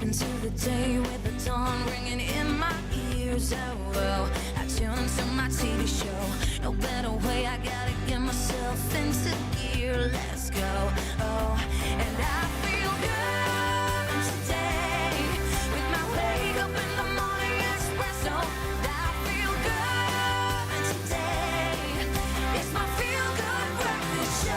into the day with the dawn ringing in my ears. Oh, I tune into my TV show. No better way, I gotta get myself into gear. Let's go. Oh, and I feel good today with my wake up in the morning espresso. I feel good today. It's my feel good breakfast show.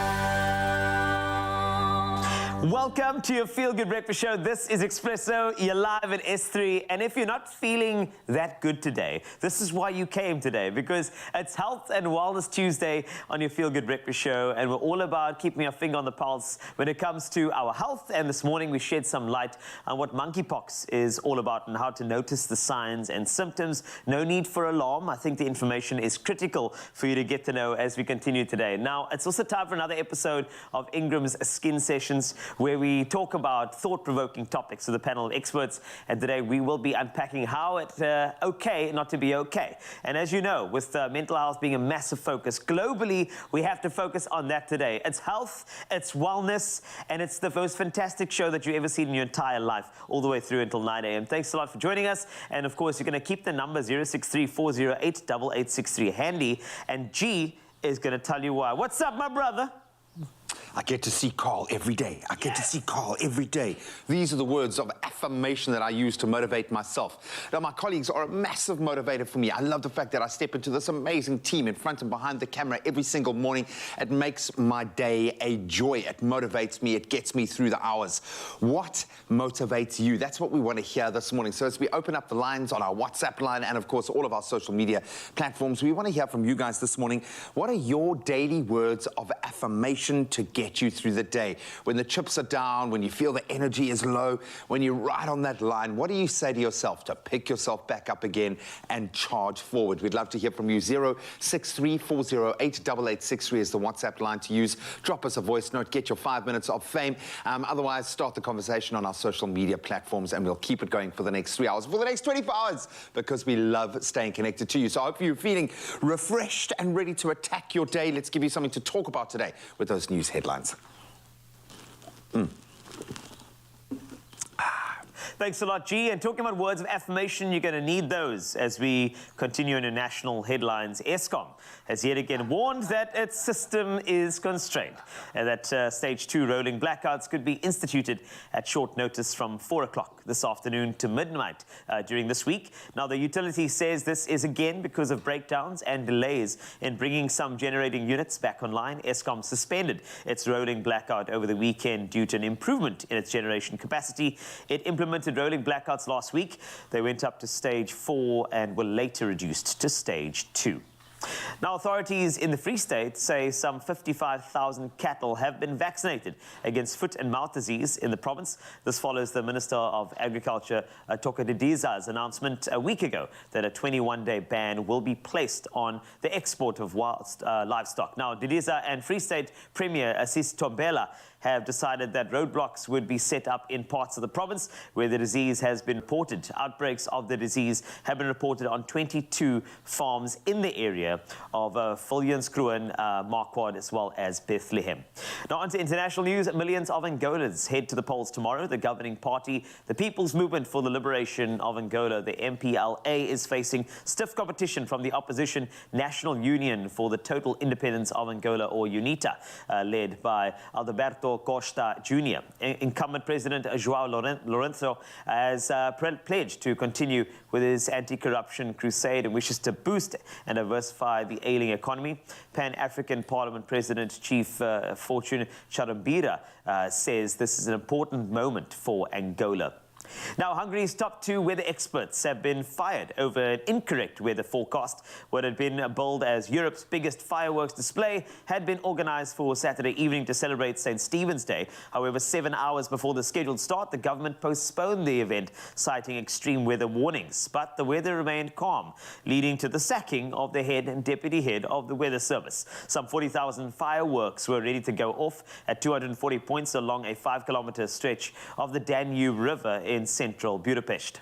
Welcome to your Feel Good Breakfast Show. This is Expresso. You're live at S3. And if you're not feeling that good today, this is why you came today, because it's Health and Wellness Tuesday on your Feel Good Breakfast Show. And we're all about keeping our finger on the pulse when it comes to our health. And this morning we shed some light on what monkeypox is all about and how to notice the signs and symptoms. No need for alarm. I think the information is critical for you to get to know as we continue today. Now, it's also time for another episode of Ingram's Skin Sessions, where we talk about thought-provoking topics with a panel of experts. And today we will be unpacking how it's okay not to be okay. And as you know, with mental health being a massive focus globally, we have to focus on that today. It's health, it's wellness, and it's the most fantastic show that you've ever seen in your entire life, all the way through until 9 a.m. Thanks a lot for joining us. And of course, you're going to keep the number 063-408-8863 handy. And G is going to tell you why. What's up, my brother? I get to see Carl every day. I get to see Carl every day. These are the words of affirmation that I use to motivate myself. Now, my colleagues are a massive motivator for me. I love the fact that I step into this amazing team in front and behind the camera every single morning. It makes my day a joy. It motivates me. It gets me through the hours. What motivates you? That's what we want to hear this morning. So as we open up the lines on our WhatsApp line and, of course, all of our social media platforms, we want to hear from you guys this morning. What are your daily words of affirmation to get you through the day? When the chips are down, when you feel the energy is low, when you're right on that line, what do you say to yourself to pick yourself back up again and charge forward? We'd love to hear from you. 063-408-8863 is the WhatsApp line to use. Drop us a voice note, get your 5 minutes of fame. Otherwise, start the conversation on our social media platforms, and we'll keep it going for the next 3 hours, for the next 24 hours, because we love staying connected to you. So I hope you're feeling refreshed and ready to attack your day. Let's give you something to talk about today with those news headlines. Thanks a lot, G. And talking about words of affirmation, you're going to need those as we continue in the national headlines. Eskom has yet again warned that its system is constrained and that stage 2 rolling blackouts could be instituted at short notice from 4 o'clock this afternoon to midnight during this week. Now, the utility says this is again because of breakdowns and delays in bringing some generating units back online. Eskom suspended its rolling blackout over the weekend due to an improvement in its generation capacity. It implemented rolling blackouts last week. They went up to stage 4 and were later reduced to stage 2. Now, authorities in the Free State say some 55,000 cattle have been vaccinated against foot and mouth disease in the province. This follows the Minister of Agriculture, Toka Didiza's announcement a week ago that a 21-day ban will be placed on the export of wild livestock. Now, Didiza and Free State Premier Assis Tombela have decided that roadblocks would be set up in parts of the province where the disease has been reported. Outbreaks of the disease have been reported on 22 farms in the area of Viljoenskroon, Marquard, as well as Bethlehem. Now, on to international news. Millions of Angolans head to the polls tomorrow. The governing party, the People's Movement for the Liberation of Angola, the MPLA, is facing stiff competition from the opposition National Union for the Total Independence of Angola, or UNITA, led by Alberto Costa Jr. Incumbent President João Lourenço has pledged to continue with his anti-corruption crusade and wishes to boost and diversify the ailing economy. Pan-African Parliament President Chief Fortune Charambira says this is an important moment for Angola. Now, Hungary's top 2 weather experts have been fired over an incorrect weather forecast. What had been billed as Europe's biggest fireworks display had been organized for Saturday evening to celebrate St. Stephen's Day. However, 7 hours before the scheduled start, the government postponed the event, citing extreme weather warnings. But the weather remained calm, leading to the sacking of the head and deputy head of the weather service. Some 40,000 fireworks were ready to go off at 240 points along a 5-kilometer stretch of the Danube River in central Budapest.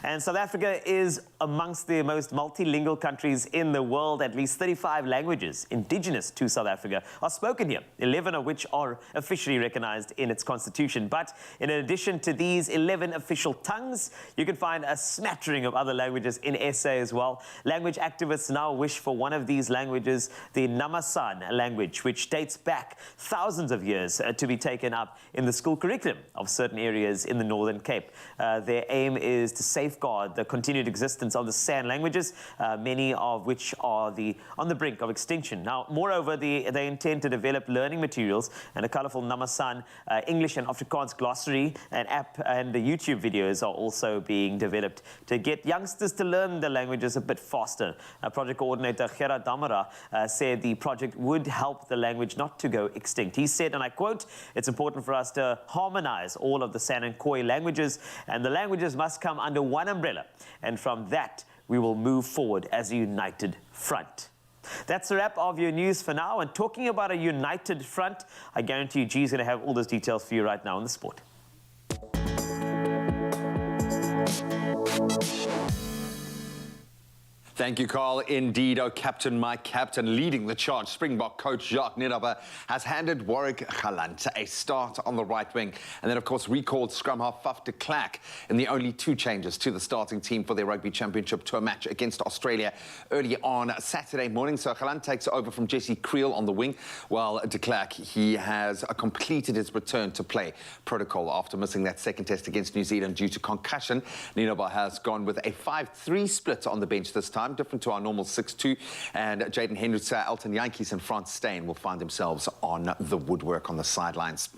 And South Africa is amongst the most multilingual countries in the world. At least 35 languages indigenous to South Africa are spoken here, 11 of which are officially recognized in its constitution. But in addition to these 11 official tongues, you can find a smattering of other languages in SA as well. Language activists now wish for one of these languages, the Namasan language, which dates back thousands of years, to be taken up in the school curriculum of certain areas in the Northern Cape. Their aim is to safeguard the continued existence of the San languages, many of which are on the brink of extinction. Now, moreover, they intend to develop learning materials and a colorful Namasan English and Afrikaans glossary, an app, and the YouTube videos are also being developed to get youngsters to learn the languages a bit faster. Project coordinator Gerard Damara said the project would help the language not to go extinct. He said, and I quote, "It's important for us to harmonize all of the San and Khoi languages, and the languages must come under one umbrella. And from that, we will move forward as a united front." That's a wrap of your news for now. And talking about a united front, I guarantee you G's going to have all those details for you right now on the sport. Thank you, Carl. Indeed, oh, Captain, my captain, leading the charge. Springbok coach Jacques Nidaba has handed Warwick Galant a start on the right wing. And then, of course, recalled scrum half Faf de Klerk in the only 2 changes to the starting team for their Rugby Championship Tour match against Australia early on Saturday morning. So Galant takes over from Jesse Creel on the wing, while de Klerk, he has completed his return to play protocol after missing that second test against New Zealand due to concussion. Nidaba has gone with a 5-3 split on the bench this time, different to our normal 6-2, and Jaden Hendricks, Elton Yankees and Frans Steyn will find themselves on the woodwork on the sidelines.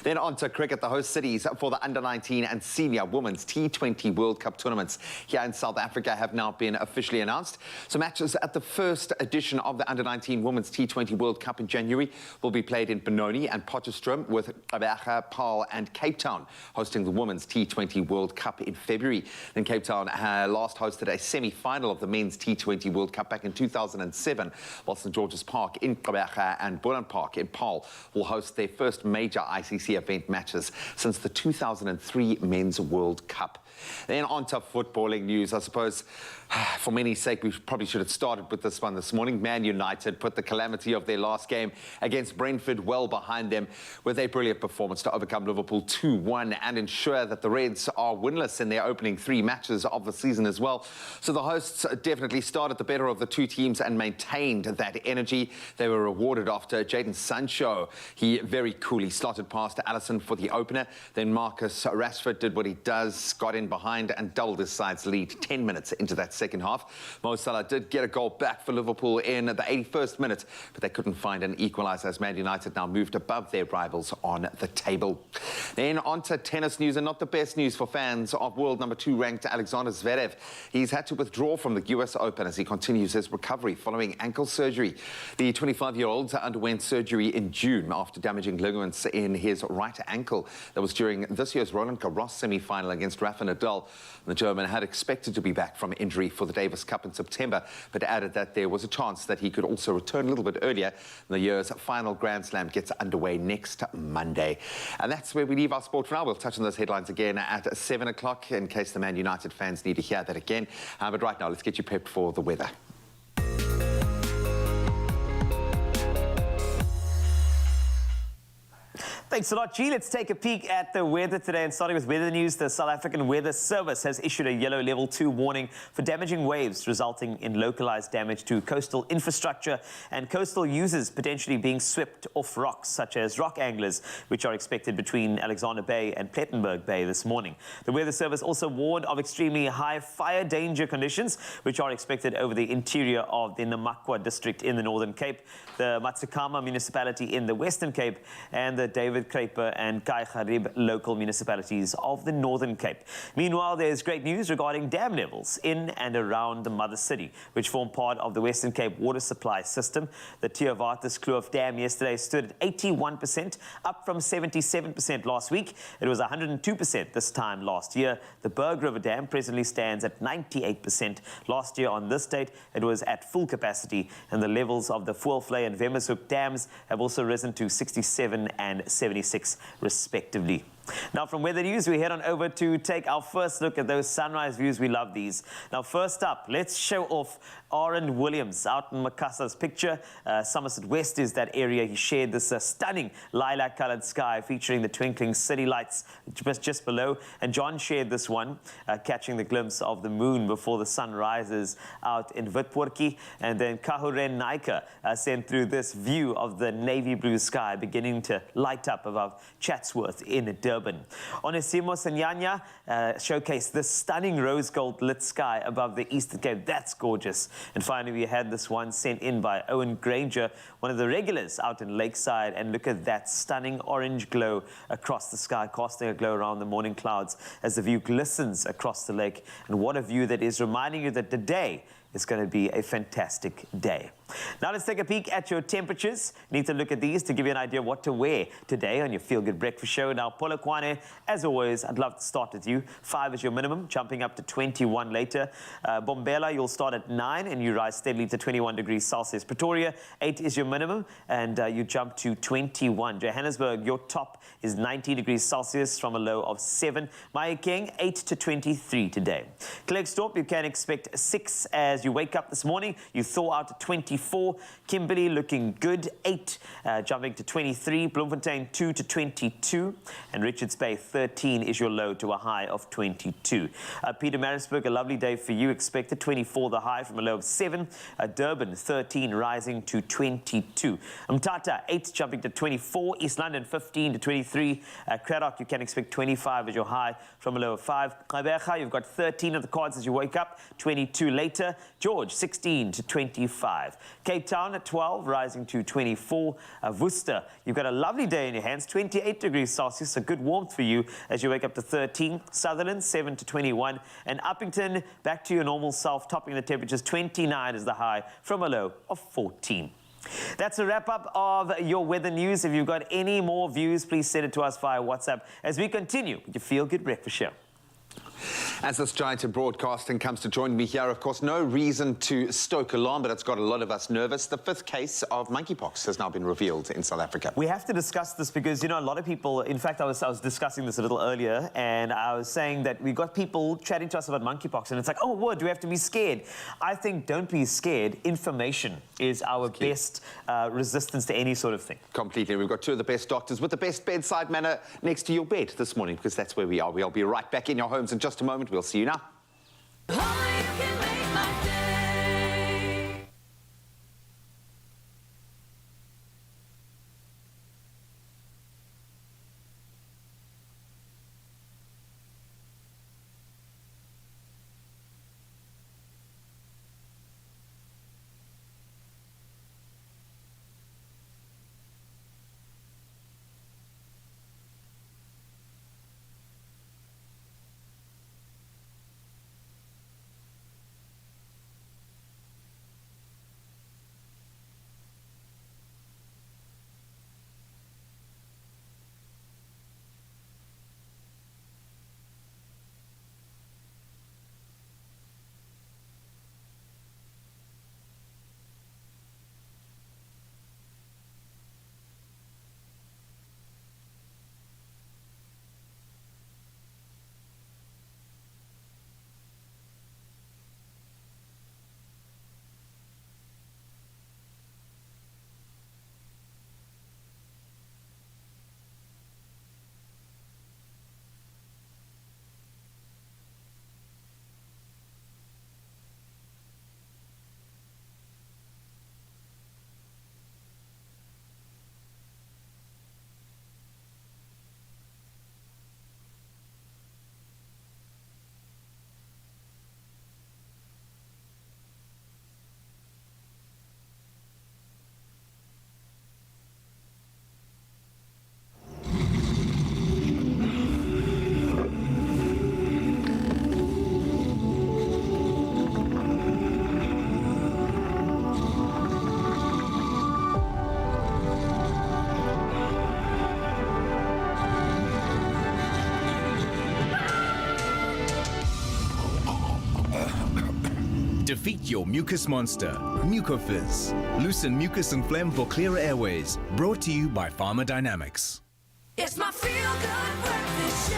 Then on to cricket. The host cities for the Under-19 and Senior Women's T20 World Cup tournaments here in South Africa have now been officially announced. So matches at the first edition of the Under-19 Women's T20 World Cup in January will be played in Benoni and Potchefstroom, with Gqeberha, Paarl and Cape Town hosting the Women's T20 World Cup in February. Then Cape Town last hosted a semi-final of the Men's T20 World Cup back in 2007, while St George's Park in Gqeberha and Boland Park in Paarl will host their first major ICC event matches since the 2003 Men's World Cup. Then on to footballing news. I suppose for many sake, we probably should have started with this one this morning. Man United put the calamity of their last game against Brentford well behind them with a brilliant performance to overcome Liverpool 2-1 and ensure that the Reds are winless in their opening 3 matches of the season as well. So the hosts definitely started the better of the 2 teams and maintained that energy. They were rewarded after Jadon Sancho. He very coolly slotted past Alisson for the opener. Then Marcus Rashford did what he does, got in behind and doubled his side's lead 10 minutes into that second half. Mo Salah did get a goal back for Liverpool in the 81st minute, but they couldn't find an equaliser as Man United now moved above their rivals on the table. Then on to tennis news, and not the best news for fans of world number 2 ranked Alexander Zverev. He's had to withdraw from the US Open as he continues his recovery following ankle surgery. The 25-year-old underwent surgery in June after damaging ligaments in his right ankle. That was during this year's Roland Garros semi-final against Rafa Nadal. The German had expected to be back from injury for the Davis Cup in September, but added that there was a chance that he could also return a little bit earlier. The year's final Grand Slam gets underway next Monday. And that's where we leave our sport for now. We'll touch on those headlines again at 7 o'clock in case the Man United fans need to hear that again. But right now, let's get you prepped for the weather. Thanks a lot, G. Let's take a peek at the weather today. And starting with weather news, the South African Weather Service has issued a yellow level 2 warning for damaging waves, resulting in localized damage to coastal infrastructure and coastal users potentially being swept off rocks, such as rock anglers, which are expected between Alexander Bay and Plettenberg Bay this morning. The Weather Service also warned of extremely high fire danger conditions, which are expected over the interior of the Namakwa district in the Northern Cape, the Matsakama municipality in the Western Cape, and the David Kruiper and Kai Garib local municipalities of the Northern Cape. Meanwhile, there's great news regarding dam levels in and around the mother city, which form part of the Western Cape water supply system. The Theovatus Kloof Dam yesterday stood at 81%, up from 77% last week. It was 102% this time last year. The Berg River Dam presently stands at 98%. Last year on this date, it was at full capacity, and the levels of the Voelvlei and Wemmershoek dams have also risen to 67 and 76 respectively. Now, from weather news, we head on over to take our first look at those sunrise views. We love these. Now, first up, let's show off Aaron Williams out in Makasa's picture. Somerset West is that area. He shared this stunning lilac-colored sky featuring the twinkling city lights just below. And John shared this one, catching the glimpse of the moon before the sun rises out in Witpoortjie. And then Kahuren Naika sent through this view of the navy blue sky beginning to light up above Chatsworth in Durban. Onesimo Sanyanya showcased this stunning rose gold lit sky above the Eastern Cape. That's gorgeous. And finally, we had this one sent in by Owen Granger, one of the regulars out in Lakeside. And look at that stunning orange glow across the sky, casting a glow around the morning clouds as the view glistens across the lake. And what a view that is, reminding you that today is going to be a fantastic day. Now let's take a peek at your temperatures. Need to look at these to give you an idea of what to wear today on your Feel Good Breakfast Show. Now, Polokwane, as always, I'd love to start with you. 5 is your minimum, jumping up to 21 later. Bombela, you'll start at 9 and you rise steadily to 21 degrees Celsius. Pretoria, 8 is your minimum and you jump to 21. Johannesburg, your top is 90 degrees Celsius from a low of 7. Mahikeng, 8 to 23 today. Klerksdorp, you can expect 6 as you wake up this morning. You thaw out to 24. Kimberley looking good, 8, jumping to 23. Bloemfontein, 2 to 22. And Richards Bay, 13 is your low to a high of 22. Pietermaritzburg, a lovely day for you. Expected 24 the high from a low of 7. Durban, 13 rising to 22. Mthatha, 8 jumping to 24. East London, 15 to 23. Cradock, you can expect 25 as your high from a low of 5. Gqeberha, you've got 13 of the cards as you wake up. 22 later. George, 16 to 25. Cape Town at 12, rising to 24. Worcester, you've got a lovely day in your hands, 28 degrees Celsius, so good warmth for you as you wake up to 13. Sutherland, 7 to 21. And Uppington, back to your normal self, topping the temperatures, 29 is the high from a low of 14. That's a wrap-up of your weather news. If you've got any more views, please send it to us via WhatsApp as we continue with your Feel Good Breakfast Show. As this giant of broadcasting comes to join me here, of course, no reason to stoke alarm, but it's got a lot of us nervous. The 5th case of monkeypox has now been revealed in South Africa. We have to discuss this because, you know, a lot of people, in fact, I was discussing this a little earlier, and I was saying that we got people chatting to us about monkeypox, and it's like, oh, what, do we have to be scared? I think don't be scared. Information is our best resistance to any sort of thing. Completely. We've got 2 of the best doctors with the best bedside manner next to your bed this morning, because that's where we are. We'll be right back in your homes in just a moment. We'll see you now. Only you can make my day. Defeat your mucus monster, Mucofizz. Loosen mucus and phlegm for clearer airways. Brought to you by Pharmacodynamics. It's my feel-good breakfast show.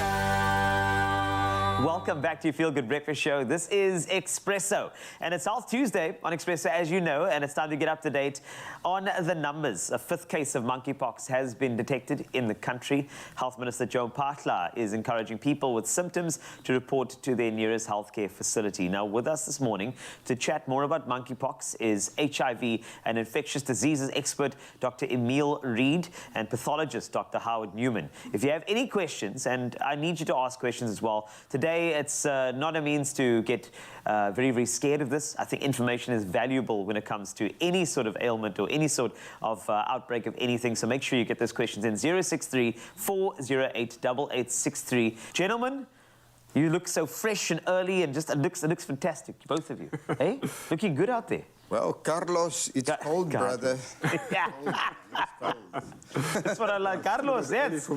Welcome back to your Feel Good Breakfast Show. This is Expresso, and it's Health Tuesday on Expresso, as you know, and it's time to get up to date on the numbers. A fifth case of monkeypox has been detected in the country. Health Minister Joe Phaahla is encouraging people with symptoms to report to their nearest healthcare facility. Now, with us this morning to chat more about monkeypox is HIV and infectious diseases expert Dr. Emil Reid and pathologist Dr. Howard Newman. If you have any questions, and I need you to ask questions as well, today it's not a means to get very, very scared of this. I think information is valuable when it comes to any sort of ailment or any sort of outbreak of anything. So make sure you get those questions in 063-408-8863. Gentlemen, you look so fresh and early, and just it looks fantastic, both of you. Hey, looking good out there. Well, Carlos, it's cold, brother. Yeah. That's what I like. Carlos, yes.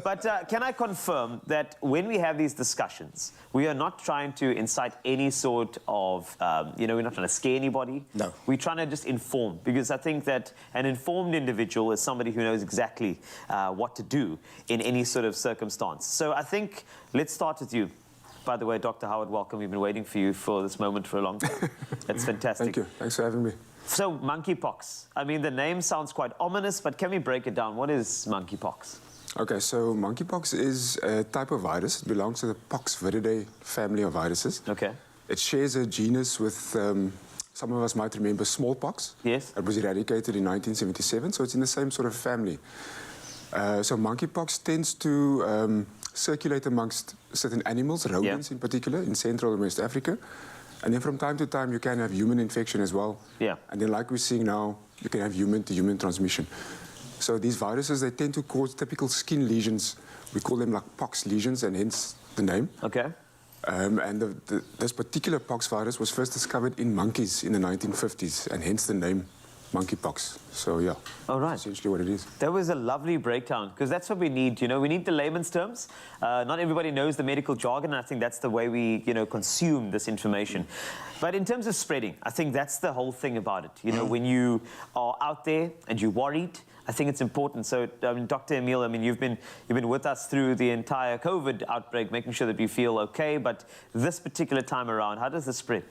But can I confirm that when we have these discussions, we are not trying to incite any sort of, we're not trying to scare anybody. No. We're trying to just inform, because I think that an informed individual is somebody who knows exactly what to do in any sort of circumstance. So I think let's start with you. By the way, Dr. Howard, welcome. We've been waiting for you for this moment for a long time. It's fantastic. Thank you. Thanks for having me. So, monkeypox. I mean, the name sounds quite ominous, but can we break it down? What is monkeypox? Okay, so monkeypox is a type of virus. It belongs to the Poxviridea family of viruses. Okay. It shares a genus with, some of us might remember, smallpox. Yes. It was eradicated in 1977, so it's in the same sort of family. So monkeypox tends to circulate amongst certain animals, rodents in particular, in Central and West Africa. And then from time to time, you can have human infection as well. Yeah. And then like we're seeing now, you can have human-to-human transmission. So these viruses, they tend to cause typical skin lesions. We call them like pox lesions, and hence the name. Okay. And this particular pox virus was first discovered in monkeys in the 1950s, and hence the name monkeypox. So yeah, All right. that's essentially what it is. That was a lovely breakdown, because that's what we need. We need the layman's terms. Not everybody knows the medical jargon, and I think that's the way we, consume this information. But in terms of spreading, I think that's the whole thing about it. When you are out there and you're worried, I think it's important. So, Dr. Emil, you've been with us through the entire COVID outbreak, making sure that we feel okay. But this particular time around, how does this spread?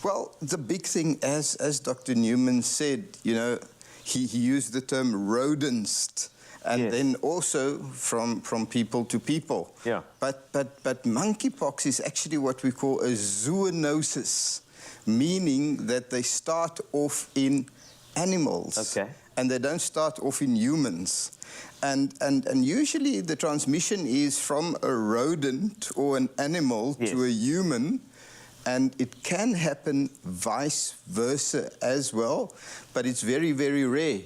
Well, the big thing, as Dr. Newman said, he used the term rodents, and Yes. then also from people to people. Yeah. But monkeypox is actually what we call a zoonosis, meaning that they start off in animals. Okay. And they don't start off in humans. And usually the transmission is from a rodent or an animal Yes. to a human, and it can happen vice versa as well, but it's very, very rare.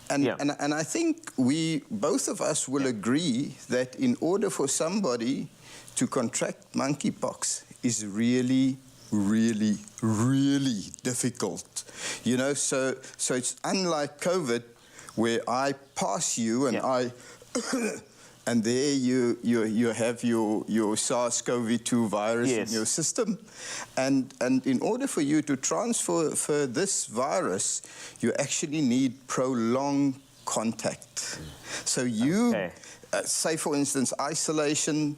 And I think both of us will agree that in order for somebody to contract monkeypox is really, really, really difficult. So it's unlike COVID, where I pass you and and there you have your SARS-CoV-2 virus in your system. And in order for you to transfer this virus, you actually need prolonged contact. So you, say for instance, isolation,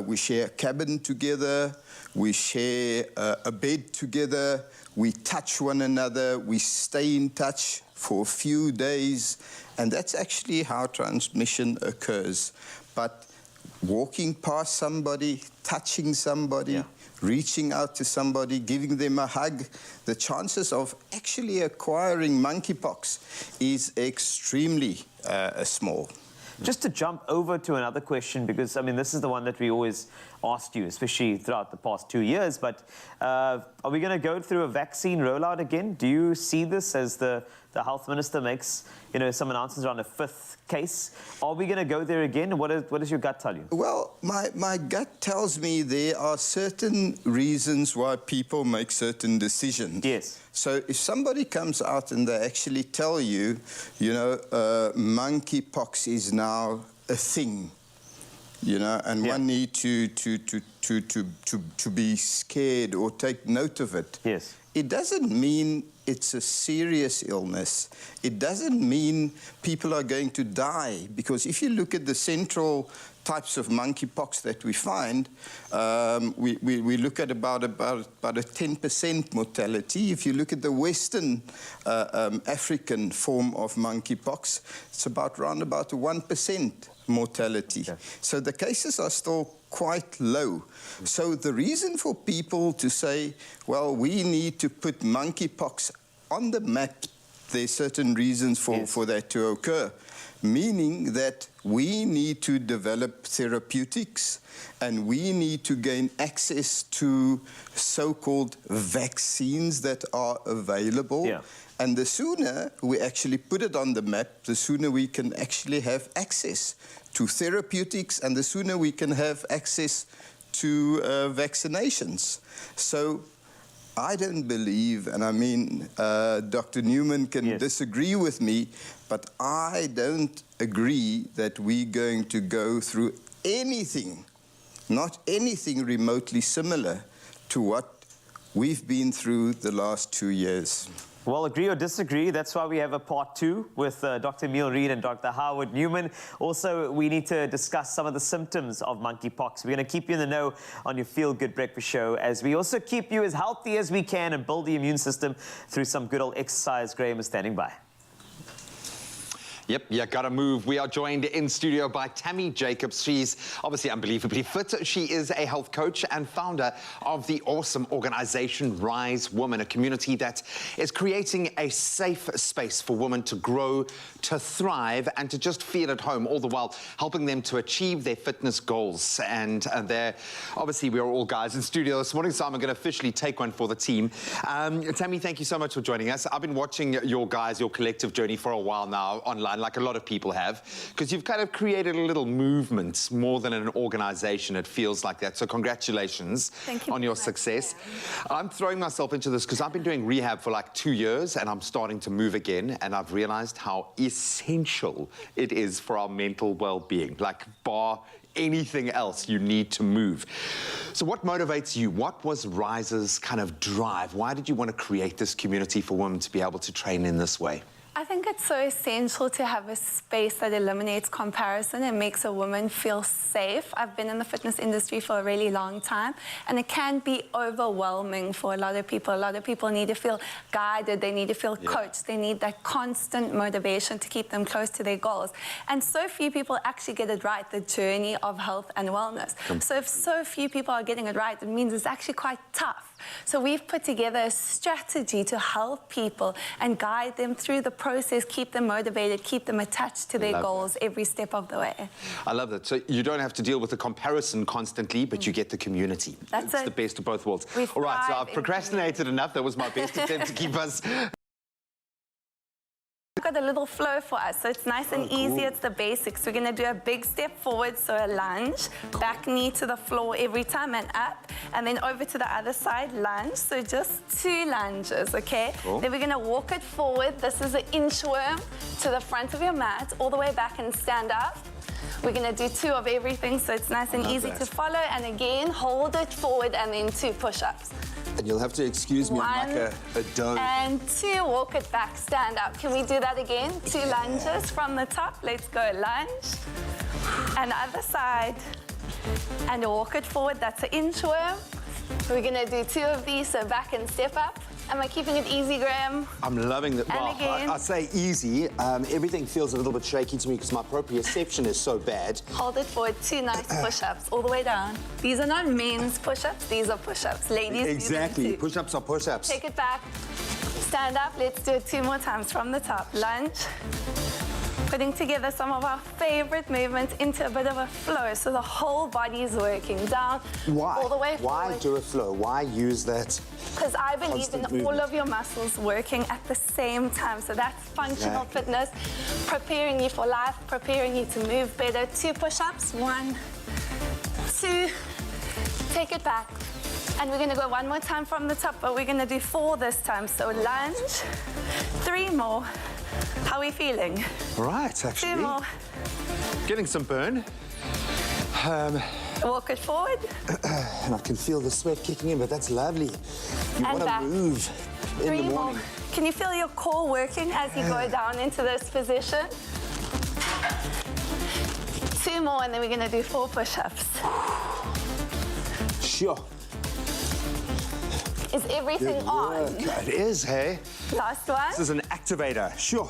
we share a cabin together, we share a bed together, we touch one another, we stay in touch for a few days, and that's actually how transmission occurs. But walking past somebody, touching somebody, reaching out to somebody, giving them a hug, the chances of actually acquiring monkeypox is extremely small. Just to jump over to another question, because, this is the one that we always asked you, especially throughout the past 2 years, but are we going to go through a vaccine rollout again? Do you see this as the health minister makes, some announcements around a fifth case? Are we going to go there again? What does your gut tell you? Well, my gut tells me there are certain reasons why people make certain decisions. Yes. So if somebody comes out and they actually tell you, monkeypox is now a thing, you know, and one need to be scared or take note of it. Yes. It doesn't mean it's a serious illness. It doesn't mean people are going to die, because if you look at the central types of monkeypox that we find, we look at about a 10% mortality. If you look at the Western African form of monkeypox, it's around about a 1% mortality. Okay. So the cases are still quite low. So the reason for people to say, well, we need to put monkeypox on the map, there's certain reasons for that to occur, meaning that we need to develop therapeutics and we need to gain access to so-called vaccines that are available. Yeah. And the sooner we actually put it on the map, the sooner we can actually have access to therapeutics, and the sooner we can have access to vaccinations. So I don't believe, and I mean, Dr. Newman can disagree with me, but I don't agree that we're going to go through anything, not anything remotely similar to what we've been through the last 2 years. Well, agree or disagree, that's why we have a part 2 with Dr. Emil Reid and Dr. Howard Newman. Also, we need to discuss some of the symptoms of monkeypox. We're going to keep you in the know on your Feel Good Breakfast Show, as we also keep you as healthy as we can and build the immune system through some good old exercise. Graham is standing by. Yep, you gotta move. We are joined in studio by Tammy Jacobs. She's obviously unbelievably fit. She is a health coach and founder of the awesome organization Rise Women, a community that is creating a safe space for women to grow, to thrive, and to just feel at home, all the while helping them to achieve their fitness goals. And they're obviously, we are all guys in studio this morning, so I'm going to officially take one for the team. Tammy, thank you so much for joining us. I've been watching your guys, your collective journey for a while now online, like a lot of people have, because you've kind of created a little movement more than an organization. It feels like that. So congratulations on your success. I'm throwing myself into this because I've been doing rehab for like 2 years and I'm starting to move again, and I've realized how essential it is for our mental well-being. Like, bar anything else, you need to move. So what motivates you? What was Rise's kind of drive? Why did you want to create this community for women to be able to train in this way? I think it's so essential to have a space that eliminates comparison and makes a woman feel safe. I've been in the fitness industry for a really long time, and it can be overwhelming for a lot of people. A lot of people need to feel guided, they need to feel coached, they need that constant motivation to keep them close to their goals. And so few people actually get it right, the journey of health and wellness. So if so few people are getting it right, it means it's actually quite tough. So we've put together a strategy to help people and guide them through the process, keep them motivated, keep them attached to their goals every step of the way. I love that. So you don't have to deal with the comparison constantly, but you get the community. It's the best of both worlds. All right, so I've procrastinated enough. That was my best attempt to keep us... Got a little flow for us, so it's nice and easy. It's the basics. We're going to do a big step forward, so a lunge, back knee to the floor every time and up, and then over to the other side, lunge. So just 2 lunges, okay? Then we're going to walk it forward. This is an inchworm to the front of your mat, all the way back and stand up. We're going to do 2 of everything, so it's nice and easy to follow. And again, hold it forward and then 2 push-ups. And you'll have to excuse me, I'm like a doe. And 2, walk it back, stand up. Can we do that again? 2 lunges from the top. Let's go, lunge. And other side. And walk it forward, that's an inchworm. We're gonna do 2 of these, so back and step up. Am I keeping it easy, Graham? I'm loving that. And again. I say easy. Everything feels a little bit shaky to me because my proprioception is so bad. Hold it forward, 2 nice push-ups, all the way down. These are not men's push-ups, these are push-ups. Ladies, exactly. Push-ups are push-ups. Take it back. Stand up. Let's do it 2 more times from the top. Lunge. Putting together some of our favorite movements into a bit of a flow, so the whole body is working down. Why? All the way forward. Why do a flow? Why use that? Because I believe in movement. all of your muscles working at the same time. So that's functional fitness, preparing you for life, preparing you to move better. 2 push-ups. 1, 2. Take it back. And we're going to go 1 more time from the top, but we're going to do 4 this time. So lunge. 3 more. How are we feeling? Right, actually. 2 more. Getting some burn. Walk it forward. And I can feel the sweat kicking in, but that's lovely. You And want to back. move in 3 the more. morning. Can you feel your core working as you go down into this position? 2 more, and then we're going to do 4 push-ups. Sure. Is everything Good on? work. It is, hey? Last one. This is an activator. Sure.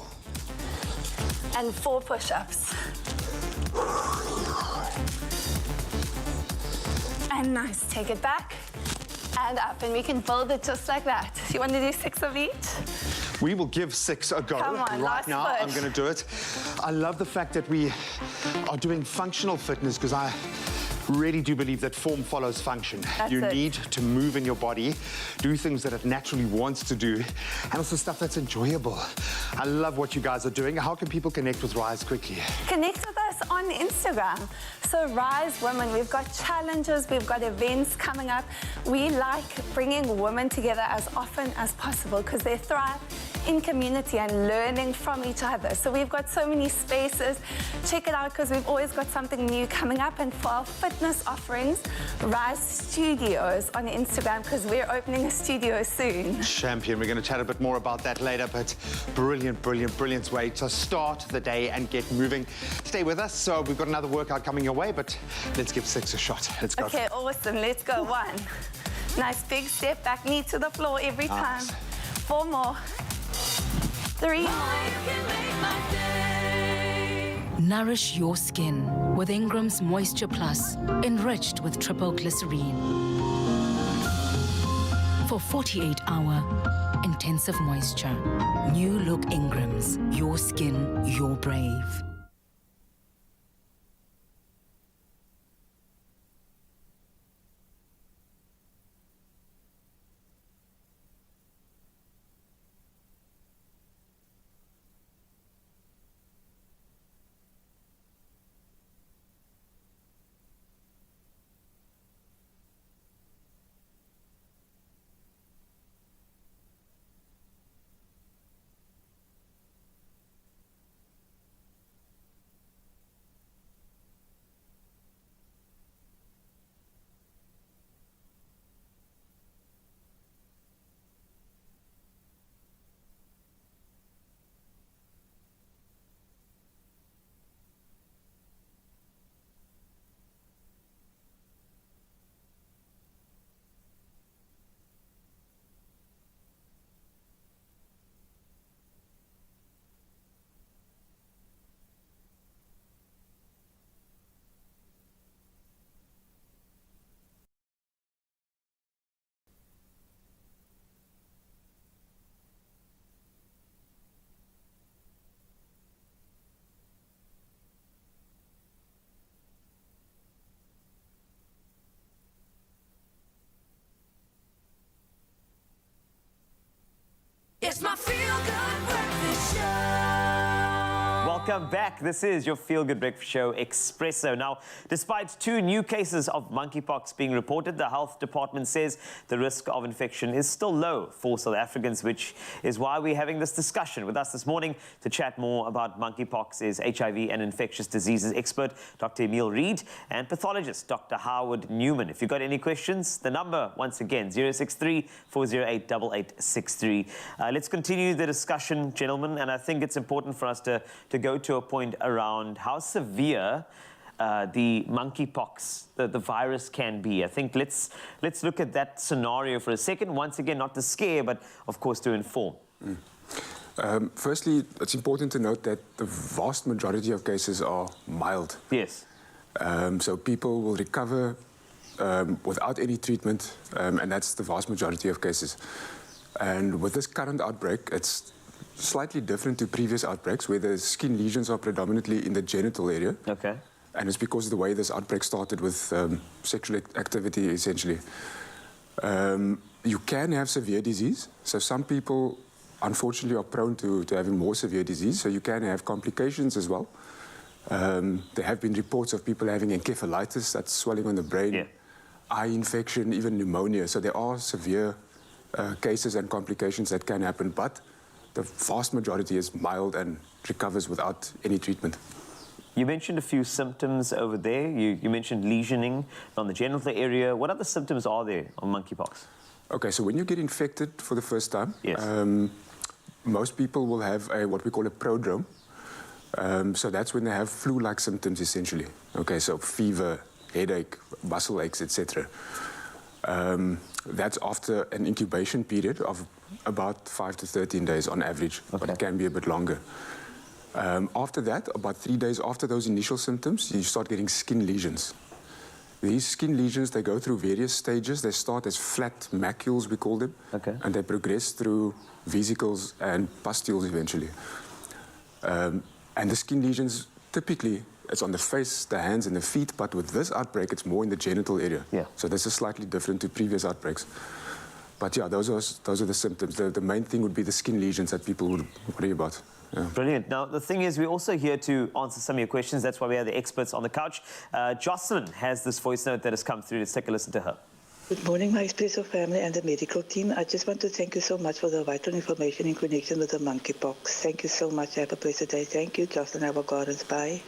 And 4 push-ups. And nice. Take it back and up, and we can build it just like that. You want to do 6 of each? We will give 6 a go. Come on, right last now, I'm push. going to do it. I love the fact that we are doing functional fitness because I really do believe that form follows function. That's You it. need to move in your body, do things that it naturally wants to do, and also stuff that's enjoyable. I love what you guys are doing. How can people connect with Rise quickly? Connect with us on Instagram. So Rise Women, we've got challenges, we've got events coming up. We like bringing women together as often as possible because they thrive in community and learning from each other. So we've got so many spaces. Check it out because we've always got something new coming up. And for our fitness offerings, Rise Studios on Instagram because we're opening a studio soon. Champion. We're going to chat a bit more about that later, but brilliant, brilliant, brilliant way to start the day and get moving. Stay with us. So we've got another workout coming your way, but let's give 6 a shot. Let's go. Okay, awesome. Let's go. 1. Nice big step back, knee to the floor every time. 4 more. 3. Nourish your skin with Ingram's Moisture Plus, enriched with triple glycerine. For 48-hour intensive moisture. New look Ingram's. Your skin, your brave. It's my feel-good breakfast show. Welcome back. This is your Feel Good Breakfast Show, Expresso. Now, despite 2 new cases of monkeypox being reported, the health department says the risk of infection is still low for South Africans, which is why we're having this discussion. With us this morning to chat more about monkeypox is HIV and infectious diseases expert Dr. Emil Reid and pathologist Dr. Howard Newman. If you've got any questions, the number, once again, 063-408-8863. Let's continue the discussion, gentlemen, and I think it's important for us to go to a point around how severe the monkeypox, the virus can be. I think let's look at that scenario for a second. Once again, not to scare, but of course to inform. Firstly, it's important to note that the vast majority of cases are mild. Yes. So people will recover without any treatment, and that's the vast majority of cases. And with this current outbreak, it's slightly different to previous outbreaks where the skin lesions are predominantly in the genital area. Okay. And it's because of the way this outbreak started with sexual activity, essentially. You can have severe disease. So some people, unfortunately, are prone to having more severe disease. So you can have complications as well. There have been reports of people having encephalitis, that's swelling on the brain, eye infection, even pneumonia. So there are severe cases and complications that can happen, but the vast majority is mild and recovers without any treatment. You mentioned a few symptoms over there. You mentioned lesioning on the genital area. What other symptoms are there on monkeypox? Okay, so when you get infected for the first time, Yes. Most people will have what we call a prodrome. So that's when they have flu-like symptoms, essentially. Okay, so fever, headache, muscle aches, etc. That's after an incubation period of about 5 to 13 days on average, but it can be a bit longer. After that, about 3 days after those initial symptoms, you start getting skin lesions. These skin lesions, they go through various stages. They start as flat macules, we call them, and they progress through vesicles and pustules eventually. And the skin lesions, typically, it's on the face, the hands, and the feet, but with this outbreak, it's more in the genital area. Yeah. So this is slightly different to previous outbreaks. But yeah, those are the symptoms. The main thing would be the skin lesions that people would worry about. Yeah. Brilliant. Now, the thing is, we're also here to answer some of your questions. That's why we have the experts on the couch. Jocelyn has this voice note that has come through. Let's take a listen to her. Good morning, my Expresso family and the medical team. I just want to thank you so much for the vital information in connection with the monkeypox. Thank you so much. Have a blessed day. Thank you, Jocelyn. Our gardens. Bye.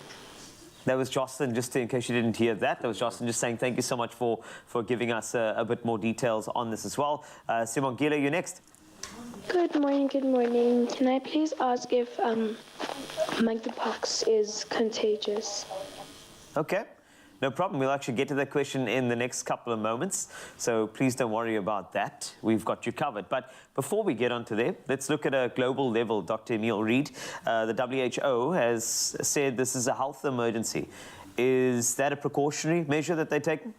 That was Jocelyn, just in case you didn't hear that. That was Jocelyn just saying thank you so much for giving us a bit more details on this as well. Simon Gila, you're next. Good morning, good morning. Can I please ask if monkeypox is contagious? Okay, no problem. We'll actually get to that question in the next couple of moments. So please don't worry about that. We've got you covered. But before we get on to there, let's look at a global level. Dr. Emil Reid, the WHO has said this is a health emergency. Is that a precautionary measure that they're taking?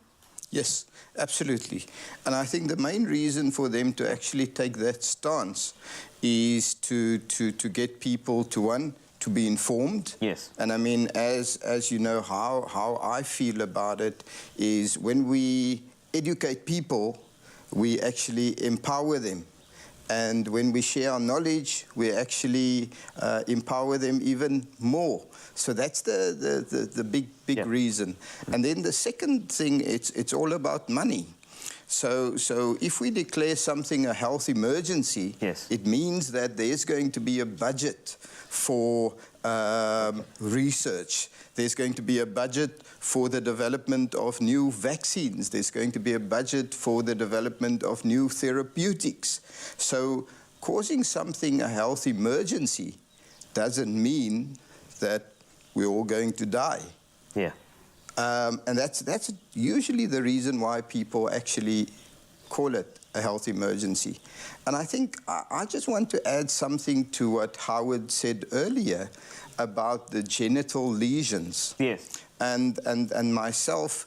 Yes, absolutely. And I think the main reason for them to actually take that stance is to get people to be informed. Yes. And I mean, as you know, how I feel about it is when we educate people, we actually empower them. And when we share our knowledge, we actually empower them even more. So that's the big reason. And then the second thing, it's all about money. So if we declare something a health emergency, it means that there's going to be a budget for research. There's going to be a budget for the development of new vaccines. There's going to be a budget for the development of new therapeutics. So causing something a health emergency doesn't mean that we're all going to die. Yeah. And that's usually the reason why people actually call it a health emergency. And I think I just want to add something to what Howard said earlier about the genital lesions. Yes. And myself,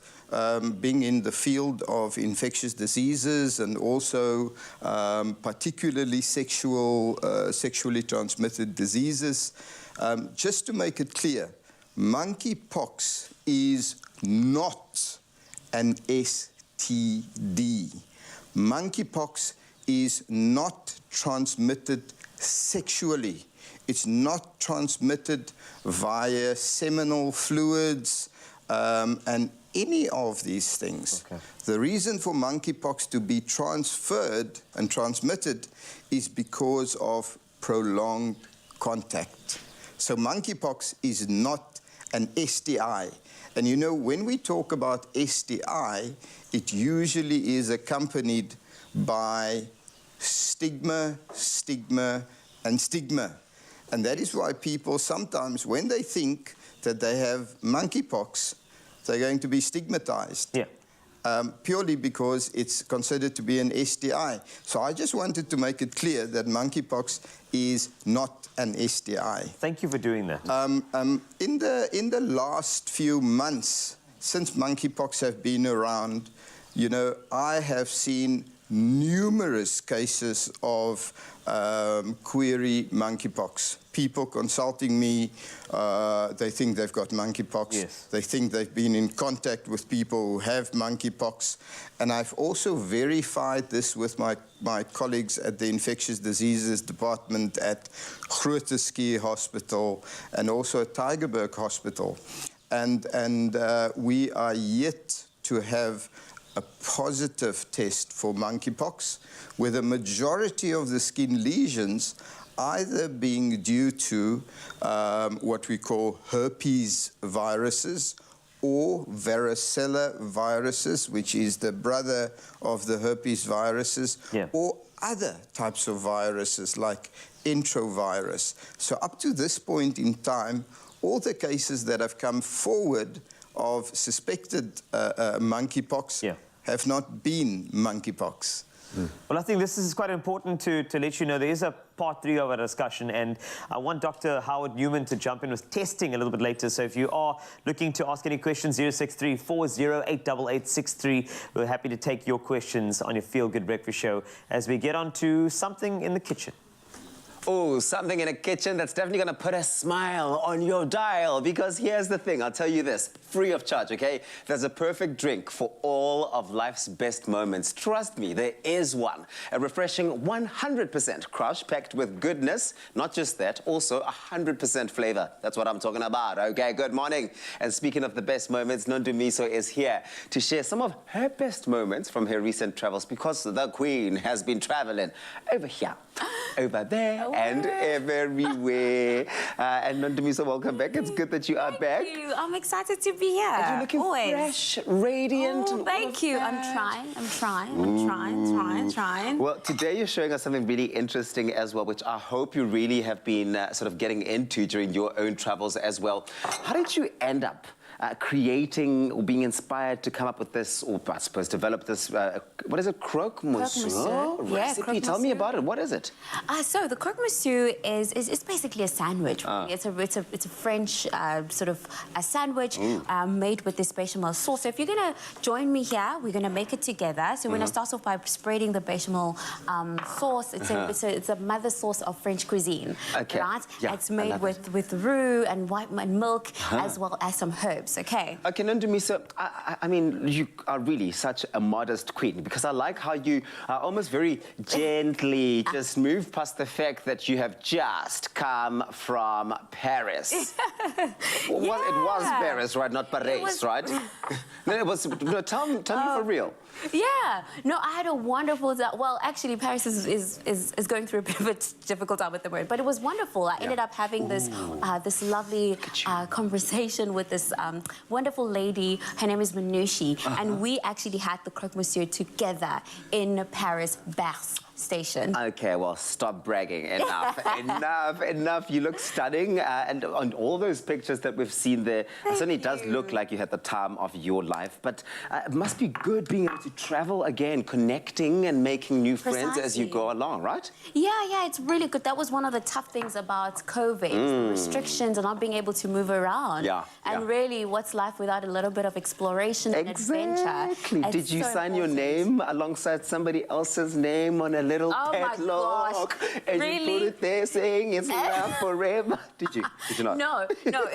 being in the field of infectious diseases and also particularly sexually transmitted diseases, just to make it clear, monkeypox is not an STD. Monkeypox is not transmitted sexually. It's not transmitted via seminal fluids and any of these things. Okay. The reason for monkeypox to be transferred and transmitted is because of prolonged contact. So monkeypox is not an STI. And you know, when we talk about STI, it usually is accompanied by stigma, and stigma. And that is why people sometimes, when they think that they have monkeypox, they're going to be stigmatized. Yeah. Purely because it's considered to be an STI. So I just wanted to make it clear that monkeypox is not an STI. Thank you for doing that. In the last few months, since monkeypox have been around, you know, I have seen numerous cases of query monkeypox. People consulting me, they think they've got monkeypox. Yes. They think they've been in contact with people who have monkeypox. And I've also verified this with my colleagues at the infectious diseases department at Groote Schuur Hospital and also at Tygerberg Hospital. And we are yet to have a positive test for monkeypox, with a majority of the skin lesions either being due to what we call herpes viruses or varicella viruses, which is the brother of the herpes viruses, or other types of viruses like enterovirus. So up to this point in time, all the cases that have come forward of suspected monkeypox have not been monkeypox. Well, I think this is quite important to let you know there is a part 3 of our discussion, and I want Dr. Howard Newman to jump in with testing a little bit later. So if you are looking to ask any questions, 063 408 8863. We're happy to take your questions on your Feel Good Breakfast Show as we get on to something in the kitchen. Oh, something in a kitchen that's definitely going to put a smile on your dial, because here's the thing, I'll tell you this, free of charge, okay? There's a perfect drink for all of life's best moments. Trust me, there is one. A refreshing 100% crush packed with goodness. Not just that, also 100% flavor. That's what I'm talking about, okay? Good morning. And speaking of the best moments, Nondumiso is here to share some of her best moments from her recent travels, because the Queen has been traveling over here, over there, and everywhere. And Nondumiso, welcome back. It's good that you are back. Thank you. I'm excited to be here. And you're looking fresh, radiant. Oh, thank you. I'm trying. Well, today you're showing us something really interesting as well, which I hope you really have been sort of getting into during your own travels as well. How did you end up creating or being inspired to come up with this, or I suppose develop this, what is it, croque monsieur recipe? Yeah, Tell me about it. What is it? So the croque monsieur is basically a sandwich. It's a French sort of a sandwich made with this bechamel sauce. So if you're going to join me here, we're going to make it together. So we're going to start off by spreading the bechamel sauce. It's a mother sauce of French cuisine, right? Yeah, it's made with roux and white milk, as well as some herbs. Okay, Nondumiso, I mean, you are really such a modest queen, because I like how you almost very gently just move past the fact that you have just come from Paris. Well, it was Paris, right? Not Paris, right? No, it was. No, tell me for real. Yeah, no, I had a wonderful time. Well, actually, Paris is going through a bit of a difficult time at the moment, but it was wonderful. I ended up having this lovely conversation with this wonderful lady. Her name is Manushi, and we actually had the croque monsieur together in Paris, Berce station. Okay, well, stop bragging. Enough, enough. You look stunning, and on all those pictures that we've seen there, it certainly does look like you had the time of your life. But it must be good being able to travel again, connecting and making new friends as you go along, right? Yeah, it's really good. That was one of the tough things about COVID, the restrictions and not being able to move around. And really, what's life without a little bit of exploration and adventure? Did you sign your name alongside somebody else's name on a little padlock, and you put it there saying it's love forever? Did you not? No,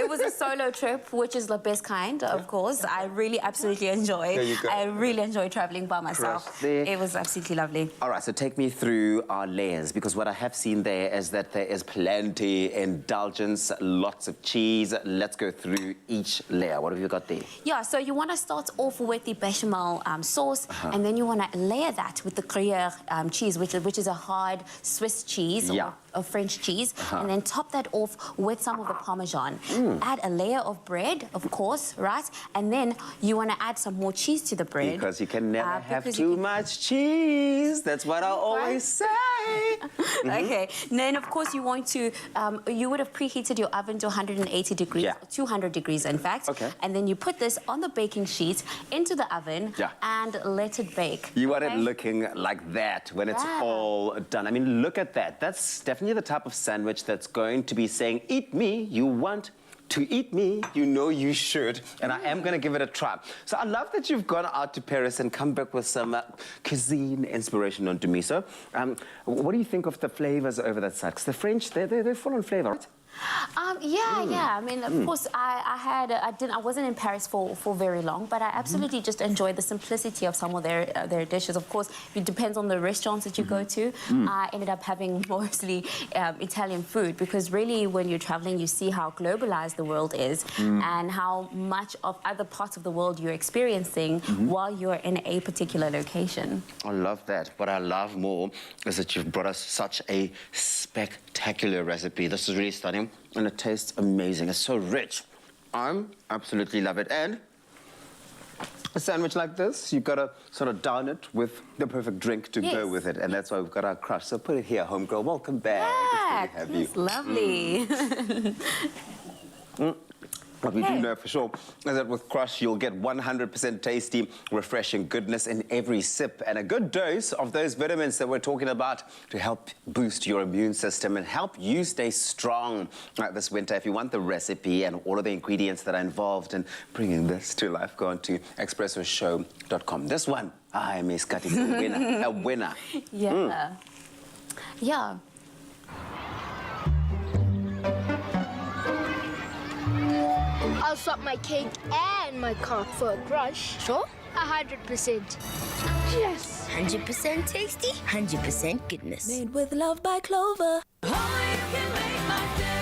it was a solo trip, which is the best kind, of course. I really absolutely enjoy. There you go. I really enjoy traveling by myself. It was absolutely lovely. All right, so take me through our layers, because what I have seen there is that there is plenty indulgence, lots of cheese. Let's go through each layer. What have you got there? Yeah, so you want to start off with the bechamel sauce, and then you want to layer that with the Gruyere cheese, which is a hard Swiss cheese or French cheese, and then top that off with some of the Parmesan. Add a layer of bread, of course, right? And then you want to add some more cheese to the bread. Because you can never have too much cheese. That's what I always say. Okay. Then, of course, you want to, you would have preheated your oven to 180 degrees, 200 degrees, in fact. And then you put this on the baking sheet into the oven and let it bake. You want it looking like that when it's all done. I mean, look at that. That's definitely the type of sandwich that's going to be saying, eat me, you want to eat me, you know you should. And I am going to give it a try. So I love that you've gone out to Paris and come back with some cuisine inspiration on Nondumiso. What do you think of the flavors over that side? Because the French, they're full on flavor, right? Yeah. I mean, of course, I wasn't in Paris for very long, but I absolutely just enjoyed the simplicity of some of their dishes. Of course, it depends on the restaurants that you go to. I ended up having mostly Italian food because really, when you're traveling, you see how globalized the world is and how much of other parts of the world you're experiencing while you're in a particular location. I love that. What I love more is that you've brought us such a spectacular recipe. This is really stunning, and it tastes amazing. It's so rich. I absolutely love it. And a sandwich like this, you've got to sort of down it with the perfect drink to go with it. And that's why we've got our crush. So put it here, homegirl. Welcome back. It's good to have you. It's lovely. What we do know for sure is that with Crush, you'll get 100% tasty, refreshing goodness in every sip and a good dose of those vitamins that we're talking about to help boost your immune system and help you stay strong this winter. If you want the recipe and all of the ingredients that are involved in bringing this to life, go on to expressoshow.com. This one, Miss Kati, is a winner. A winner. Yeah. Yeah. I'll swap my cake and my car for a Crush. Sure? 100%. Yes. 100% tasty, 100% goodness. Made with love by Clover. Only you can make my day.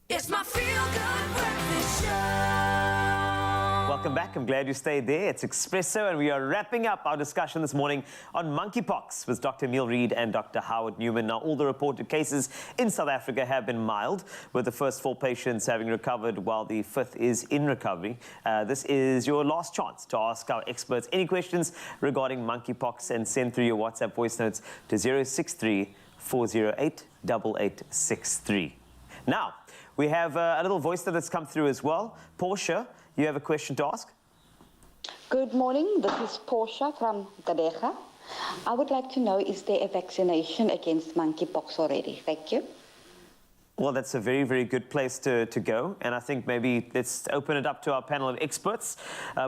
It's my feel-good breakfast show. Welcome back. I'm glad you stayed there. It's Expresso, and we are wrapping up our discussion this morning on monkeypox with Dr. Emil Reid and Dr. Howard Newman. Now, all the reported cases in South Africa have been mild, with the first 4 patients having recovered while the 5th is in recovery. This is your last chance to ask our experts any questions regarding monkeypox and send through your WhatsApp voice notes to 063 408 8863. Now, we have a little voice note that's come through as well. Portia, you have a question to ask? Good morning. This is Portia from Gabega. I would like to know, is there a vaccination against monkeypox already? Thank you. Well, that's a very, very good place to go. And I think maybe let's open it up to our panel of experts.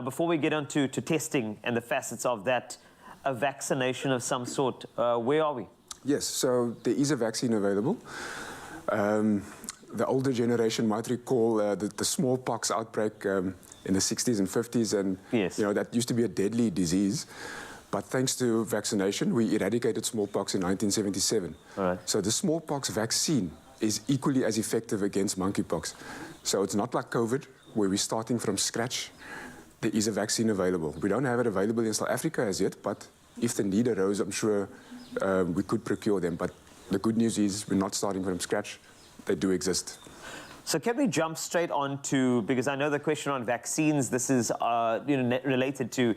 Before we get on to testing and the facets of that, a vaccination of some sort, where are we? Yes, so there is a vaccine available. The older generation might recall the smallpox outbreak in the 60s and 50s, and that used to be a deadly disease. But thanks to vaccination, we eradicated smallpox in 1977. So the smallpox vaccine is equally as effective against monkeypox. So it's not like COVID, where we're starting from scratch. There is a vaccine available. We don't have it available in South Africa as yet, but if the need arose, I'm sure we could procure them. But the good news is we're not starting from scratch. They do exist. So can we jump straight on to, because I know the question on vaccines, this is related to,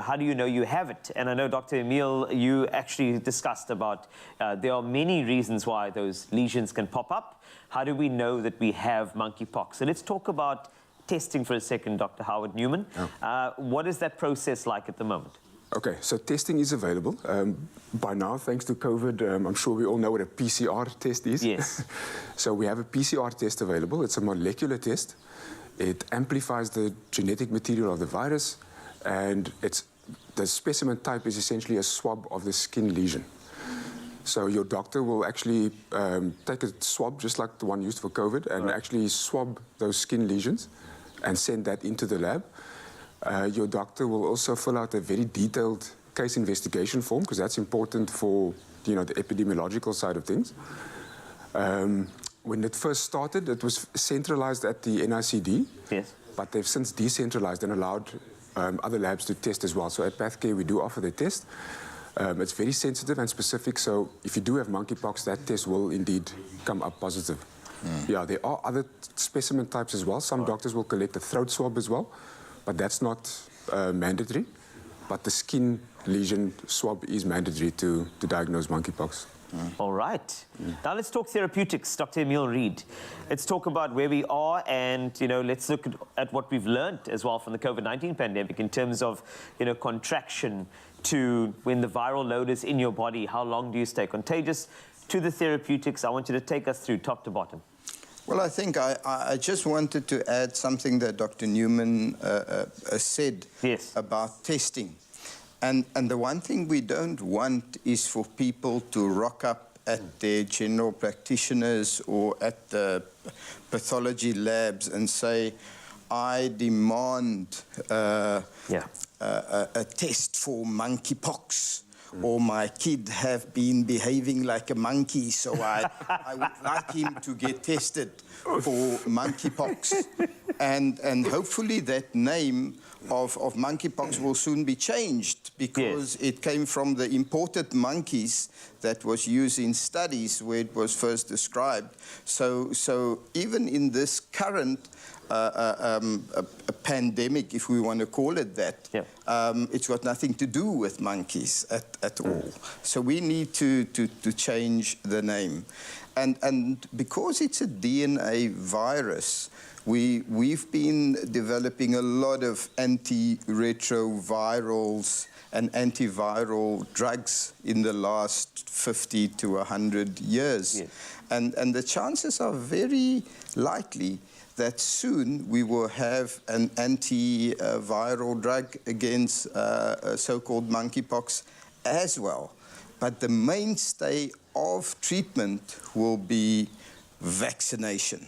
how do you know you have it? And I know, Dr. Emile, you actually discussed about there are many reasons why those lesions can pop up. How do we know that we have monkeypox? So let's talk about testing for a second, Dr. Howard Newman. What is that process like at the moment? Okay, so testing is available. By now, thanks to COVID, I'm sure we all know what a PCR test is. Yes. So we have a PCR test available. It's a molecular test. It amplifies the genetic material of the virus, and the specimen type is essentially a swab of the skin lesion. So your doctor will actually take a swab, just like the one used for COVID, and actually swab those skin lesions and send that into the lab. Your doctor will also fill out a very detailed case investigation form, because that's important for the epidemiological side of things. When it first started, it was centralized at the NICD, but they've since decentralized and allowed other labs to test as well. So at Pathcare, we do offer the test. It's very sensitive and specific, so if you do have monkeypox, that test will indeed come up positive. Yeah, there are other specimen types as well. Some doctors will collect a throat swab as well, but that's not mandatory. But the skin lesion swab is mandatory to diagnose monkeypox. All right. Now let's talk therapeutics, Dr. Emile Reid. Let's talk about where we are, and let's look at what we've learned as well from the COVID-19 pandemic in terms of contraction to when the viral load is in your body. How long do you stay contagious? To the therapeutics, I want you to take us through top to bottom. Well, I think I just wanted to add something that Dr. Newman said about testing. And the one thing we don't want is for people to rock up at their general practitioners or at the pathology labs and say, I demand a test for monkeypox. Or my kid have been behaving like a monkey, so I would like him to get tested for monkeypox. And hopefully that name of monkeypox will soon be changed, because it came from the imported monkeys that was used in studies where it was first described. So even in this current a pandemic, if we want to call it that, it's got nothing to do with monkeys at all. So we need to change the name. And because it's a DNA virus, we've been developing a lot of antiretrovirals and antiviral drugs in the last 50 to 100 years. And the chances are very likely that soon we will have an antiviral drug against so-called monkeypox as well. But the mainstay of treatment will be vaccination.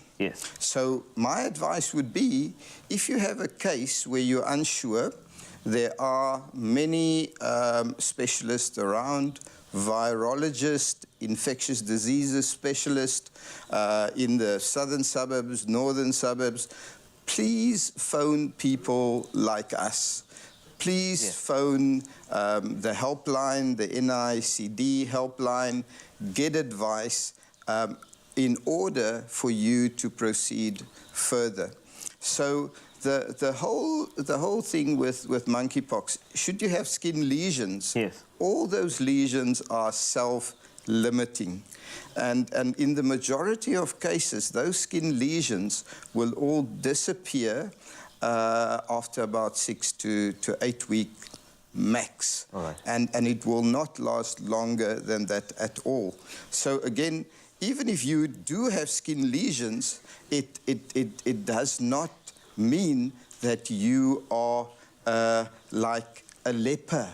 So my advice would be, if you have a case where you're unsure, there are many specialists around, virologists, infectious diseases specialists in the southern suburbs, northern suburbs. Please phone people like us. Please phone the helpline, the NICD helpline, get advice in order for you to proceed further. So the whole thing with monkeypox, should you have skin lesions, all those lesions are self-limiting. And in the majority of cases, those skin lesions will all disappear after about 6 to 8 weeks max. And it will not last longer than that at all. So again, even if you do have skin lesions, it does not mean that you are like a leper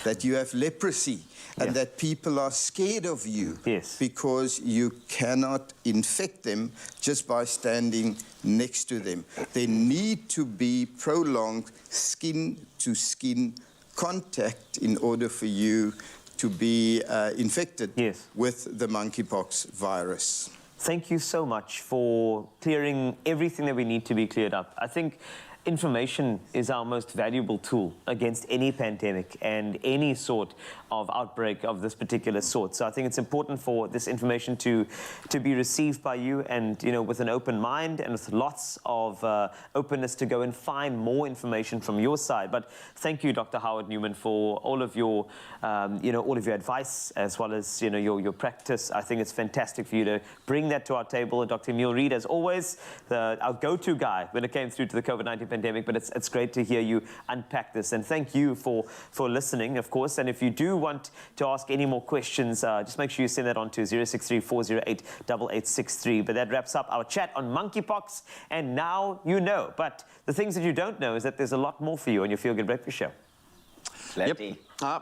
that you have leprosy, and that people are scared of you because you cannot infect them just by standing next to them. There need to be prolonged skin-to-skin contact in order for you to be infected with the monkeypox virus. Thank you so much for clearing everything that we need to be cleared up. I think information is our most valuable tool against any pandemic and any sort of outbreak of this particular sort. So I think it's important for this information to be received by you, and, you know, with an open mind and with lots of openness to go and find more information from your side. But thank you, Dr. Howard Newman, for all of your, all of your advice, as well as, your practice. I think it's fantastic for you to bring that to our table. And Dr. Neil Reid, as always, our go-to guy when it came through to the COVID-19 pandemic, but it's great to hear you unpack this. And thank you for listening, of course. And if you do want to ask any more questions, just make sure you send that on to 063-408-8863. But that wraps up our chat on monkeypox, and now you know. But the things that you don't know is that there's a lot more for you on your Feel Good Breakfast Show. Yep.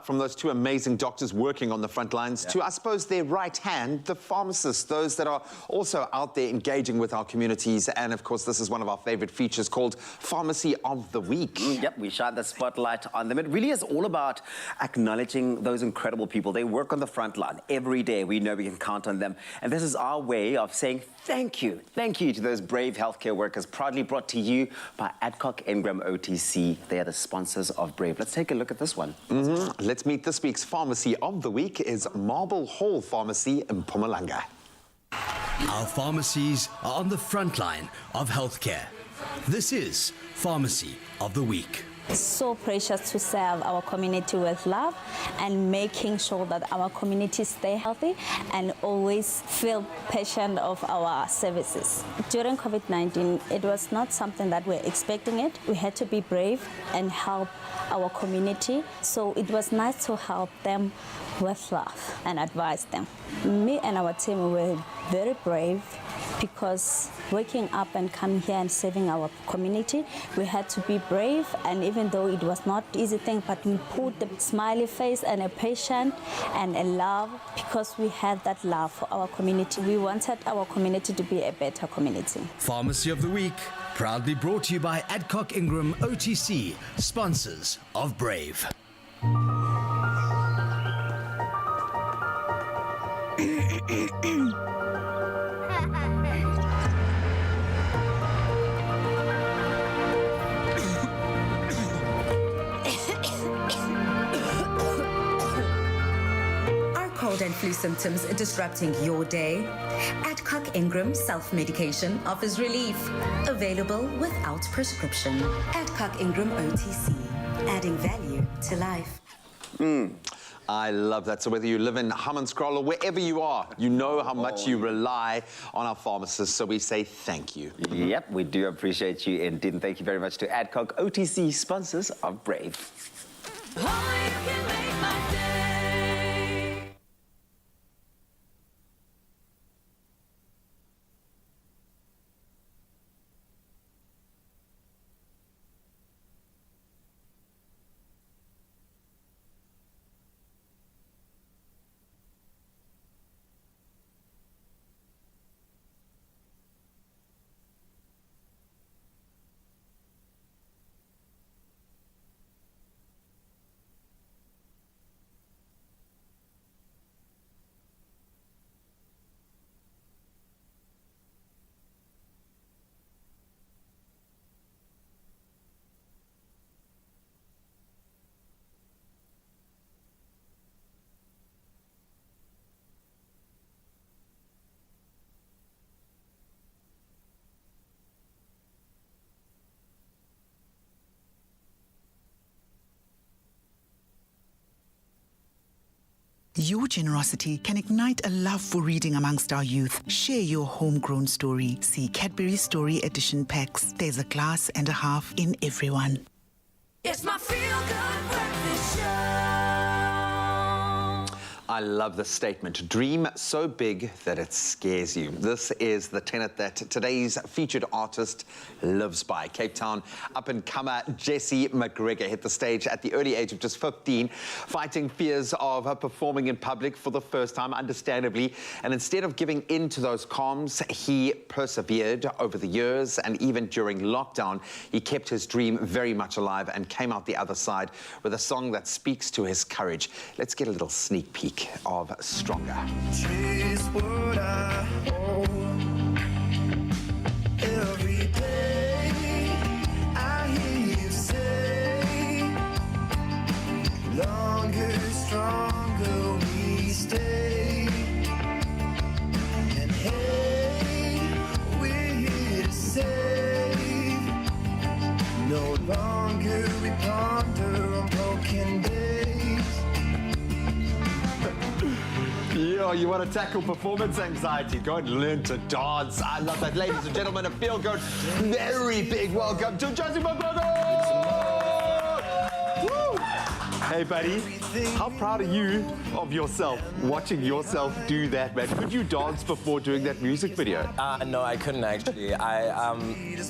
From those two amazing doctors working on the front lines to, I suppose, their right hand, the pharmacists, those that are also out there engaging with our communities. And, of course, this is one of our favorite features called Pharmacy of the Week. Yep, we shine the spotlight on them. It really is all about acknowledging those incredible people. They work on the front line every day. We know we can count on them. And this is our way of saying thank you. Thank you to those brave healthcare workers, proudly brought to you by Adcock Ingram OTC. They are the sponsors of Brave. Let's take a look at this one. Let's meet this week's Pharmacy of the Week is Marble Hall Pharmacy in Mpumalanga. Our pharmacies are on the front line of healthcare. This is Pharmacy of the Week. It's so precious to serve our community with love and making sure that our community stay healthy and always feel passionate of our services. During COVID-19, it was not something that we're expecting it. We had to be brave and help our community. So it was nice to help them with love and advise them. Me and our team were very brave, because waking up and coming here and saving our community, we had to be brave. And even though it was not an easy thing, but we put the smiley face and a patience and a love, because we had that love for our community. We wanted our community to be a better community. Pharmacy of the Week, proudly brought to you by Adcock Ingram OTC, sponsors of Brave. Cold and flu symptoms disrupting your day? Adcock Ingram self-medication offers relief. Available without prescription. Adcock Ingram OTC, adding value to life. I love that. So whether you live in Hammanskraal or wherever you are, you know how much you rely on our pharmacists. So we say thank you. Yep, we do appreciate you indeed. And thank you very much to Adcock OTC, sponsors of Brave. Your generosity can ignite a love for reading amongst our youth. Share your homegrown story. See Cadbury Story Edition packs. There's a glass and a half in everyone. It's my Feel Good Breakfast Show. I love this statement. Dream so big that it scares you. This is the tenet that today's featured artist lives by. Cape Town up-and-comer Jessie McGregor hit the stage at the early age of just 15, fighting fears of her performing in public for the first time, understandably. And instead of giving in to those calms, he persevered over the years, and even during lockdown, he kept his dream very much alive and came out the other side with a song that speaks to his courage. Let's get a little sneak peek of Stronger. Chase what I hold. Every day I hear you say, longer, stronger we stay. And hey, we're here to save. No longer we ponder on broken days. Yeah, you want to tackle performance anxiety? Go and learn to dance. I love that. Ladies and gentlemen, a feel-good, very big welcome to Jessie McGregor! Woo! Hey, buddy, how proud are you of yourself, watching yourself do that, man? Could you dance before doing that music video? No, I couldn't actually. I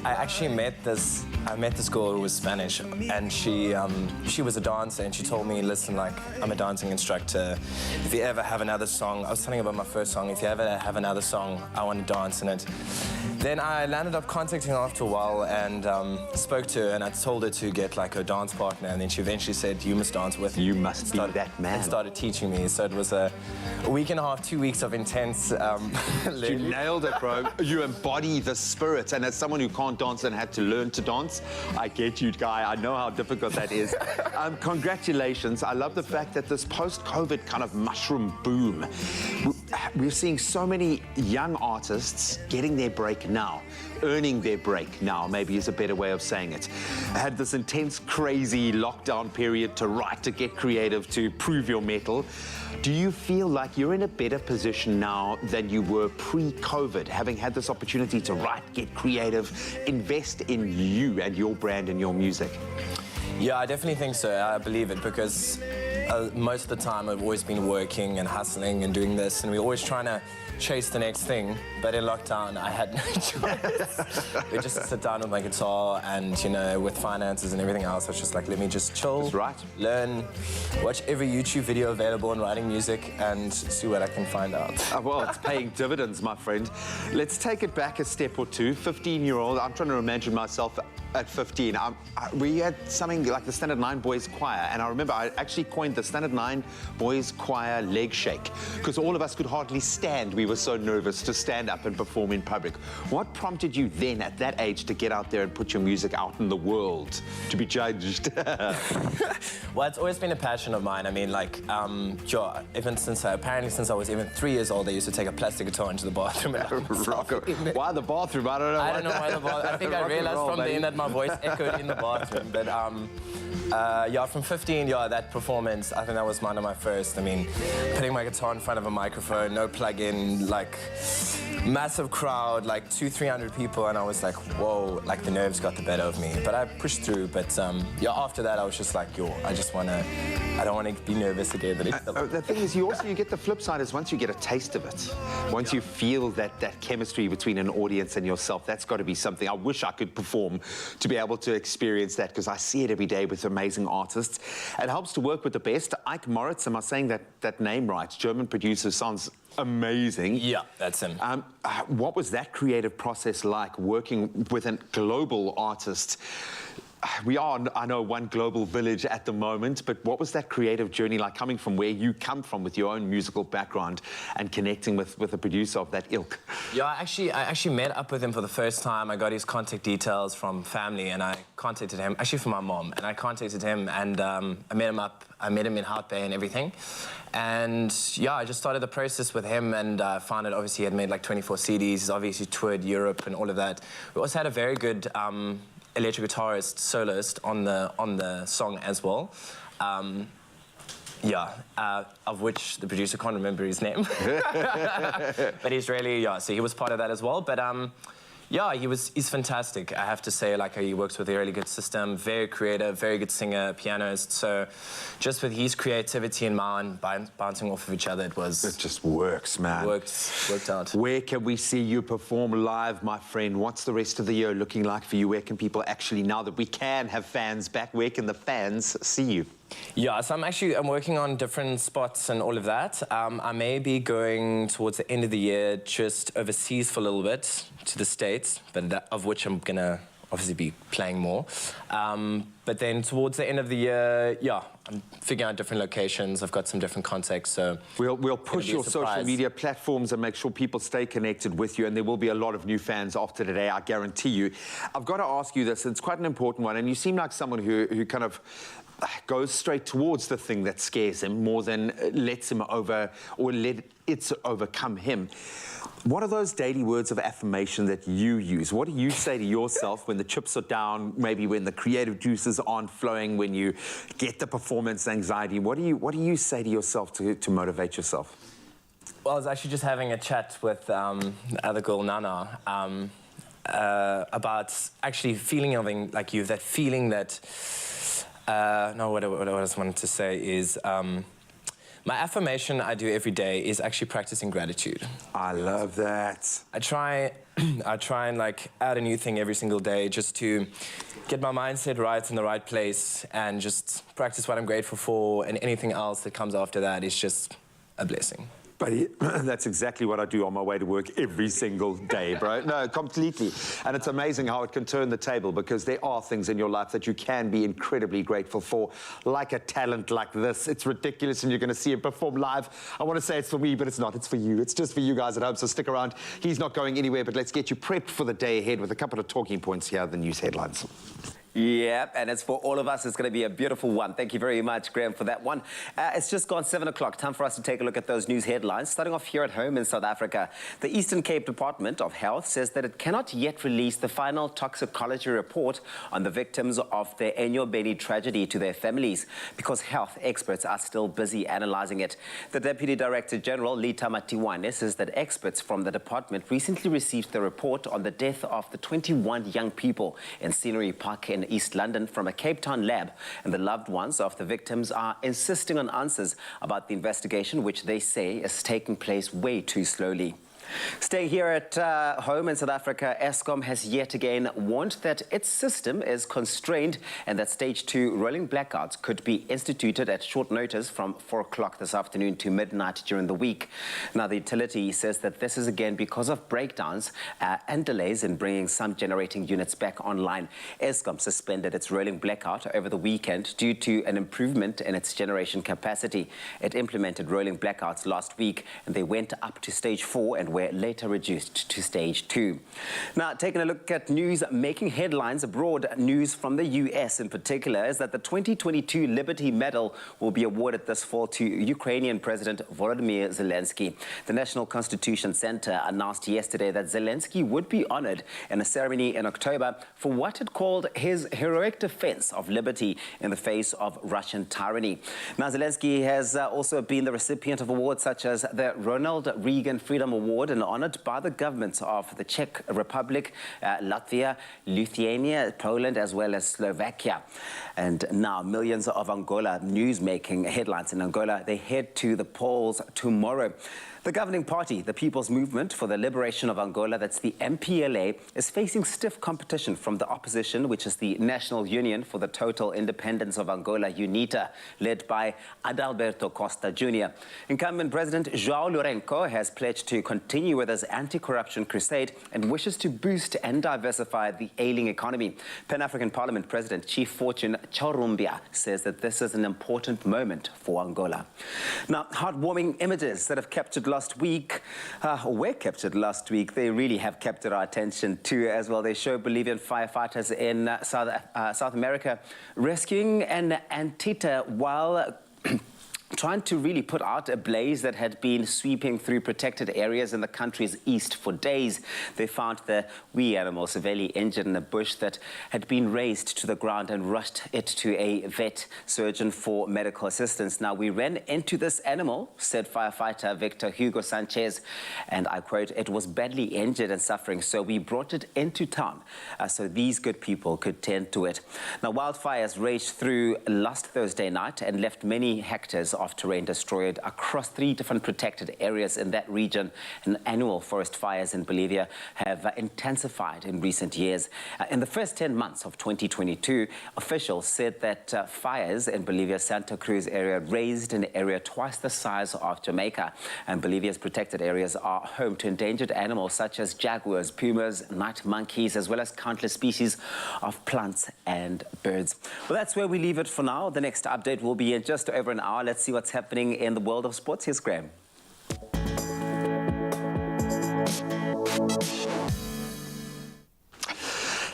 actually met this girl who was Spanish, and she was a dancer, and she told me, listen, like, I'm a dancing instructor. If you ever have another song, I was telling her about my first song, if you ever have another song, I want to dance in it. Then I landed up contacting her after a while and spoke to her, and I told her to get like a dance partner, and then she eventually said, you must dance with me. You must be that man. And started teaching me. So it was a week and a half, 2 weeks of intense You nailed it, bro. You embody the spirit, and as someone who can't dance and had to learn to dance, I get you, guy. I know how difficult that is. Congratulations. I love the fact that this post-COVID kind of mushroom boom, we're seeing so many young artists getting their break now, earning their break now, maybe is a better way of saying it. I had this intense, crazy lockdown period to write, to get creative, to prove your mettle. Do you feel like you're in a better position now than you were pre-COVID, having had this opportunity to write, get creative, invest in you and your brand and your music? Yeah, I definitely think so. I believe it because most of the time I've always been working and hustling and doing this, and we're always trying to chase the next thing. But in lockdown, I had no choice. We just sit down with my guitar, and you know, with finances and everything else, I was just like, let me just chill, learn, watch every YouTube video available on writing music, and see what I can find out. Well, it's paying dividends, my friend. Let's take it back a step or two. 15-year-old, I'm trying to imagine myself at 15. We had something like the Standard 9 Boys Choir, and I remember I actually coined the Standard 9 Boys Choir leg shake, because all of us could hardly stand. We were so nervous to stand up and perform in public. What prompted you then at that age to get out there and put your music out in the world to be judged? Well, it's always been a passion of mine. I mean, like, even since apparently since I was even 3 years old, I used to take a plastic guitar into the bathroom. And why the bathroom? I don't know. I don't know why the bathroom. I think I realized from then that my voice echoed in the bathroom. But yeah, from 15, that performance, I think that was one of my first. I mean, putting my guitar in front of a microphone, no plug-in, like massive crowd, like 200-300 people, and I was like, whoa, like the nerves got the better of me. But I pushed through. But yeah, after that, I was just like, I don't want to be nervous again. The thing is, you get the flip side is once you get a taste of it, once you feel that chemistry between an audience and yourself, that's got to be something. I wish I could perform to be able to experience that, because I see it every day with amazing artists. It helps to work with the best. Ike Moritz, am I saying that name right? German producer, sounds amazing. Yeah, that's him. What was that creative process like, working with a global artist? We are, I know, one global village at the moment, but what was that creative journey like, coming from where you come from with your own musical background and connecting with a producer of that ilk? Yeah, I actually met up with him for the first time. I got his contact details from family, and I contacted him, actually from my mom, and I contacted him, and I met him in Hout Bay and everything. And yeah, I just started the process with him, and found out obviously he had made like 24 CDs, he's obviously toured Europe and all of that. We also had a very good electric guitarist, soloist on the song as well. Of which the producer can't remember his name. But he's really, so he was part of that as well. But Yeah, he's fantastic. I have to say, like, he works with a really good system, very creative, very good singer, pianist. So just with his creativity and mine bouncing off of each other, it just works, man. Worked out. Where can we see you perform live, my friend? What's the rest of the year looking like for you? Where can people actually, now that we can have fans back, where can the fans see you? Yeah, so I'm working on different spots and all of that. I may be going towards the end of the year just overseas for a little bit to the States, but of which I'm gonna obviously be playing more. But then towards the end of the year, yeah, I'm figuring out different locations. I've got some different contacts, so we'll push your social media platforms and make sure people stay connected with you, and there will be a lot of new fans after today, I guarantee you. I've got to ask you this, it's quite an important one, and you seem like someone who kind of goes straight towards the thing that scares him more than lets him over or let it overcome him. What are those daily words of affirmation that you use? What do you say to yourself when the chips are down, maybe when the creative juices aren't flowing, when you get the performance anxiety? What do you say to yourself to motivate yourself? Well, I was actually just having a chat with the other girl, Nana, about actually feeling like you, that feeling that... no, what I just wanted to say is my affirmation I do every day is actually practicing gratitude. I love that. I try and like add a new thing every single day just to get my mindset right in the right place and just practice what I'm grateful for, and anything else that comes after that is just a blessing. Buddy, that's exactly what I do on my way to work every single day, bro. No, completely. And it's amazing how it can turn the table, because there are things in your life that you can be incredibly grateful for, like a talent like this. It's ridiculous, and you're going to see it perform live. I want to say it's for me, but it's not. It's for you. It's just for you guys at home, so stick around. He's not going anywhere, but let's get you prepped for the day ahead with a couple of talking points here, the news headlines. Yep, and it's for all of us. It's going to be a beautiful one. Thank you very much, Graham, for that one. It's just gone 7 o'clock. Time for us to take a look at those news headlines. Starting off here at home in South Africa, the Eastern Cape Department of Health says that it cannot yet release the final toxicology report on the victims of the Enyobeni tragedy to their families, because health experts are still busy analyzing it. The Deputy Director General, Lita Matiwane, says that experts from the department recently received the report on the death of the 21 young people in Scenery Park in East London from a Cape Town lab, and the loved ones of the victims are insisting on answers about the investigation, which they say is taking place way too slowly. Staying here at home in South Africa, Eskom has yet again warned that its system is constrained and that stage 2 rolling blackouts could be instituted at short notice from 4 o'clock this afternoon to midnight during the week. Now, the utility says that this is again because of breakdowns and delays in bringing some generating units back online. Eskom suspended its rolling blackout over the weekend due to an improvement in its generation capacity. It implemented rolling blackouts last week, and they went up to stage 4 and were later reduced to stage 2. Now, taking a look at news making headlines abroad, news from the US in particular is that the 2022 Liberty Medal will be awarded this fall to Ukrainian President Volodymyr Zelensky. The National Constitution Center announced yesterday that Zelensky would be honored in a ceremony in October for what it called his heroic defense of liberty in the face of Russian tyranny. Now, Zelensky has also been the recipient of awards such as the Ronald Reagan Freedom Award, and honored by the governments of the Czech Republic, Latvia, Lithuania, Poland, as well as Slovakia. And now millions of Angola news-making headlines in Angola, they head to the polls tomorrow. The governing party, the People's Movement for the Liberation of Angola, that's the MPLA, is facing stiff competition from the opposition, which is the National Union for the Total Independence of Angola, UNITA, led by Adalberto Costa Jr. Incumbent President João Lourenço has pledged to continue with his anti-corruption crusade and wishes to boost and diversify the ailing economy. Pan-African Parliament President Chief Fortune Charumbia says that this is an important moment for Angola. Now, heartwarming images that have captured last week, were captured last week, they really have captured our attention too as well. They show Bolivian firefighters in South America rescuing an antita while trying to really put out a blaze that had been sweeping through protected areas in the country's east for days. They found the wee animal severely injured in a bush that had been raised to the ground and rushed it to a vet surgeon for medical assistance. Now, we ran into this animal, said firefighter Victor Hugo Sanchez, and I quote, "It was badly injured and suffering, so we brought it into town so these good people could tend to it." Now, wildfires raged through last Thursday night and left many hectares of terrain destroyed across 3 different protected areas in that region. And annual forest fires in Bolivia have intensified in recent years. In the first 10 months of 2022, officials said that fires in Bolivia's Santa Cruz area raised an area twice the size of Jamaica. And Bolivia's protected areas are home to endangered animals such as jaguars, pumas, night monkeys, as well as countless species of plants and birds. Well, that's where we leave it for now. The next update will be in just over an hour. Let's see what's happening in the world of sports. Here's Graham.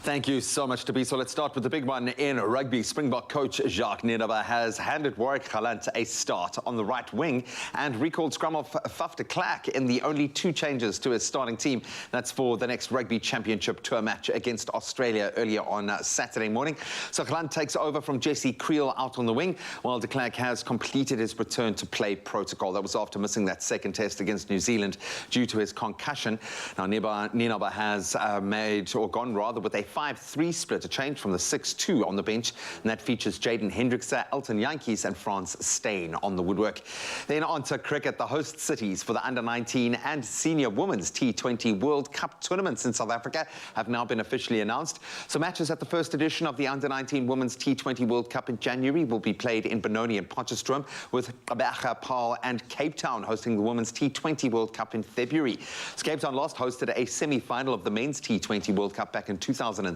Thank you so much, Toby. So let's start with the big one in rugby. Springbok coach Jacques Nienaber has handed Warwick Galant a start on the right wing and recalled scrum of Faf de Klerk in the only 2 changes to his starting team. That's for the next Rugby Championship Tour match against Australia earlier on Saturday morning. So Galant takes over from Jesse Creel out on the wing, while de Klerk has completed his return to play protocol. That was after missing that second test against New Zealand due to his concussion. Now, Nienaber has gone with a 5-3 split, a change from the 6-2 on the bench, and that features Jaden Hendrickse, Elton Yankees and Frans Steyn on the woodwork. Then on to cricket. The host cities for the Under-19 and Senior Women's T20 World Cup tournaments in South Africa have now been officially announced. So matches at the first edition of the Under-19 Women's T20 World Cup in January will be played in Benoni and Potchefstroom, with Gqeberha, Paarl and Cape Town hosting the Women's T20 World Cup in February. So Cape Town last hosted a semi-final of the Men's T20 World Cup back in 2007,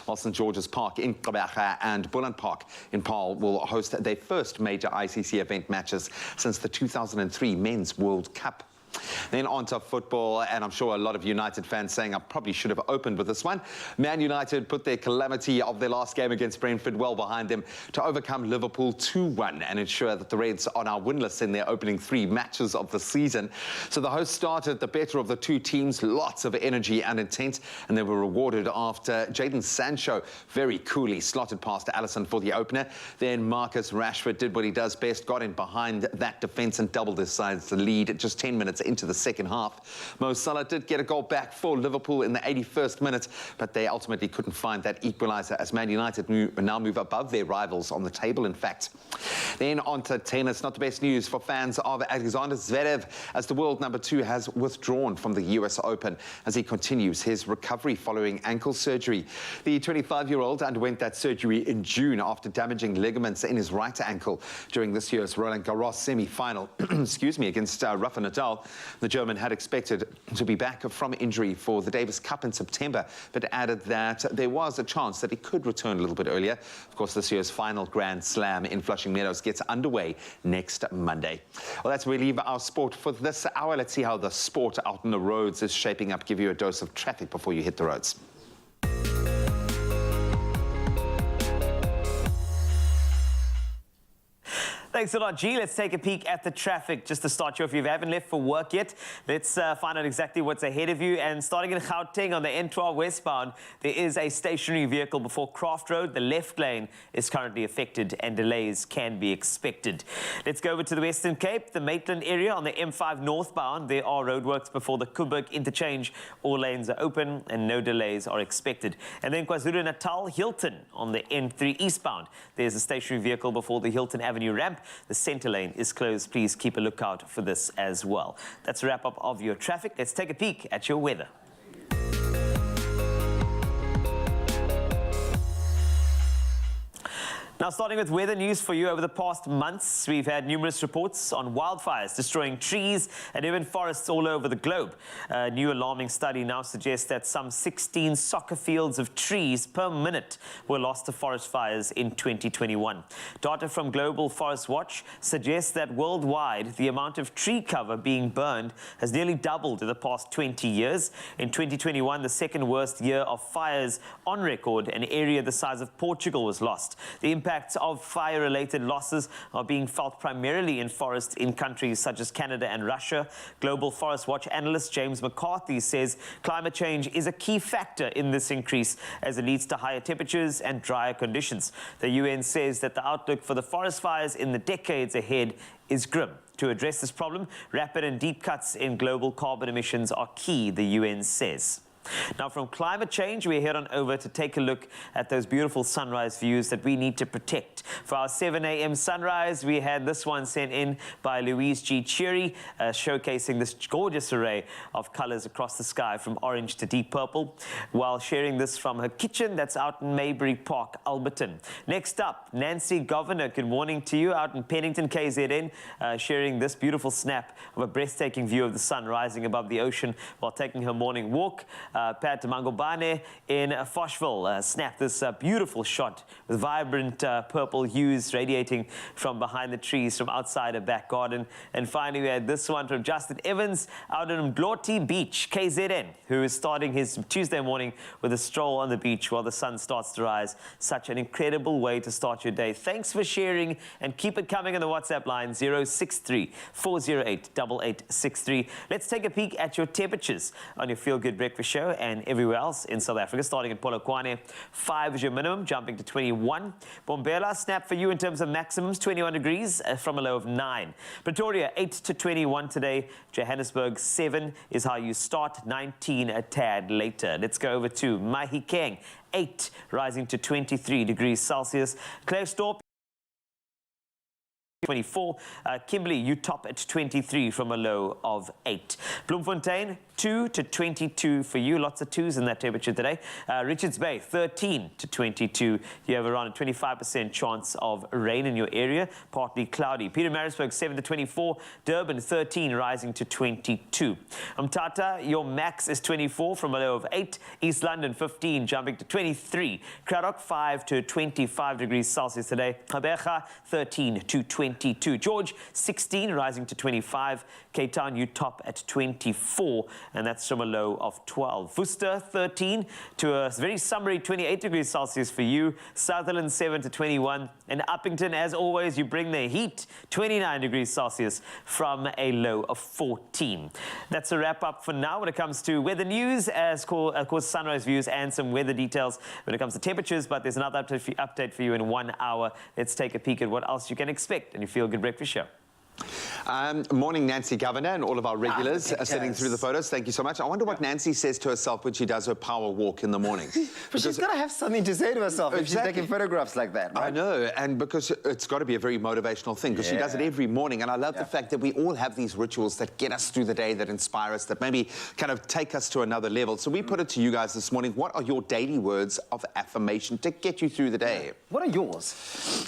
while St George's Park in Gqeberha and Bullen Park in Paarl will host their first major ICC event matches since the 2003 Men's World Cup. Then on to football, and I'm sure a lot of United fans saying I probably should have opened with this one. Man United put their calamity of their last game against Brentford well behind them to overcome Liverpool 2-1 and ensure that the Reds are now winless in their opening 3 matches of the season. So the hosts started the better of the 2 teams, lots of energy and intent, and they were rewarded after Jadon Sancho very coolly slotted past Alisson for the opener. Then Marcus Rashford did what he does best, got in behind that defence and doubled his side's lead just 10 minutes into the second half. Mo Salah did get a goal back for Liverpool in the 81st minute, but they ultimately couldn't find that equaliser as Man United now move above their rivals on the table, in fact. Then on to tennis. Not the best news for fans of Alexander Zverev, as the world number 2 has withdrawn from the US Open as he continues his recovery following ankle surgery. The 25-year-old underwent that surgery in June after damaging ligaments in his right ankle during this year's Roland Garros semi-final against Rafa Nadal. The German had expected to be back from injury for the Davis Cup in September, but added that there was a chance that he could return a little bit earlier. Of course, this year's final Grand Slam in Flushing Meadows gets underway next Monday. Well, that's where we leave our sport for this hour. Let's see how the sport out on the roads is shaping up. Give you a dose of traffic before you hit the roads. Thanks a lot, G. Let's take a peek at the traffic just to start you off. If you haven't left for work yet, let's find out exactly what's ahead of you. And starting in Gauteng on the N12 westbound, there is a stationary vehicle before Craft Road. The left lane is currently affected and delays can be expected. Let's go over to the Western Cape, the Maitland area on the M5 northbound. There are roadworks before the Kuburg interchange. All lanes are open and no delays are expected. And then KwaZulu-Natal, Hilton on the N3 eastbound. There's a stationary vehicle before the Hilton Avenue ramp. The centre lane is closed. Please keep a lookout for this as well. That's a wrap-up of your traffic. Let's take a peek at your weather. Now, starting with weather news for you over the past months, we've had numerous reports on wildfires destroying trees and even forests all over the globe. A new alarming study now suggests that some 16 soccer fields of trees per minute were lost to forest fires in 2021. Data from Global Forest Watch suggests that worldwide, the amount of tree cover being burned has nearly doubled in the past 20 years. In 2021, the second worst year of fires on record, an area the size of Portugal was lost. The impact impacts of fire-related losses are being felt primarily in forests in countries such as Canada and Russia. Global Forest Watch analyst James McCarthy says climate change is a key factor in this increase as it leads to higher temperatures and drier conditions. The UN says that the outlook for the forest fires in the decades ahead is grim. To address this problem, rapid and deep cuts in global carbon emissions are key, the UN says. Now, from climate change, we head on over to take a look at those beautiful sunrise views that we need to protect. For our 7 a.m. sunrise, we had this one sent in by Louise G. Cherry, showcasing this gorgeous array of colors across the sky from orange to deep purple, while sharing this from her kitchen that's out in Maybury Park, Alberton. Next up, Nancy Governor, good morning to you, out in Pennington, KZN, sharing this beautiful snap of a breathtaking view of the sun rising above the ocean while taking her morning walk. Pat Mangobane in Foshville snapped this beautiful shot with vibrant purple hues radiating from behind the trees from outside a back garden. And finally, we had this one from Justin Evans out in Mgloti Beach, KZN, who is starting his Tuesday morning with a stroll on the beach while the sun starts to rise. Such an incredible way to start your day. Thanks for sharing, and keep it coming on the WhatsApp line 063 408 8863. Let's take a peek at your temperatures on your Feel Good Breakfast Show and everywhere else in South Africa. Starting in Polokwane, 5 is your minimum, jumping to 21. Bombela, snap for you in terms of maximums, 21 degrees from a low of 9. Pretoria, 8 to 21 today. Johannesburg, 7 is how you start, 19 a tad later. Let's go over to Mahikeng, 8 rising to 23 degrees Celsius. Klerksdorp, 24. Kimberley, you top at 23 from a low of 8. Bloemfontein, 2 to 22 for you. Lots of 2s in that temperature today. Richards Bay, 13 to 22. You have around a 25% chance of rain in your area, partly cloudy. Pietermaritzburg, 7 to 24. Durban, 13, rising to 22. Umtata, your max is 24 from a low of 8. East London, 15, jumping to 23. Cradock, 5 to 25 degrees Celsius today. Gqeberha, 13 to 22. George, 16, rising to 25. Cape Town, you top at 24, and that's from a low of 12. Worcester, 13 to a very summery 28 degrees Celsius for you. Sutherland, 7 to 21. And Uppington, as always, you bring the heat, 29 degrees Celsius from a low of 14. That's a wrap up for now when it comes to weather news, of course, sunrise views and some weather details when it comes to temperatures. But there's another update for you in 1 hour. Let's take a peek at what else you can expect in your Feel Good Breakfast Show. Morning, Nancy Governor, and all of our regulars sending through the photos. Thank you so much. I wonder what Nancy says to herself when she does her power walk in the morning. But she's got to have something to say to herself if she's taking photographs like that, right? I know, and because it's got to be a very motivational thing, because she does it every morning. And I love the fact that we all have these rituals that get us through the day, that inspire us, that maybe kind of take us to another level. So we put it to you guys this morning. What are your daily words of affirmation to get you through the day? What are yours?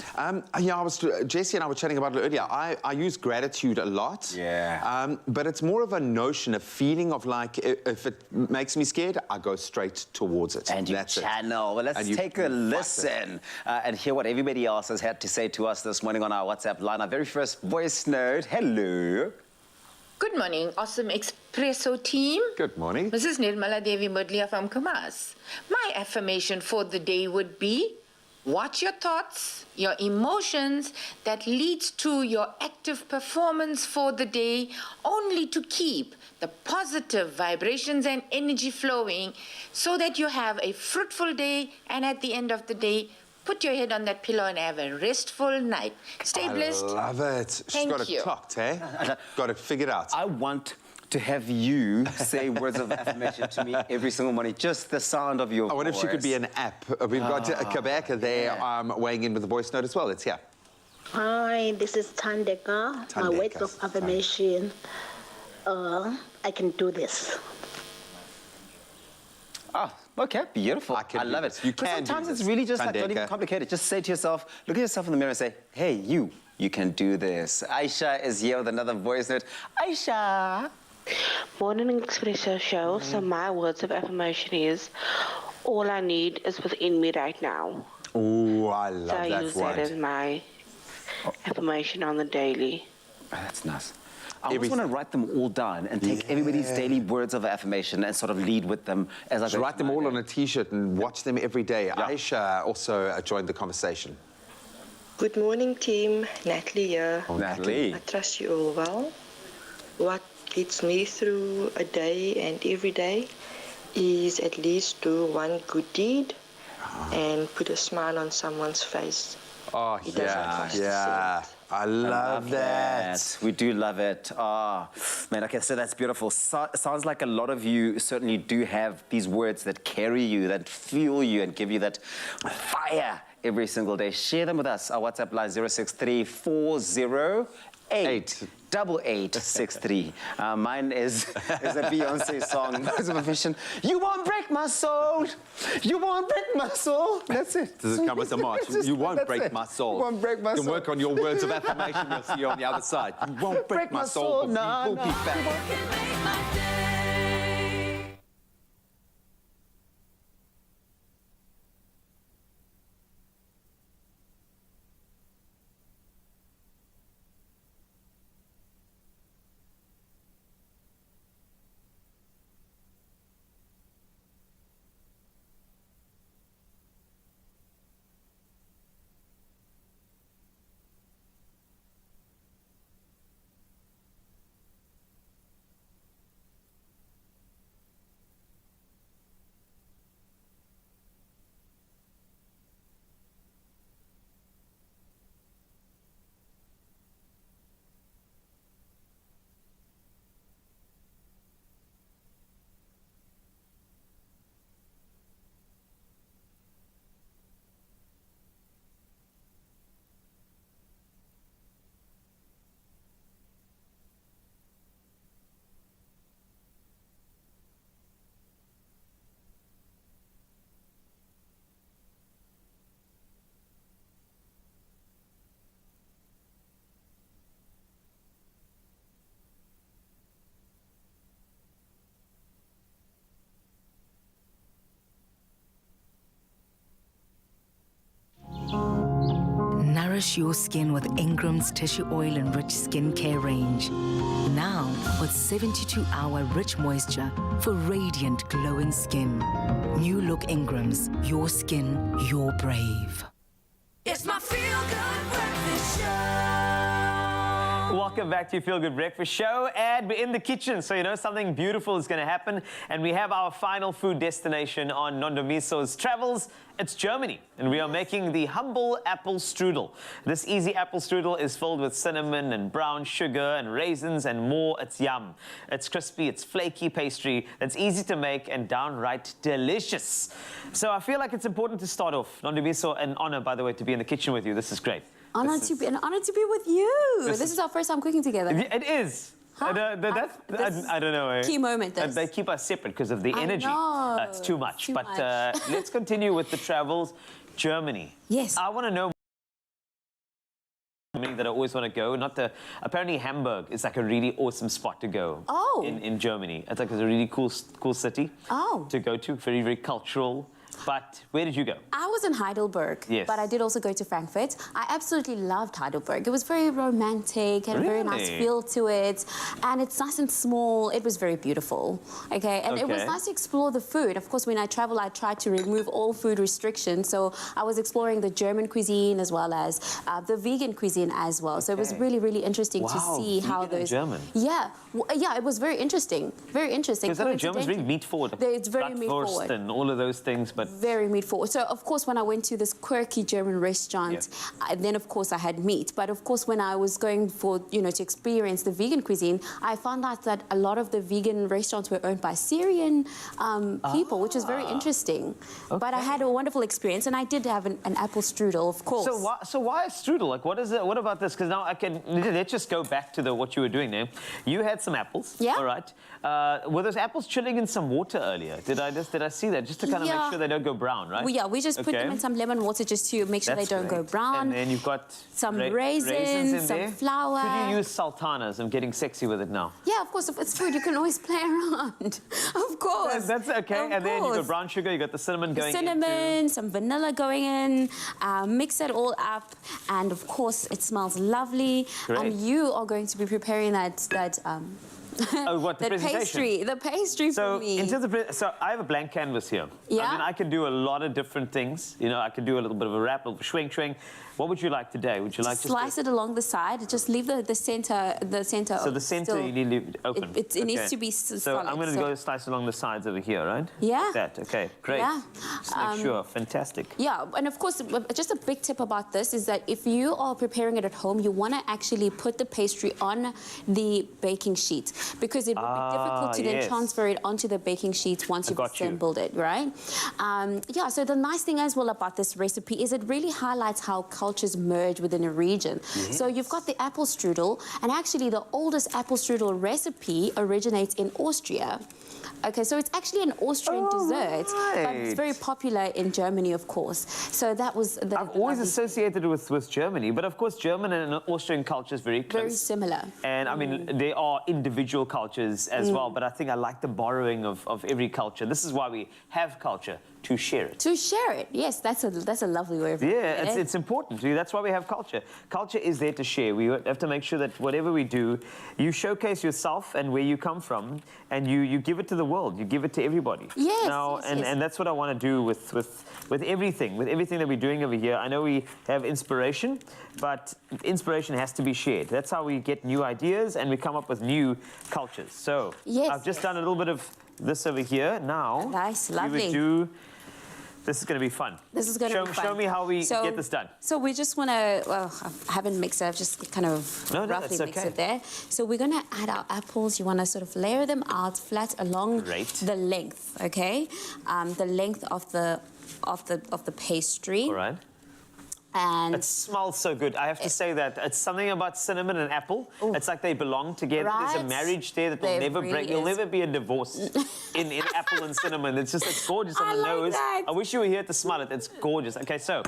Jesse and I were chatting about it earlier. I use gratitude a lot. But it's more of a notion, a feeling of like, if it makes me scared, I go straight towards it. And you channel. Well, let's take a listen and hear what everybody else has had to say to us this morning on our WhatsApp line. Our very first voice note. Hello. Good morning, awesome Expresso team. Good morning. Mrs. Nirmala Devi Mudlia from Kamas. My affirmation for the day would be, watch your thoughts, your emotions that leads to your active performance for the day, only to keep the positive vibrations and energy flowing so that you have a fruitful day, and at the end of the day, put your head on that pillow and have a restful night. Stay blessed. I love it. She's got it clocked, eh? Got it figured out. I want to have you say words of affirmation to me every single morning, just the sound of your voice. I wonder if she could be an app. We've got Quebec there weighing in with a voice note as well. Let's hear. Hi, this is Tandeka. My words of affirmation. I can do this. Okay, beautiful. I love it. But sometimes it's really just like not even complicated. Just say to yourself, look at yourself in the mirror and say, hey, you can do this. Aisha is here with another voice note. Aisha. Morning Expresso show. So my words of affirmation is, all I need is within me right now. Oh, I love that one. So I use that as my affirmation on the daily. Oh, that's nice. I just want to write them all down and take everybody's daily words of affirmation and sort of lead with them as I go. Write them all on a T-shirt and watch them every day. Aisha also joined the conversation. Good morning, team. Natalie here. Oh, Natalie. I trust you all well. What gets me through a day and every day is at least do one good deed and put a smile on someone's face. Oh, It doesn't cost a cent. I love that. We do love it. Ah, man, okay, so that's beautiful. Sounds like a lot of you certainly do have these words that carry you, that fuel you, and give you that fire every single day. Share them with us. Our WhatsApp line 063-408-8863. Mine is a Beyonce song. You won't break my soul. You won't break my soul. That's it. Does it come with a march? You won't break my soul. You won't break my soul. You can work on your words of affirmation. You'll see you on the other side. You won't break my soul. No, We'll be back. Nourish your skin with Ingram's Tissue Oil and Rich Skincare range. Now with 72-hour rich moisture for radiant, glowing skin. New look Ingram's. Your skin, your brave. It's my feel-good breakfast show. Welcome back to your Feel Good Breakfast Show, and we're in the kitchen, so you know something beautiful is going to happen, and we have our final food destination on Nondomiso's travels. It's Germany, and we are making the humble apple strudel. This easy apple strudel is filled with cinnamon and brown sugar and raisins and more. It's yum. It's crispy, it's flaky pastry that's easy to make and downright delicious. So I feel like it's important to start off. Nondomiso, an honor, by the way, to be in the kitchen with you. This is great. An honor to be with you. This is our first time cooking together. It is. Huh? I don't know. Key moment. They keep us separate because of the energy. It's too much. Too but much. Let's continue with the travels. Germany. Yes. I want to know something that I always want to go. Apparently Hamburg is like a really awesome spot to go. Oh. In Germany. It's like a really cool city. Oh. To go to. Very, very cultural. But where did you go? I was in Heidelberg, yes. But I did also go to Frankfurt. I absolutely loved Heidelberg. It was very romantic, had a very nice feel to it, and it's nice and small. It was very beautiful, okay? And it was nice to explore the food. Of course, when I travel, I try to remove all food restrictions, so I was exploring the German cuisine as well as the vegan cuisine as well. So it was really, really interesting to see how those... German? Yeah, yeah, it was very interesting. Very interesting. Because I know German's really meat forward. It's very meat forward. And all of those things, but... Very meat forward. So, of course, when I went to this quirky German restaurant, then, of course, I had meat. But, of course, when I was going for, to experience the vegan cuisine, I found out that a lot of the vegan restaurants were owned by Syrian people, which is very interesting. Okay. But I had a wonderful experience, and I did have an apple strudel, of course. So why a strudel? Like, what is it? What about this? Because now let's just go back to what you were doing there. You had some apples. Yeah. All right. Were those apples chilling in some water earlier? Did I see that? Just to kind of make sure they don't go brown, right? Well, yeah, we just put them in some lemon water just to make sure they don't go brown. And then you've got some raisins in some flour. Could you use sultanas? I'm getting sexy with it now. Yeah, of course. If it's food, you can always play around. Of course. That's okay. And then you've got brown sugar, you've got the cinnamon going in. Some vanilla going in. Mix it all up. And, of course, it smells lovely. Great. And you are going to be preparing that oh, what, the presentation? The pastry for me. In terms of, so I have a blank canvas here. Yeah. I mean, I can do a lot of different things. I can do a little bit of a wrap, a little schwing. What would you like today? Would you like to slice it along the side? Just leave the center. So the center you need to leave it open. It needs to be solid. So I'm going to go slice along the sides over here, right? Yeah. Like that. Okay, great. Yeah. Just make sure. Fantastic. Yeah, and of course, just a big tip about this is that if you are preparing it at home, you want to actually put the pastry on the baking sheet because it would be difficult to then transfer it onto the baking sheet once you've assembled it, right? Yeah, so the nice thing as well about this recipe is it really highlights how cultures merge within a region. So you've got the apple strudel, and actually the oldest apple strudel recipe originates in Austria. Okay, so it's actually an Austrian dessert, but it's very popular in Germany, of course. So that was the... I've always associated with Germany, but of course German and Austrian culture is very close. Very similar. And I mean, there are individual cultures as well, but I think I like the borrowing of every culture. This is why we have culture, to share it. To share it, yes, that's a lovely way of putting it. Yeah, it's important. That's why we have culture. Culture is there to share. We have to make sure that whatever we do, you showcase yourself and where you come from, and you give it to the world. You give it to everybody. Yes, now, yes. And that's what I want to do with everything that we're doing over here. I know we have inspiration, but inspiration has to be shared. That's how we get new ideas and we come up with new cultures. So I've just done a little bit of this over here. Now, nice, lovely. This is going to be fun. This is going to be fun. Show me how we get this done. So we just want to, well, I haven't mixed it. I've just kind of roughly mixed it there. So we're going to add our apples. You want to sort of layer them out flat along the length, okay? The length of the pastry. All right. And it smells so good. I have to say that it's something about cinnamon and apple. It's like they belong together. There's a marriage there that will never break. There'll never be a divorce in apple and cinnamon. It's gorgeous on the nose. I wish you were here to smell it. It's gorgeous. Okay, so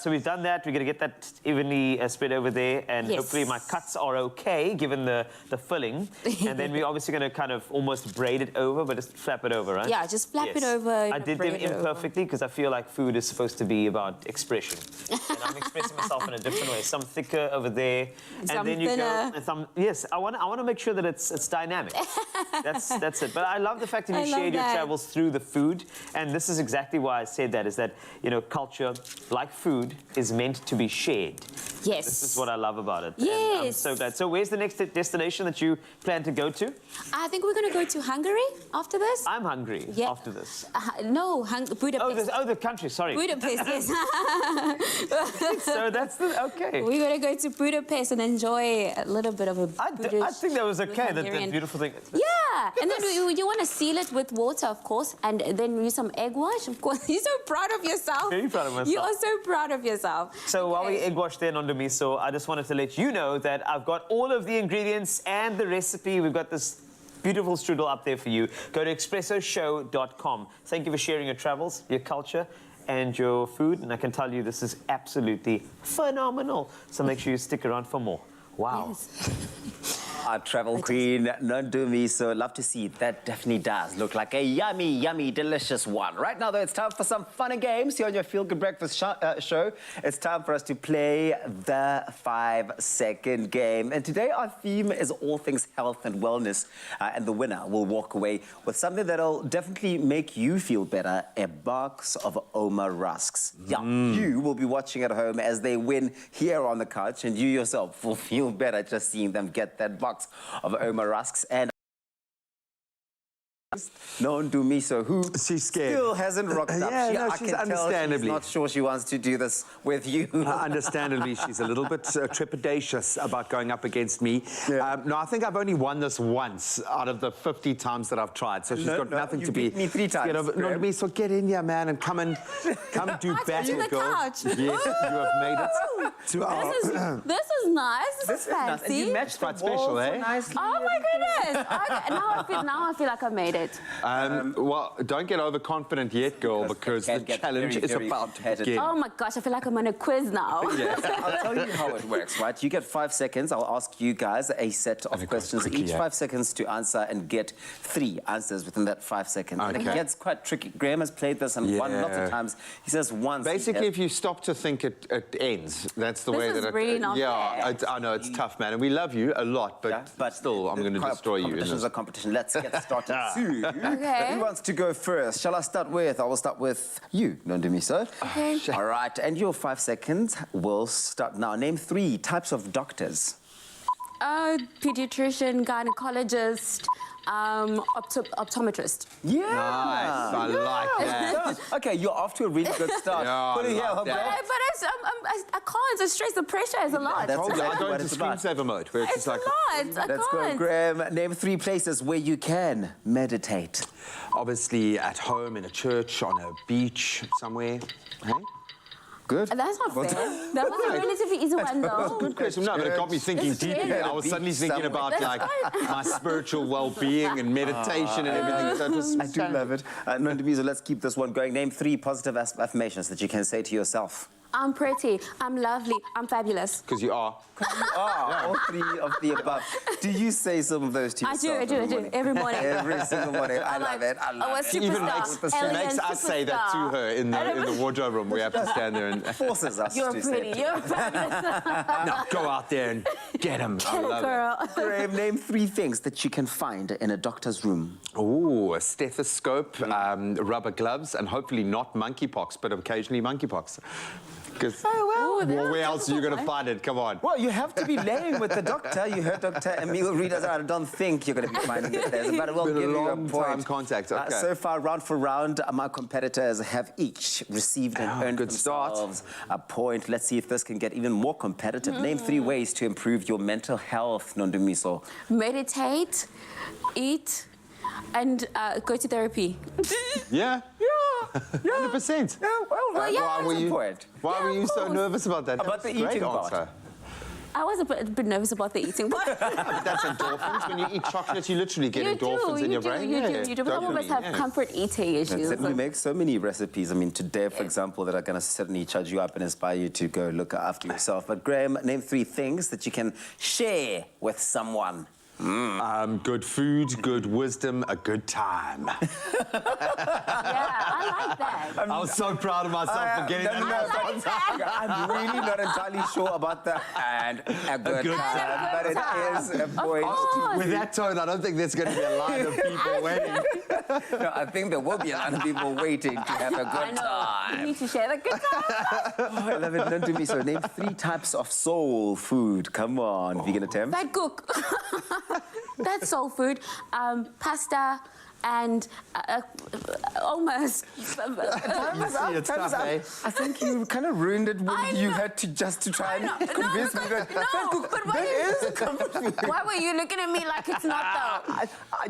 we've done that. We're going to get that evenly spread over there, and hopefully my cuts are okay given the filling. And then we're obviously going to kind of almost braid it over, but just flap it over, right? Yeah, just flap it over. I did them imperfectly because I feel like food is supposed to be about expression. And I'm expressing myself in a different way. Some thicker over there, and then you thinner. go. And some, yes, I want to make sure that it's dynamic. That's it. But I love the fact that you shared your travels through the food, and this is exactly why I said that. Is that culture, like food, is meant to be shared. Yes. This is what I love about it. Yes. And I'm so glad. So where's the next destination that you plan to go to? I think we're going to go to Hungary after this. I'm hungry after this. No, Budapest. Oh, the country. Sorry. Budapest. Yes. So that's okay. We're going to go to Budapest and enjoy a little bit of a Budapest. I think that was okay, that beautiful thing. Yeah, and then you want to seal it with water, of course, and then use some egg wash, of course. You're so proud of yourself. Very proud of myself. You are so proud of yourself. So while we egg wash there, Nondomiso, I just wanted to let you know that I've got all of the ingredients and the recipe. We've got this beautiful strudel up there for you. Go to expressoshow.com. Thank you for sharing your travels, your culture, and your food, and I can tell you this is absolutely phenomenal. So make sure you stick around for more. Wow. Yes. Our travel queen, Nondomiso. Love to see. That definitely does look like a yummy, yummy, delicious one. Right now, though, it's time for some fun and games here on your Feel Good Breakfast show. It's time for us to play the 5-second game. And today, our theme is all things health and wellness. And the winner will walk away with something that'll definitely make you feel better, a box of Oma rusks. Yeah, you will be watching at home as they win here on the couch, and you yourself will feel better just seeing them get that box of Oma rusks. And Nondomiso, who she's scared. Still hasn't rocked up. Yeah, she's understandably. She's not sure she wants to do this with you. Understandably, she's a little bit trepidatious about going up against me. Yeah. No, I think I've only won this once out of the 50 times that I've tried, so she's got nothing to be. Me 3 times. Nondomiso, get in here, man, and come do battle, girl. Couch. Yes, you have made it to our. This is nice. This is fancy. And you matched quite special, eh? Nicely. Oh my goodness! Okay, now I feel like I've made it. Well, don't get overconfident yet, girl, because the challenge is about to begin. Oh my gosh, I feel like I'm on a quiz now. Yeah. I'll tell you how it works, right? You get 5 seconds. I'll ask you guys a set of questions, each 5 seconds to answer, and get 3 answers within that 5 seconds. Okay. And it gets quite tricky. Graham has played this and won lots of times. He says once. Basically, if you stop to think, it ends. That's the way that it... This is really not fair. I know, it's tough, man. And we love you a lot, but still, I'm going to destroy you. Competition's a competition. Let's get started soon. you. Okay. Who wants to go first? Shall I start with? I will start with you, Nondumiso. Okay. All right, and your 5 seconds will start now. Name 3 types of doctors. Pediatrician, gynecologist, optometrist. Yeah. Nice. I like that. Okay, you're off to a really good start. Yeah, Put it I here, like Humble. that. I can't. The stress, the pressure is a lot. That's I told you, I exactly go what into it's about. screensaver mode, where it's It's just a like... lot. I Let's go, can't. Graham. Name 3 places where you can meditate. Obviously, at home, in a church, on a beach, somewhere. Hey? Good. That's not fair. That was a relatively easy one, though. Good question. No, but it got me thinking It's deeply. really I was suddenly thinking about That's like fine. my spiritual well-being and meditation and everything. So it was I do love it. Nondumiso, let's keep this one going. Name 3 positive affirmations that you can say to yourself. I'm pretty. I'm lovely. I'm fabulous. Because you are. All 3 of the above. Do you say some of those to yourself? I do. Every morning. Every single morning. I I'm love like, it. I love a it. She even superstar. makes us say that to her in the wardrobe room. We have to stand there and... Forces us You're to pretty. say You're fabulous. No, go out there and get him. I Get it, love girl. Graham, name 3 things that you can find in a doctor's room. Ooh, a stethoscope, rubber gloves, and hopefully not monkeypox, but occasionally monkeypox. Because where else are you going to find it? Come on. Well, you have to be laying with the doctor. You heard Dr. Emil read us out. I don't think you're going to be finding it there, but we'll Been a give you a long point. time contact, okay. So far, round for round, my competitors have each received and earned good start. themselves a point. Let's see if this can get even more competitive. Name 3 ways to improve your mental health, Nondumiso. Meditate, eat, and go to therapy. Yeah? Yeah. 100%. Yeah, well, yeah, Why were you, point. why were you so nervous about that? About That's the a great eating part. answer. I was a bit nervous about the eating part. But that's endorphins. When you eat chocolate, you literally get endorphins in your brain. You do. Some of us have comfort eating issues. We make so many recipes. I mean, today, for example, that are going to certainly charge you up and inspire you to go look after yourself. But Graham, name 3 things that you can share with someone. Good food, good wisdom, a good time. Yeah, I like that. I was so proud of myself for getting that. I'm really not entirely sure about that. And a good time. But it is a point. With that tone, I don't think there's going to be a line of people waiting. No, I think there will be a lot of people waiting to have a good time. You need to share the good time. Oh, I love it. Don't do me so. Name 3 types of soul food. Come on, vegan attempt. Fat cook. That's soul food. Pasta and almost. Tough, eh? I think you kind of ruined it when you had to try and convince me that fat cook, but that is comfort food. Why were you looking at me like it's not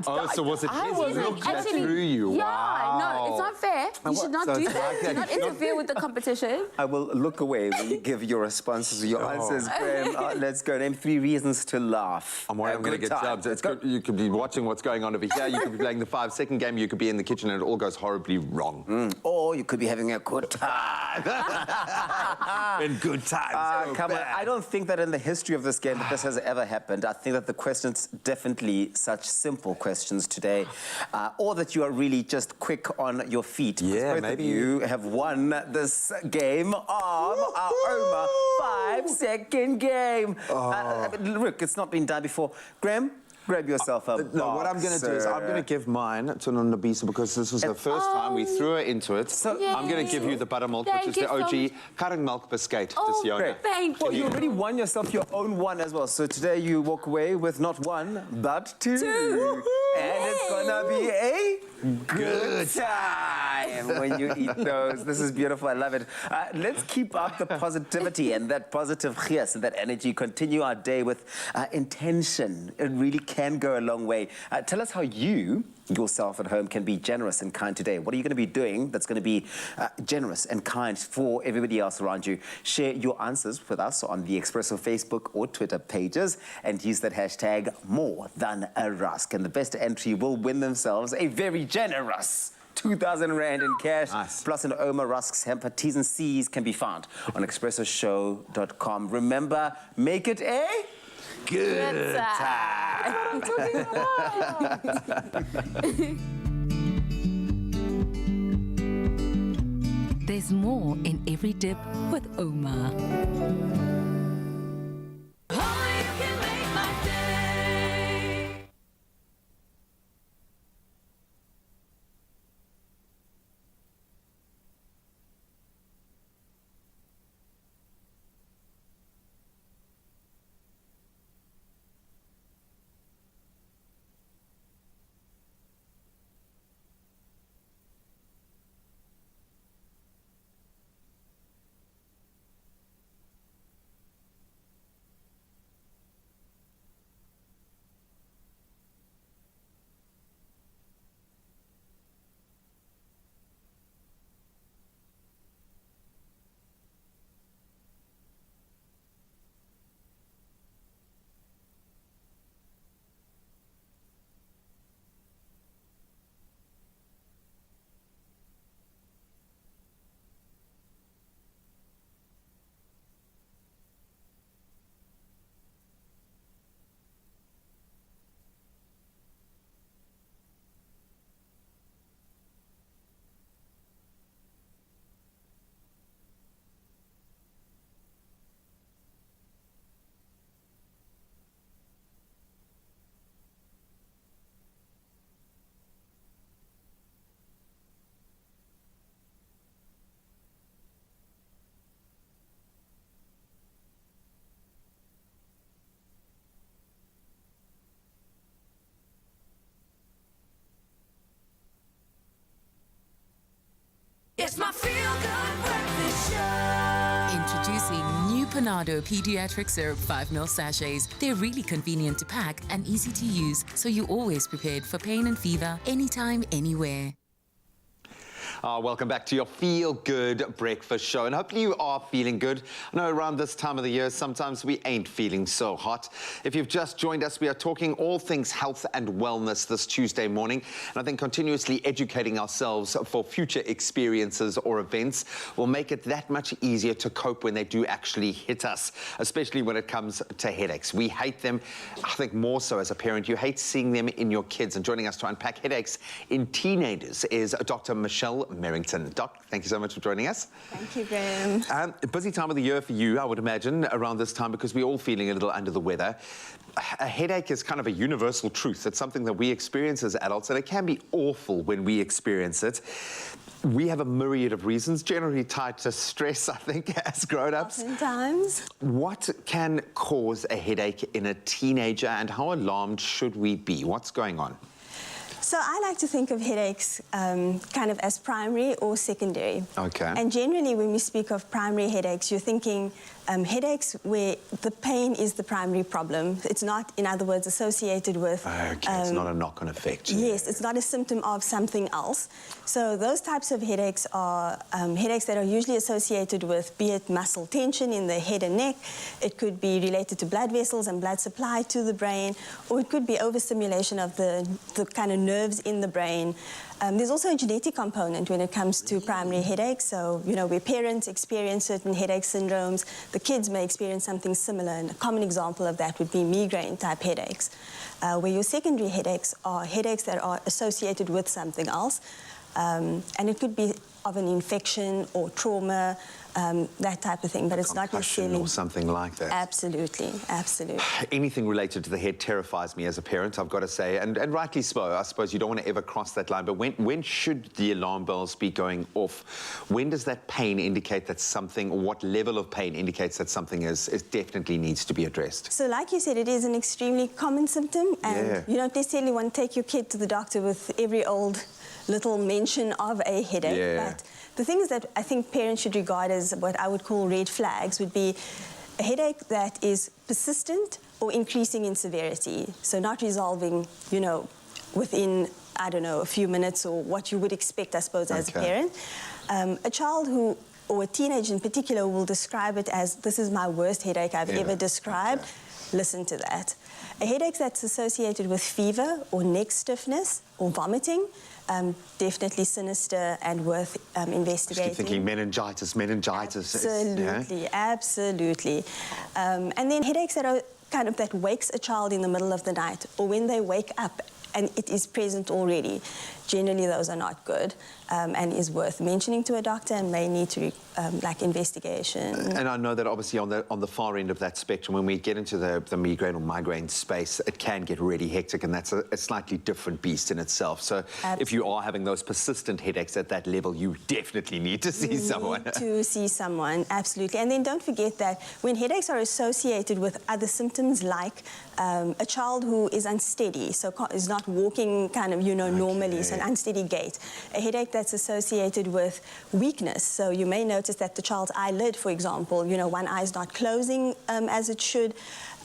though? So was it his look Actually, through you? Yeah, Wow. no, it's not fair. You should not So do it's that. like that. Do not interfere with the competition. I will look away when you give your responses, your answers, Graham. Let's go. Name 3 reasons to laugh. I'm worried I'm going to get jobs. It's good. You could be watching what's going on over here. You could be playing the 5-second game. You could be in the kitchen and it all goes horribly wrong. Or you could be having a good time. In good times. Come on. I don't think that in the history of this game that this has ever happened. I think that the questions, definitely such simple questions today, or that you are really just quick on your feet. Yeah, both maybe. of you have won this game of our Oma 5-second game. Look, it's not been done before. Graham, grab yourself a box. No, what I'm going to do is I'm going to give mine to Nondumiso because this was the first time we threw her into it. So I'm going to give you the buttermilk, which is the OG currant milk biscuit to Siona. Thank Well, you. you already won yourself your own one as well. So today you walk away with not 1, but 2. And it's going to be a good time when you eat those. This is beautiful. I love it. Let's keep up the positivity and that positive gees and that energy. Continue our day with intention. It really can go a long way. Tell us how you yourself at home can be generous and kind today. What are you going to be doing that's going to be generous and kind for everybody else around you? Share your answers with us on the Expresso Facebook or Twitter pages and use that hashtag more than a rusk. And the best entry will win themselves a very generous 2,000 Rand in cash, plus an Oma Rusks hamper. T's and C's can be found on expressoshow.com. Remember, make it a good time. There's more in every dip with Oma. Panado Pediatric Syrup 5ml sachets. They're really convenient to pack and easy to use, so you're always prepared for pain and fever, anytime, anywhere. Welcome back to your Feel Good Breakfast Show, and hopefully you are feeling good. I know around this time of the year, sometimes we ain't feeling so hot. If you've just joined us, we are talking all things health and wellness this Tuesday morning, and I think continuously educating ourselves for future experiences or events will make it that much easier to cope when they do actually hit us, especially when it comes to headaches. We hate them, I think more so as a parent. You hate seeing them in your kids, and joining us to unpack headaches in teenagers is Dr. Michelle Merrington. Doc, thank you so much for joining us. Thank you, Graham. Busy time of the year for you, I would imagine, around this time, because we're all feeling a little under the weather. A headache is kind of a universal truth. It's something that we experience as adults, and it can be awful when we experience it. We have a myriad of reasons, generally tied to stress, I think, as grown-ups. Sometimes. What can cause a headache in a teenager, and how alarmed should we be? What's going on? So I like to think of headaches kind of as primary or secondary. Okay. And generally, when we speak of primary headaches, you're thinking headaches where the pain is the primary problem. It's not, in other words, associated with... Okay, it's not a knock-on effect. Yes, it's not a symptom of something else. So those types of headaches are headaches that are usually associated with, be it muscle tension in the head and neck, it could be related to blood vessels and blood supply to the brain, or it could be overstimulation of the kind of nerves in the brain. There's also a genetic component when it comes to primary headaches. So, you know, where parents experience certain headache syndromes, the kids may experience something similar. And a common example of that would be migraine-type headaches, where your secondary headaches are headaches that are associated with something else. And it could be of an infection or trauma, that type of thing, but it's not necessarily... or something like that. Absolutely, absolutely. Anything related to the head terrifies me as a parent, I've got to say, and rightly so. I suppose you don't want to ever cross that line, but when should the alarm bells be going off? When does that pain indicate that something, or what level of pain indicates that something is definitely needs to be addressed? So like you said, it is an extremely common symptom, and you don't necessarily want to take your kid to the doctor with every old little mention of a headache, but the things that I think parents should regard as what I would call red flags would be a headache that is persistent or increasing in severity, so not resolving, you know, within, I don't know, a few minutes or what you would expect, I suppose, as a parent. A child who, or a teenager in particular, will describe it as, this is my worst headache I've ever described. Listen to that. A headache that's associated with fever or neck stiffness or vomiting, definitely sinister and worth investigating. I keep thinking meningitis. Absolutely, absolutely. And then headaches that are kind of that wakes a child in the middle of the night, or when they wake up and it is present already. Generally, those are not good and is worth mentioning to a doctor and may need to like investigation. And I know that obviously on the far end of that spectrum, when we get into the migraine or migraine space, it can get really hectic, and that's a slightly different beast in itself. So if you are having those persistent headaches at that level, you definitely need to see someone. To see someone, absolutely. And then don't forget that when headaches are associated with other symptoms like a child who is unsteady, so is not walking kind of, you know, normally, so an unsteady gait. A headache that's associated with weakness, so you may notice that the child's eyelid, for example, you know, one eye is not closing as it should,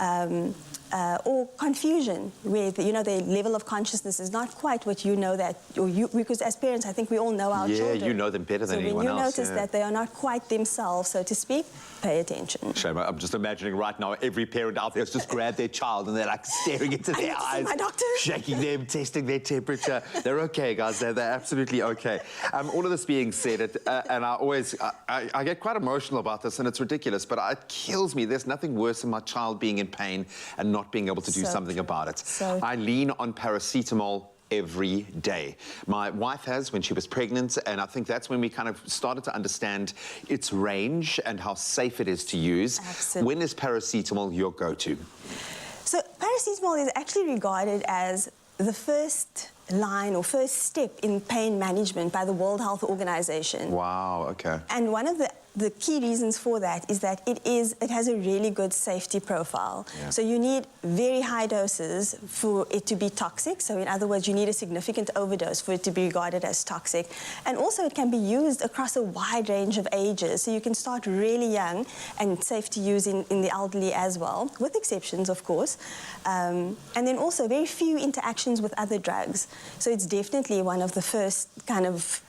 or confusion, where you know the level of consciousness is not quite what you know that, or you, because as parents, I think we all know our children. Yeah, you know them better than anyone else. So when you notice that they are not quite themselves, so to speak, pay attention. Shame, I'm just imagining right now every parent out there has just grabbed their child and they're like staring into their eyes, my doctor. shaking them, testing their temperature. They're okay, guys. They're absolutely okay. All of this being said, and I get quite emotional about this, and it's ridiculous, but it kills me. There's nothing worse than my child being in pain and not being able to do something about it. I lean on paracetamol every day. My wife has when she was pregnant, and I think that's when we kind of started to understand its range and how safe it is to use. Absolutely. When is paracetamol your go-to? So paracetamol is actually regarded as the first line or first step in pain management by the World Health Organization. Wow, okay. And one of the the key reasons for that is that it has a really good safety profile. Yeah. So you need very high doses for it to be toxic. So in other words, you need a significant overdose for it to be regarded as toxic. And also it can be used across a wide range of ages. So you can start really young and safe to use in the elderly as well, with exceptions, of course. And then also very few interactions with other drugs. So it's definitely one of the first kind of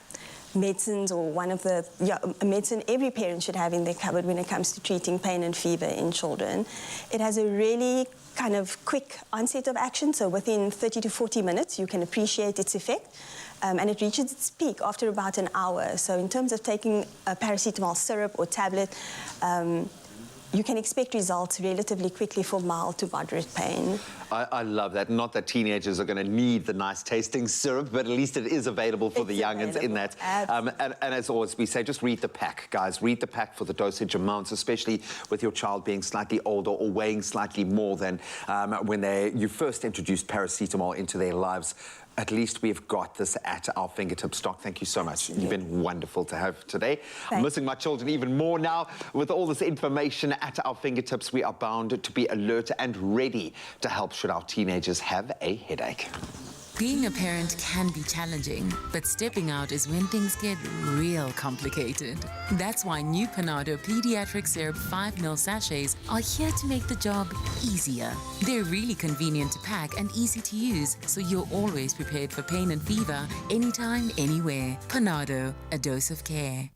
medicines, or one of the a medicine every parent should have in their cupboard when it comes to treating pain and fever in children. It has a really kind of quick onset of action, so within 30 to 40 minutes you can appreciate its effect, and it reaches its peak after about an hour. So in terms of taking a paracetamol syrup or tablet, you can expect results relatively quickly for mild to moderate pain. I love that. Not that teenagers are going to need the nice tasting syrup, but at least it is available for the youngins in that. And as always, we say, just read the pack, guys. Read the pack for the dosage amounts, especially with your child being slightly older or weighing slightly more than when you first introduced paracetamol into their lives. At least we've got this at our fingertips. Doc, thank you so much. You've been wonderful to have today. I'm missing my children even more now. With all this information at our fingertips, we are bound to be alert and ready to help should our teenagers have a headache. Being a parent can be challenging, but stepping out is when things get real complicated. That's why new Panado Pediatric Syrup 5 ml sachets are here to make the job easier. They're really convenient to pack and easy to use, so you're always prepared for pain and fever, anytime, anywhere. Panado, a dose of care.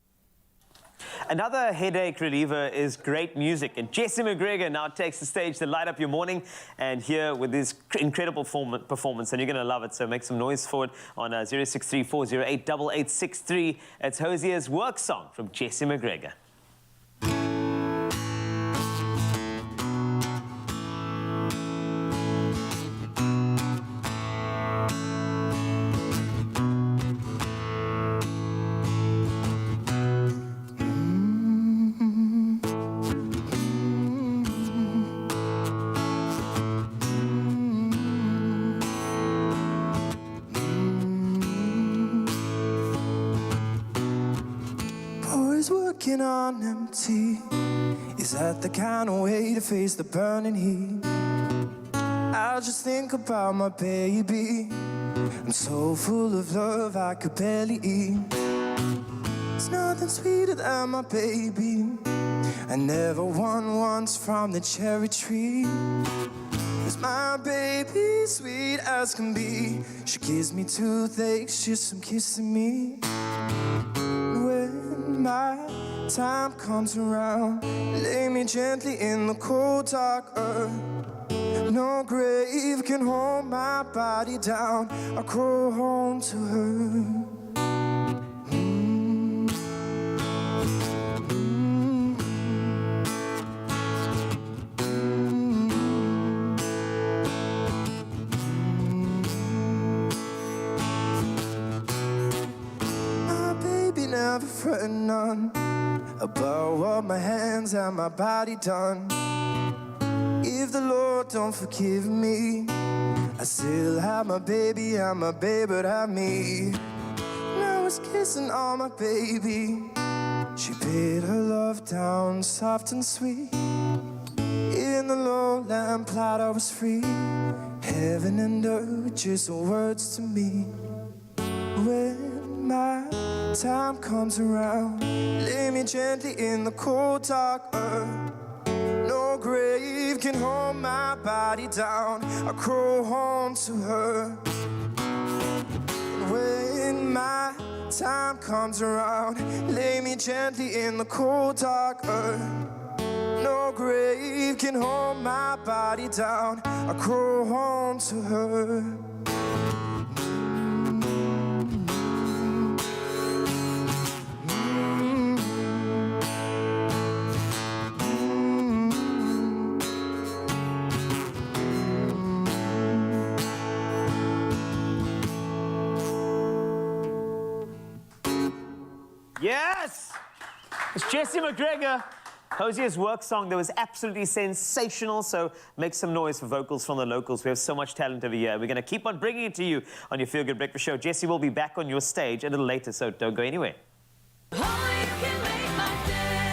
Another headache reliever is great music, and Jesse McGregor now takes the stage to light up your morning, and here with his incredible performance, and you're going to love it, so make some noise for it on 063-408-8863. It's Hosier's Work Song from Jesse McGregor. Working on empty, is that the kind of way to face the burning heat? I just think about my baby. I'm so full of love I could barely eat. There's nothing sweeter than my baby. I never won once from the cherry tree. 'Cause my baby, sweet as can be. She gives me toothaches just from kissing me. When my time comes around, lay me gently in the cold dark earth. No grave can hold my body down. I crawl home to her. My baby never fretting none about what my hands and my body done. If the Lord don't forgive me, I still have my baby and my baby would have me. And I was kissing on my baby. She paid her love down soft and sweet. In the lowland plot I was free. Heaven and earth just words to me. When my time comes around, lay me gently in the cold dark earth. No grave can hold my body down. I crawl home to her. And when my time comes around, lay me gently in the cold dark earth. No grave can hold my body down. I crawl home to her. Yes! It's Jesse McGregor. Hosier's Work Song that was absolutely sensational, so make some noise for vocals from the locals. We have so much talent over here. We're going to keep on bringing it to you on your Feel Good Breakfast Show. Jesse will be back on your stage a little later, so don't go anywhere. Oh, you can make my day.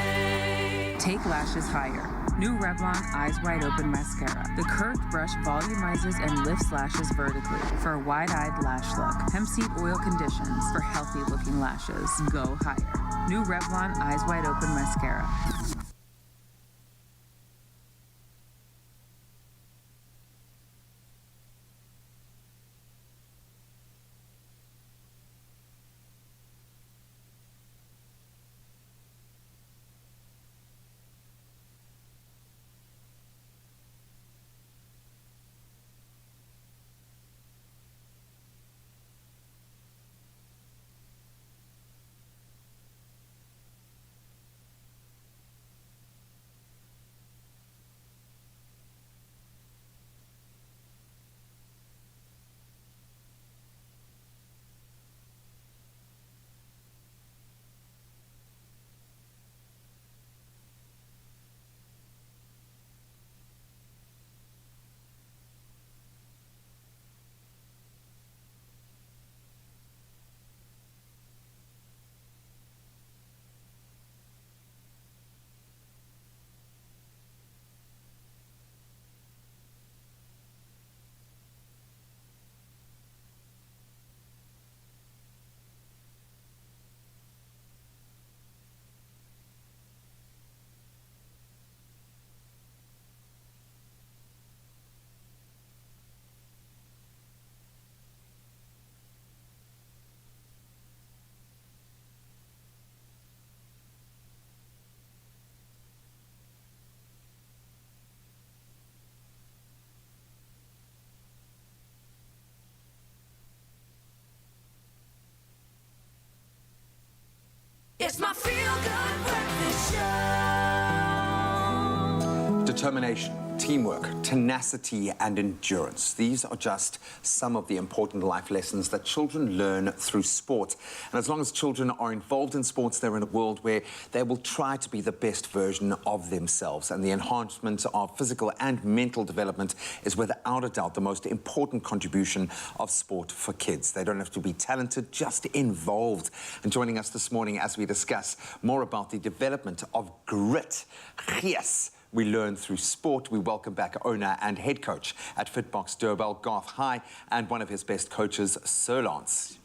take lashes higher. New Revlon Eyes Wide Open Mascara. The curved brush volumizes and lifts lashes vertically for a wide-eyed lash look. Hemp seed oil conditions for healthy-looking lashes. Go higher. New Revlon Eyes Wide Open Mascara. It's my feel-good breakfast show. Determination, teamwork, tenacity, and endurance. These are just some of the important life lessons that children learn through sport. And as long as children are involved in sports, they're in a world where they will try to be the best version of themselves. And the enhancement of physical and mental development is without a doubt the most important contribution of sport for kids. They don't have to be talented, just involved. And joining us this morning as we discuss more about the development of grit, yes, we learn through sport. We welcome back owner and head coach at Fitbox Durban, Garth High, and one of his best coaches, Sir Lance.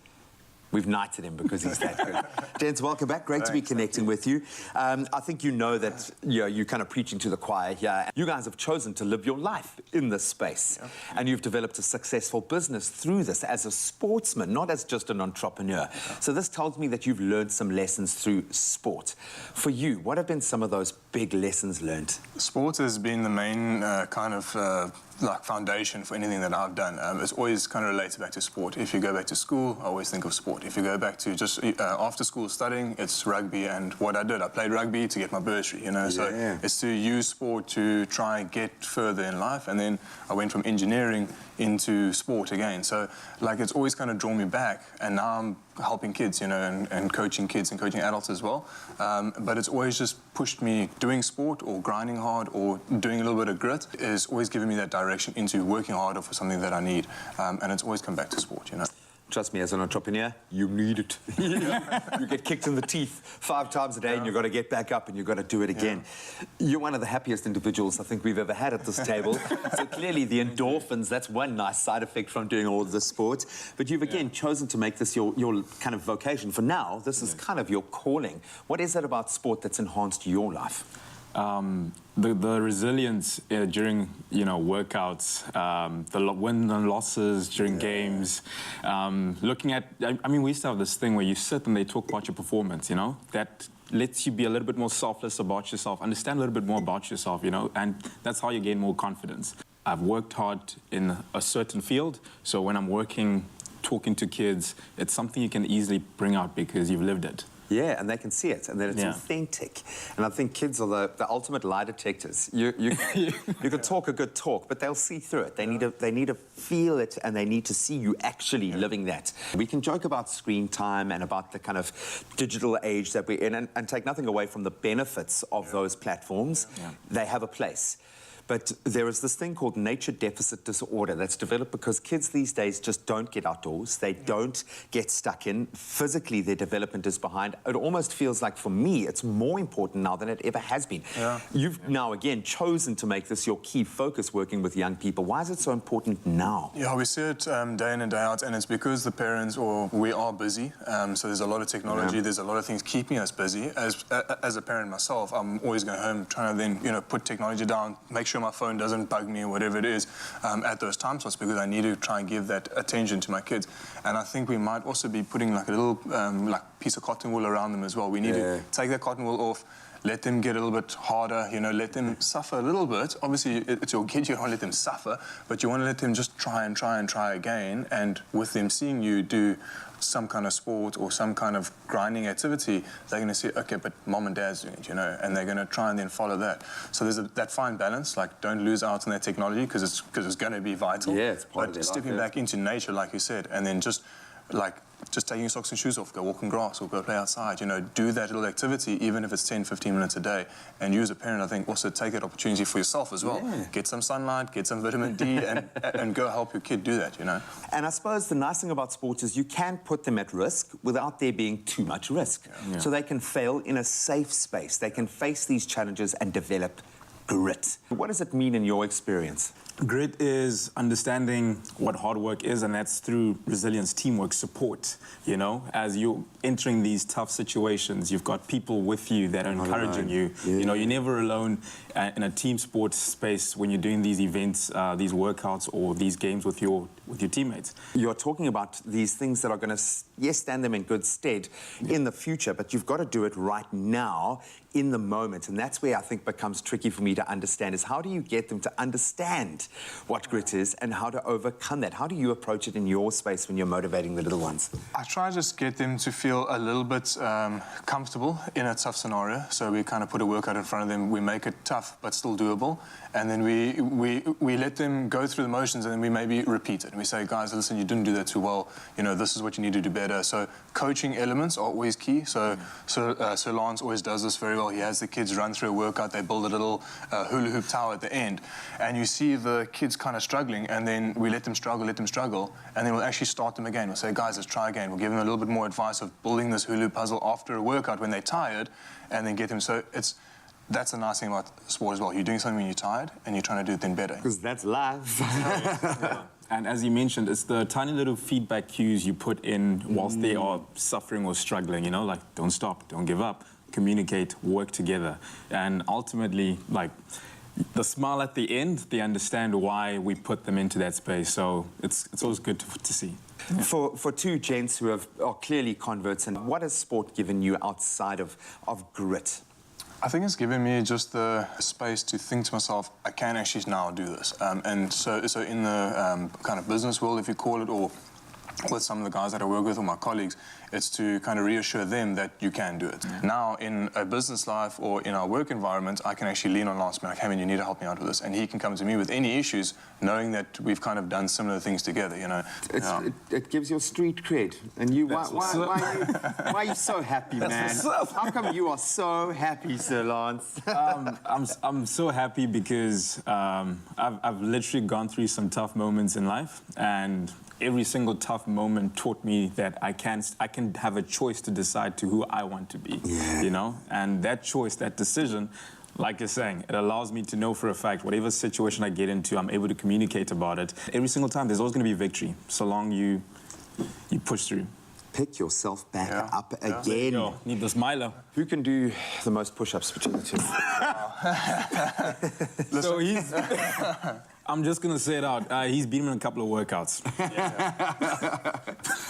We've knighted him because he's that good. Gents, welcome back. Great to be connecting with you. I think you know that you're kind of preaching to the choir here. You guys have chosen to live your life in this space. Yeah. And you've developed a successful business through this as a sportsman, not as just an entrepreneur. Yeah. So this tells me that you've learned some lessons through sport. For you, what have been some of those big lessons learned? Sport has been the main like foundation for anything that I've done. It's always kind of related back to sport. If you go back to school, I always think of sport. If you go back to just after school studying, it's rugby. And what I did, I played rugby to get my bursary, you know. Yeah. So it's to use sport to try and get further in life. And then I went from engineering into sport again. So like it's always kind of drawn me back. And now I'm helping kids, you know, and coaching kids and coaching adults as well. But it's always just pushed me doing sport or grinding hard or doing a little bit of grit is always giving me that direction into working harder for something that I need. And it's always come back to sport, you know. Trust me, as an entrepreneur, you need it. You get kicked in the teeth 5 times a day and you've got to get back up and you've got to do it again. Yeah. You're one of the happiest individuals I think we've ever had at this table. So clearly the endorphins, that's one nice side effect from doing all of this sport. But you've again chosen to make this your kind of vocation. For now, this is kind of your calling. What is it about sport that's enhanced your life? The resilience during, you know, workouts, the wins and losses during games, looking at, I mean, we used to have this thing where you sit and they talk about your performance, you know, that lets you be a little bit more selfless about yourself, understand a little bit more about yourself, you know, and that's how you gain more confidence. I've worked hard in a certain field, so when I'm talking to kids, it's something you can easily bring out because you've lived it. Yeah, and they can see it, and then it's authentic. And I think kids are the ultimate lie detectors. You can talk a good talk, but they'll see through it. They need to feel it, and they need to see you actually living that. We can joke about screen time and about the kind of digital age that we're in, and take nothing away from the benefits of those platforms. Yeah. They have a place. but there is this thing called nature deficit disorder that's developed because kids these days just don't get outdoors. They don't get stuck in. Physically, their development is behind. It almost feels like, for me, it's more important now than it ever has been. Yeah. You've now, again, chosen to make this your key focus, working with young people. Why is it so important now? Yeah, we see it day in and day out, and it's because the parents, or we are busy. So there's a lot of technology, there's a lot of things keeping us busy. As a parent myself, I'm always going home trying to then, you know, put technology down, make sure my phone doesn't bug me or whatever it is at those time slots, because I need to try and give that attention to my kids. And I think we might also be putting like a little like piece of cotton wool around them as well. We need to take that cotton wool off, let them get a little bit harder, you know, let them suffer a little bit. Obviously, it's your kid, you don't want to let them suffer, but you want to let them just try again. And with them seeing you do some kind of sport or some kind of grinding activity, they're going to say, okay, but mom and dad's doing it, you know, and they're going to try and then follow that. So there's that fine balance, like don't lose out on that technology because it's going to be vital. Yeah, it's part of but their stepping life, back into nature, like you said, and then just taking your socks and shoes off, go walk on grass or go play outside, you know, do that little activity, even if it's 10, 15 minutes a day. And you as a parent, I think, also take that opportunity for yourself as well. Yeah. Get some sunlight, get some vitamin D, and go help your kid do that, you know. And I suppose the nice thing about sports is you can put them at risk without there being too much risk. Yeah. So they can fail in a safe space. They can face these challenges and develop grit. What does it mean in your experience? Grit is understanding what hard work is, and that's through resilience, teamwork, support. You know, as you're entering these tough situations, you've got people with you that are encouraging you. Yeah. You know, you're never alone in a team sports space when you're doing these events, these workouts, or these games with your teammates. You're talking about these things that are going to, yes, stand them in good stead in the future, but you've got to do it right now, in the moment. And that's where I think becomes tricky for me to understand, is how do you get them to understand what grit is and how to overcome that? How do you approach it in your space when you're motivating the little ones? I try to just get them to feel a little bit comfortable in a tough scenario. So we kind of put a workout in front of them, we make it tough but still doable, and then we let them go through the motions, and then we maybe repeat it. We say, guys, listen, you didn't do that too well, you know, this is what you need to do better. So coaching elements are always key. So Lance always does this very well. He has the kids run through a workout, they build a little hula hoop tower at the end, and you see the kids kind of struggling, and then we let them struggle, and then we'll actually start them again. We'll say, guys, let's try again. We'll give them a little bit more advice of building this hula hoop puzzle after a workout when they're tired, and then get them. So that's the nice thing about sport as well. You're doing something when you're tired, and you're trying to do it then better. Because that's life. Yeah. And as you mentioned, it's the tiny little feedback cues you put in whilst they are suffering or struggling, you know, like don't stop, don't give up, communicate, work together. And ultimately, like, the smile at the end, they understand why we put them into that space. So it's always good to see. Yeah. For two gents who are clearly converts, and what has sport given you outside of grit? I think it's given me just the space to think to myself, I can actually now do this. And so in the kind of business world, if you call it, or with some of the guys that I work with or my colleagues, it's to kind of reassure them that you can do it. Yeah. Now, in a business life or in our work environment, I can actually lean on Lance, like, hey man, you need to help me out with this. And he can come to me with any issues, knowing that we've kind of done similar things together, you know. It gives your street cred. And you, why are you so happy, man? How come you are so happy, Sir Lance? I'm so happy because I've literally gone through some tough moments in life, and every single tough moment taught me that I can have a choice to decide to who I want to be, you know? And that choice, that decision, like you're saying, it allows me to know for a fact, whatever situation I get into, I'm able to communicate about it. Every single time, there's always going to be victory, so long you push through. Pick yourself back up again. Yo, need the smiler. Who can do the most push-ups between the two? So he's... I'm just going to say it out. He's beat him in a couple of workouts.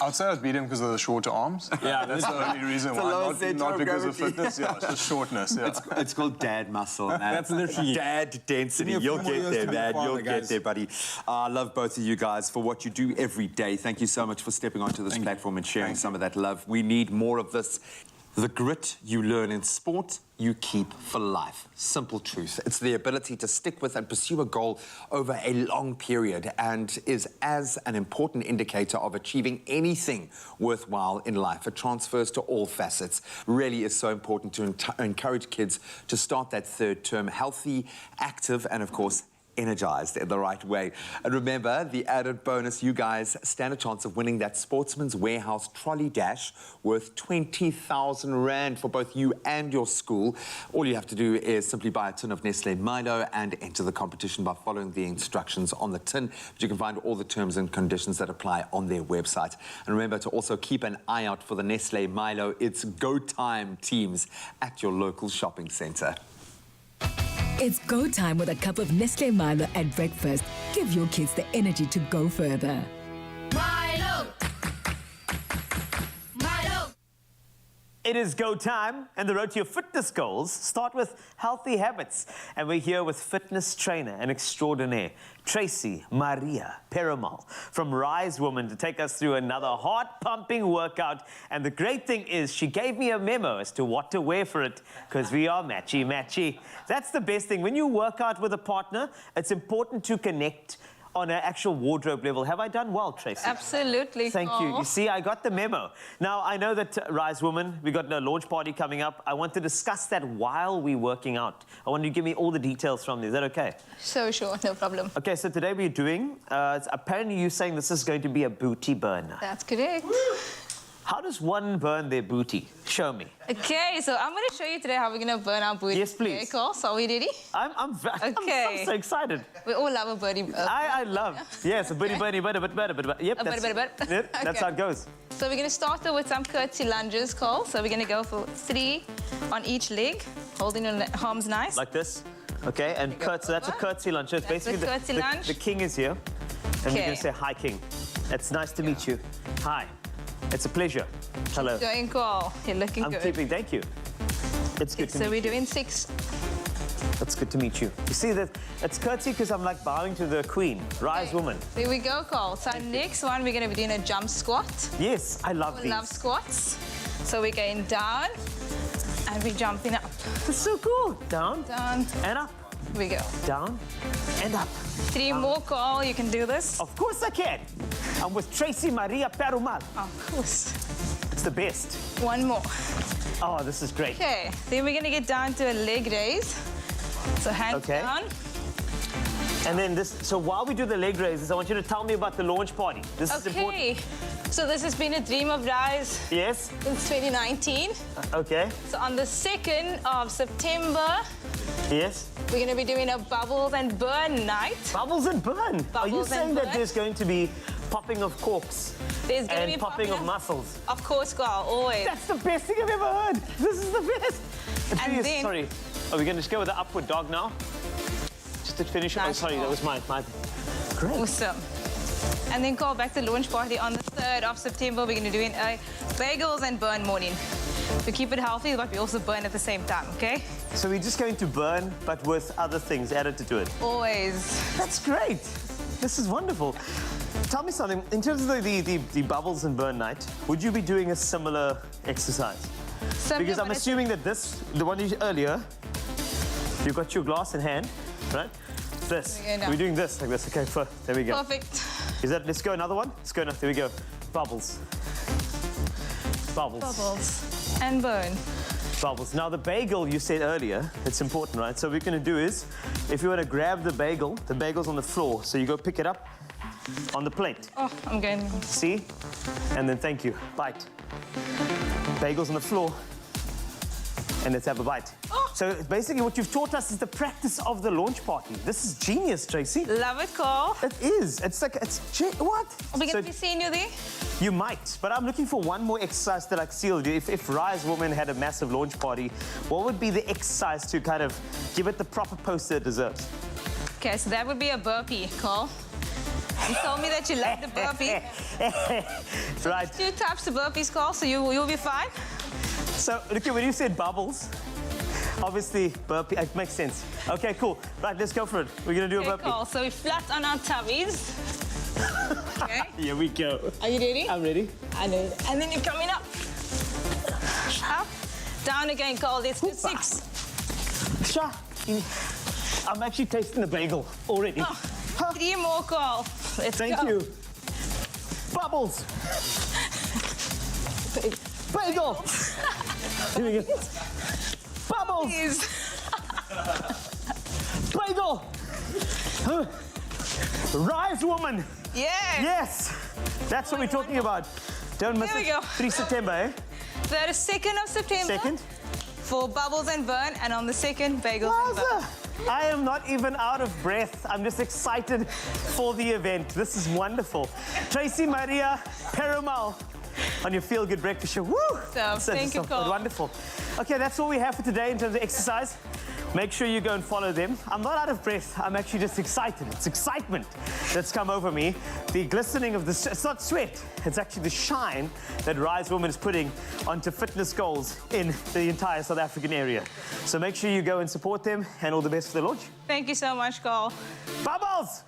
I'd say I'd beat him because of the shorter arms. Yeah, that's the only reason why, not because of fitness. Yeah, it's just shortness. Yeah. It's called dad muscle, man. That's literally dad density. You'll get there, man. You'll get there, buddy. I love both of you guys for what you do every day. Thank you so much for stepping onto this platform and sharing some of that love. We need more of this The grit you learn in sport, you keep for life. Simple truth. It's the ability to stick with and pursue a goal over a long period and is as an important indicator of achieving anything worthwhile in life. It transfers to all facets. Really is so important to encourage kids to start that third term healthy, active, and of course, energized in the right way. And remember, the added bonus, you guys stand a chance of winning that Sportsman's Warehouse trolley dash worth 20,000 Rand for both you and your school. All you have to do is simply buy a tin of Nestle Milo and enter the competition by following the instructions on the tin. But you can find all the terms and conditions that apply on their website. And remember to also keep an eye out for the Nestle Milo It's Go Time teams at your local shopping centre. It's go time with a cup of Nestle Milo at breakfast. Give your kids the energy to go further. Milo! Milo! It is go time, and the road to your fitness goals start with healthy habits. And we're here with fitness trainer and extraordinaire, Tracy Maria Perumal from Rise Woman, to take us through another heart-pumping workout. And the great thing is she gave me a memo as to what to wear for it, because we are matchy-matchy. That's the best thing. When you work out with a partner, it's important to connect on an actual wardrobe level. Have I done well, Tracy? Absolutely. Thank you. You see, I got the memo. Now, I know that Rise Woman, we got a launch party coming up. I want to discuss that while we're working out. I want you to give me all the details from there. Is that okay? So sure, no problem. Okay, so today we're doing, apparently you're saying this is going to be a booty burner. That's correct. How does one burn their booty? Show me. Okay, so I'm going to show you today how we're going to burn our booty. Yes, please. Okay, cool. So are we ready? I'm so excited. We all love a birdie. I love. Yes, a booty burning, but yep, yep, that's how it goes. So we're going to start off with some curtsy lunges, Cole. So we're going to go for 3 on each leg, holding your arms nice. Like this. Okay, and curtsy, that's a curtsy lunge. So it's That's basically the curtsy lunge. The king is here. And we're going to say, hi, king. It's nice to meet you. Hi. It's a pleasure. Hello. Doing cool. You're looking I'm good. keeping, thank you. It's good to meet you. So we're doing 6. It's good to meet you. You see, that it's curtsy because I'm like bowing to the queen, Rise Woman. There we go, Cole. So next one, we're going to be doing a jump squat. Yes, I love We these. love squats. So we're going down and we're jumping up. It's so cool. Down. Down. And up. Here we go. Down and up. 3 more, Cole. You can do this. Of course I can. I'm with Tracy Maria Perumal. Of course. It's the best. 1 more. Oh, this is great. Okay, then we're going to get down to a leg raise. So hands down. And then this, so while we do the leg raises, I want you to tell me about the launch party. This is important. Okay, so this has been a dream of Rise Yes? since 2019. Okay. So on the 2nd of September, Yes? we're going to be doing a bubbles and burn night. Bubbles and burn? Are you Bubbles saying and that burn. there's going to be popping of corks There's going to and be popping of muscles? Of course, Carl, always. That's the best thing I've ever heard. This is the best. And then- Sorry, are we going to just go with the upward dog now? Just to finish. Nice Oh, sorry, that was my. Great. Awesome. And then call back to the launch party on the 3rd of September. We're going to do a bagels and burn morning. We keep it healthy, but we also burn at the same time, okay? So we're just going to burn, but with other things added to it. Always. That's great. This is wonderful. Tell me something. In terms of the bubbles and burn night, would you be doing a similar exercise? Because I'm assuming that this, the one you earlier, you got your glass in hand, right? This. We're doing this like this. Okay, there we go. Perfect. Is that? Let's go another one. Let's go. There we go. Bubbles. Bubbles. Bubbles. And burn. Bubbles. Now the bagel you said earlier, it's important, right? So what we're going to do is, if you want to grab the bagel's on the floor. So you go pick it up on the plate. Oh, I'm going. See? And then thank you. Bite. Bagel's on the floor. And let's have a bite. Oh. So basically what you've taught us is the practice of the launch party. This is genius, Tracy. Love it, Cole. It is. It's like, what? Are we going to be seeing you there? You might, but I'm looking for one more exercise that I sealed you. If Rise Woman had a massive launch party, what would be the exercise to kind of give it the proper post that it deserves? Okay, so that would be a burpee, Cole. You told me that you love the burpee. Right. 2 types of burpees, Cole, so you'll be fine. So, look, when you said bubbles, obviously burpee, it makes sense. Okay, cool. Right, let's go for it. We're going to do a burpee. Cool. So we're flat on our tummies. Okay. Here we go. Are you ready? I'm ready. I know. And then you're coming up. Up. Down again, Cole. Let's do 6. Sha, I'm actually tasting the bagel already. Oh, 3 more, Cole. Let's Thank go. you. Bubbles. Bagel. Here we go. Bubbles. Bagel. Rise, woman. Yeah. Yes. That's what we're talking about. Don't miss There it. we go. 3 September, eh? The 2nd of September. 2nd. For Bubbles and Burn, and on the 2nd, Bagels and Burn. I am not even out of breath. I'm just excited for the event. This is wonderful. Tracy Maria Perumal on your Feel Good Breakfast Show. Woo! Thank you, Cole. Wonderful. Okay, that's all we have for today in terms of exercise. Make sure you go and follow them. I'm not out of breath. I'm actually just excited. It's excitement that's come over me. The glistening of this, it's not sweat. It's actually the shine that Rise Woman is putting onto fitness goals in the entire South African area. So make sure you go and support them, and all the best for the launch. Thank you so much, Cole. Bubbles!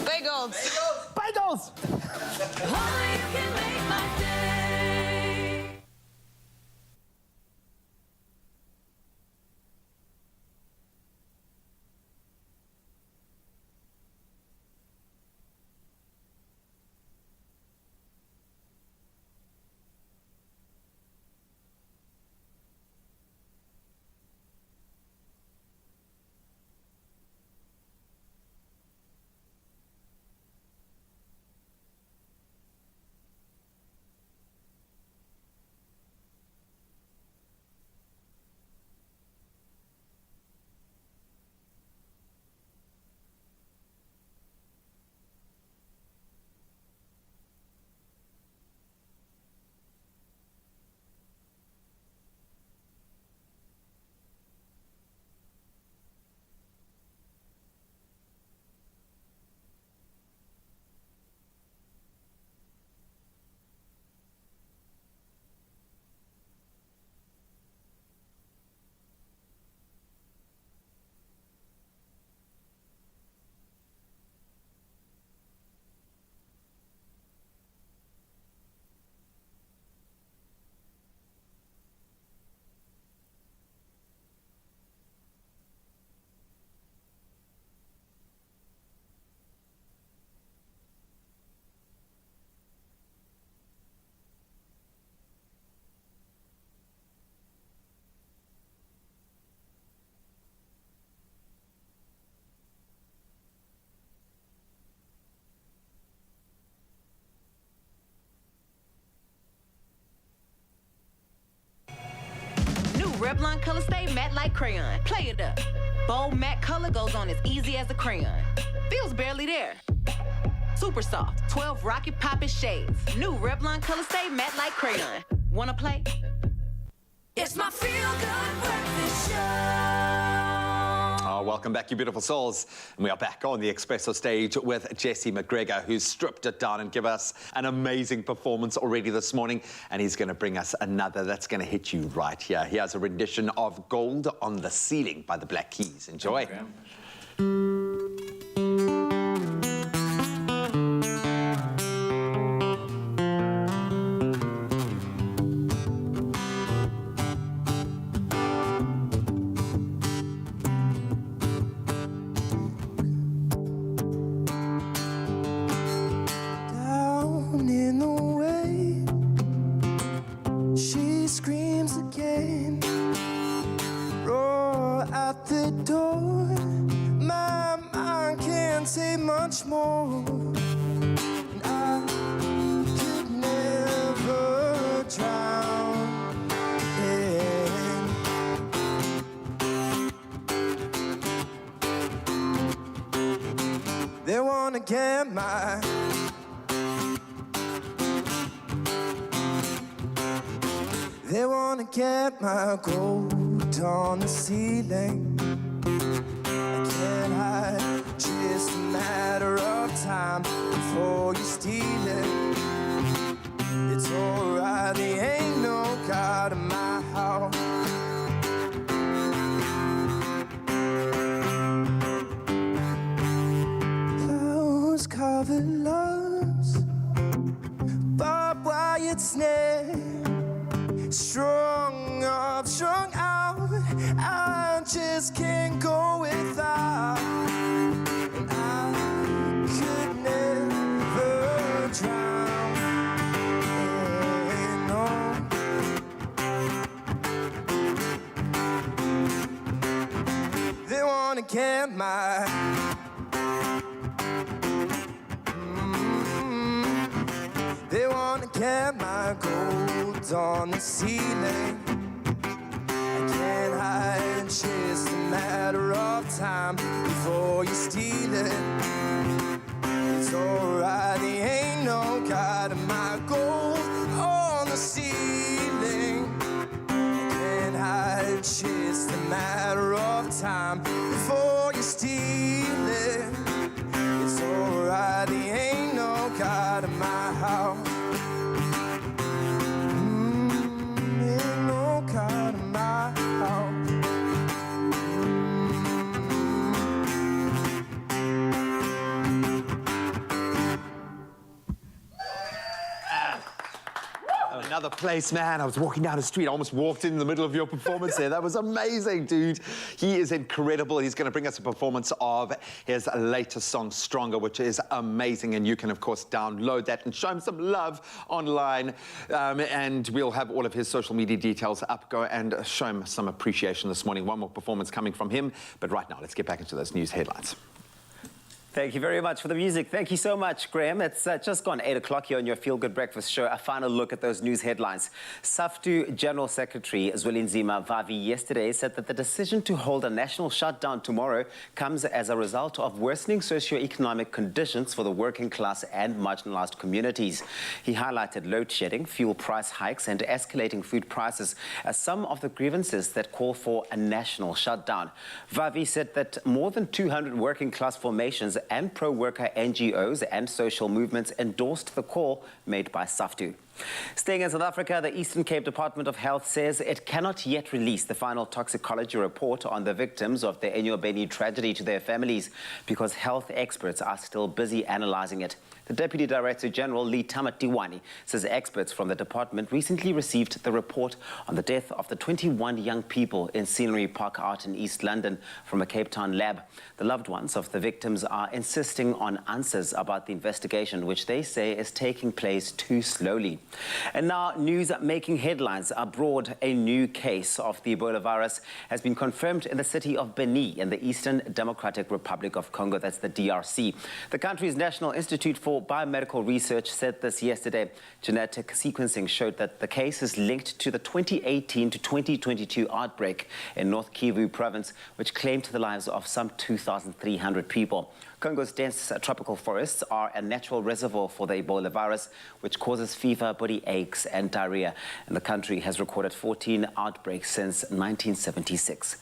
Bagels! Bagels! Only you can make my day. Revlon Color Stay Matte like crayon. Play it up. Bold matte color goes on as easy as a crayon. Feels barely there. Super soft, 12 rocket poppin' shades. New Revlon Color Stay Matte like crayon. Wanna play? It's my Feel Good Breakfast Show. Oh, welcome back, you beautiful souls. And we are back on the Expresso stage with Jesse McGregor, who's stripped it down and given us an amazing performance already this morning. And he's going to bring us another that's going to hit you right here. He has a rendition of Gold on the Ceiling by the Black Keys. Enjoy. Okay. They wanna get my gold on the ceiling. I can't hide, just a matter of time before you steal it. It's alright, there ain't no God in my house. Covered loves, barbed wired snare, strung of strung out, I just can't go without. And I could never drown. No. They wanna get my They wanna get my gold on the ceiling. I can't hide, it's just a matter of time before you steal it. It's alright, there ain't no God in my gold on the ceiling. I can't hide, it's just a matter of time before you steal it. It's alright, there ain't no God in my house. Ain't no God in my house. Another place, man. I was walking down the street. I almost walked in the middle of your performance there. That was amazing, dude. He is incredible. He's going to bring us a performance of his latest song, Stronger, which is amazing. And you can, of course, download that and show him some love online. And we'll have all of his social media details up. Go and show him some appreciation this morning. One more performance coming from him. But right now, let's get back into those news headlines. Thank you very much for the music. Thank you so much, Graham. It's just gone 8 o'clock here on your Feel Good Breakfast show. A final look at those news headlines. SAFTU General Secretary Zwelinzima Vavi yesterday said that the decision to hold a national shutdown tomorrow comes as a result of worsening socioeconomic conditions for the working class and marginalized communities. He highlighted load shedding, fuel price hikes, and escalating food prices as some of the grievances that call for a national shutdown. Vavi said that more than 200 working class formations and pro-worker NGOs and social movements endorsed the call made by SAFTU. Staying in South Africa, the Eastern Cape Department of Health says it cannot yet release the final toxicology report on the victims of the Enyobeni tragedy to their families because health experts are still busy analyzing it. The Deputy Director General, Lee Tamatiwani, says experts from the department recently received the report on the death of the 21 young people in Scenery Park Art in East London from a Cape Town lab. The loved ones of the victims are insisting on answers about the investigation, which they say is taking place too slowly. And now, news making headlines abroad. A new case of the Ebola virus has been confirmed in the city of Beni in the Eastern Democratic Republic of Congo, that's the DRC. The country's National Institute for Biomedical Research said this yesterday. Genetic sequencing showed that the case is linked to the 2018 to 2022 outbreak in North Kivu province, which claimed the lives of some 2,300 people. Congo's dense tropical forests are a natural reservoir for the Ebola virus, which causes fever, body aches, and diarrhea. And the country has recorded 14 outbreaks since 1976.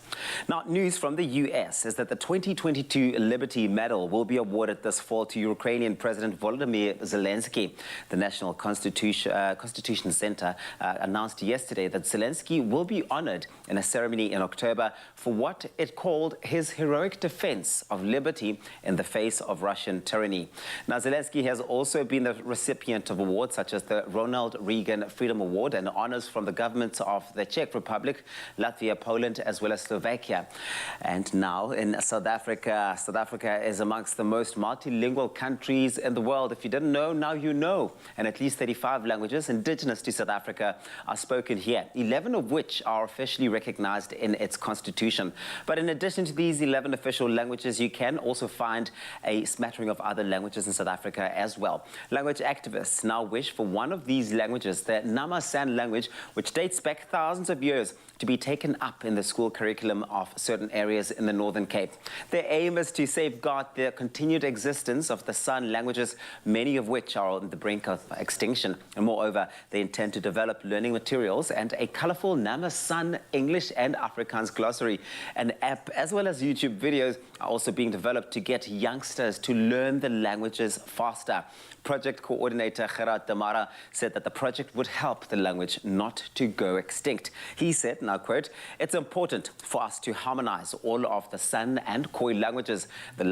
Now, news from the U.S. is that the 2022 Liberty Medal will be awarded this fall to Ukrainian President Volodymyr Zelensky. The National Constitution Center announced yesterday that Zelensky will be honored in a ceremony in October for what it called his heroic defense of liberty in the face of Russian tyranny. Now, Zelensky has also been the recipient of awards such as the Ronald Reagan Freedom Award and honors from the governments of the Czech Republic, Latvia, Poland, as well as Slovakia. And now in South Africa, South Africa is amongst the most multilingual countries in the world. If you didn't know, now you know. And at least 35 languages indigenous to South Africa are spoken here, 11 of which are officially recognized in its constitution. But in addition to these 11 official languages, you can also find a smattering of other languages in South Africa as well. Language activists now wish for one of these languages, the Namasan language, which dates back thousands of years, to be taken up in the school curriculum of certain areas in the Northern Cape. Their aim is to safeguard the continued existence of the San languages, many of which are on the brink of extinction. And moreover, they intend to develop learning materials and a colorful Namasan English and Afrikaans glossary. An app as well as YouTube videos are also being developed to get youngsters to learn the languages faster. Project coordinator Gerard Damara said that the project would help the language not to go extinct. He said, and I quote, "It's important for us to harmonize all of the San and Khoi languages. The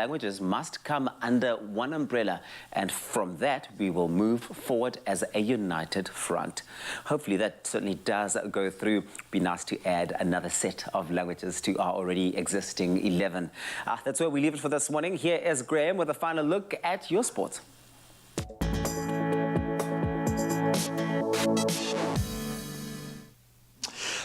languages must come under one umbrella, and from that we will move forward as a united front." Hopefully that certainly does go through. Be nice to add another set of languages to our already existing 11. That's where we leave it for this morning. Here is Graham with a final look at your sports.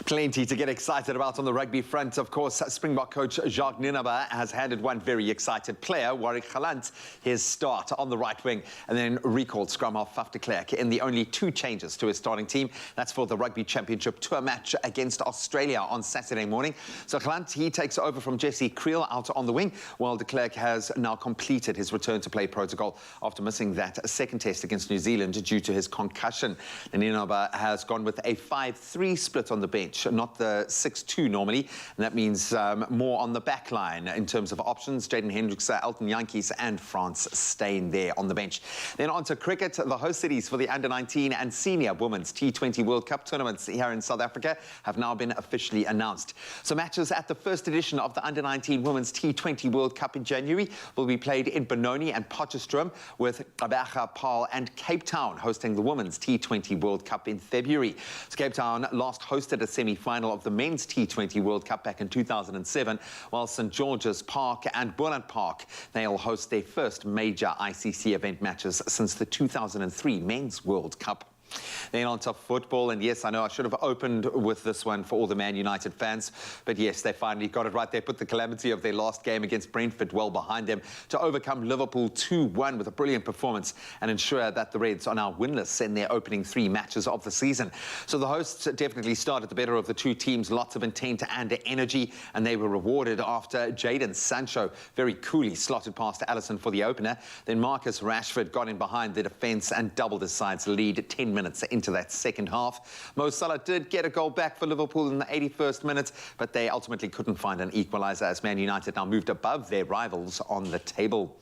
Plenty to get excited about on the rugby front. Of course, Springbok coach Jacques Ninaba has handed one very excited player, Warwick Galant, his start on the right wing, and then recalled scrum half Faf de Klerk in the only 2 changes to his starting team. That's for the Rugby Championship Tour match against Australia on Saturday morning. So Galant, he takes over from Jesse Creel out on the wing, while de Klerk has now completed his return to play protocol after missing that second test against New Zealand due to his concussion. And Ninaba has gone with a 5-3 split on the bench, not the 6-2 normally, and that means more on the back line in terms of options. Jaden Hendricks, Elton Jantjies and France staying there on the bench. Then on to cricket. The host cities for the Under-19 and Senior Women's T20 World Cup tournaments here in South Africa have now been officially announced. So matches at the first edition of the Under-19 Women's T20 World Cup in January will be played in Benoni and Potchefstroom, with Gqeberha, Paarl and Cape Town hosting the Women's T20 World Cup in February. So Cape Town last hosted a semi-final of the Men's T20 World Cup back in 2007, while St. George's Park and Boland Park, they'll host their first major ICC event matches since the 2003 Men's World Cup. Then on to football, and yes, I know I should have opened with this one for all the Man United fans, but yes, they finally got it right. They put the calamity of their last game against Brentford well behind them to overcome Liverpool 2-1 with a brilliant performance and ensure that the Reds are now winless in their opening 3 matches of the season. So the hosts definitely started the better of the 2 teams, lots of intent and energy, and they were rewarded after Jadon Sancho very coolly slotted past Alisson for the opener. Then Marcus Rashford got in behind the defence and doubled his side's lead 10 minutes into that second half. Mo Salah did get a goal back for Liverpool in the 81st minute, but they ultimately couldn't find an equaliser as Man United now moved above their rivals on the table.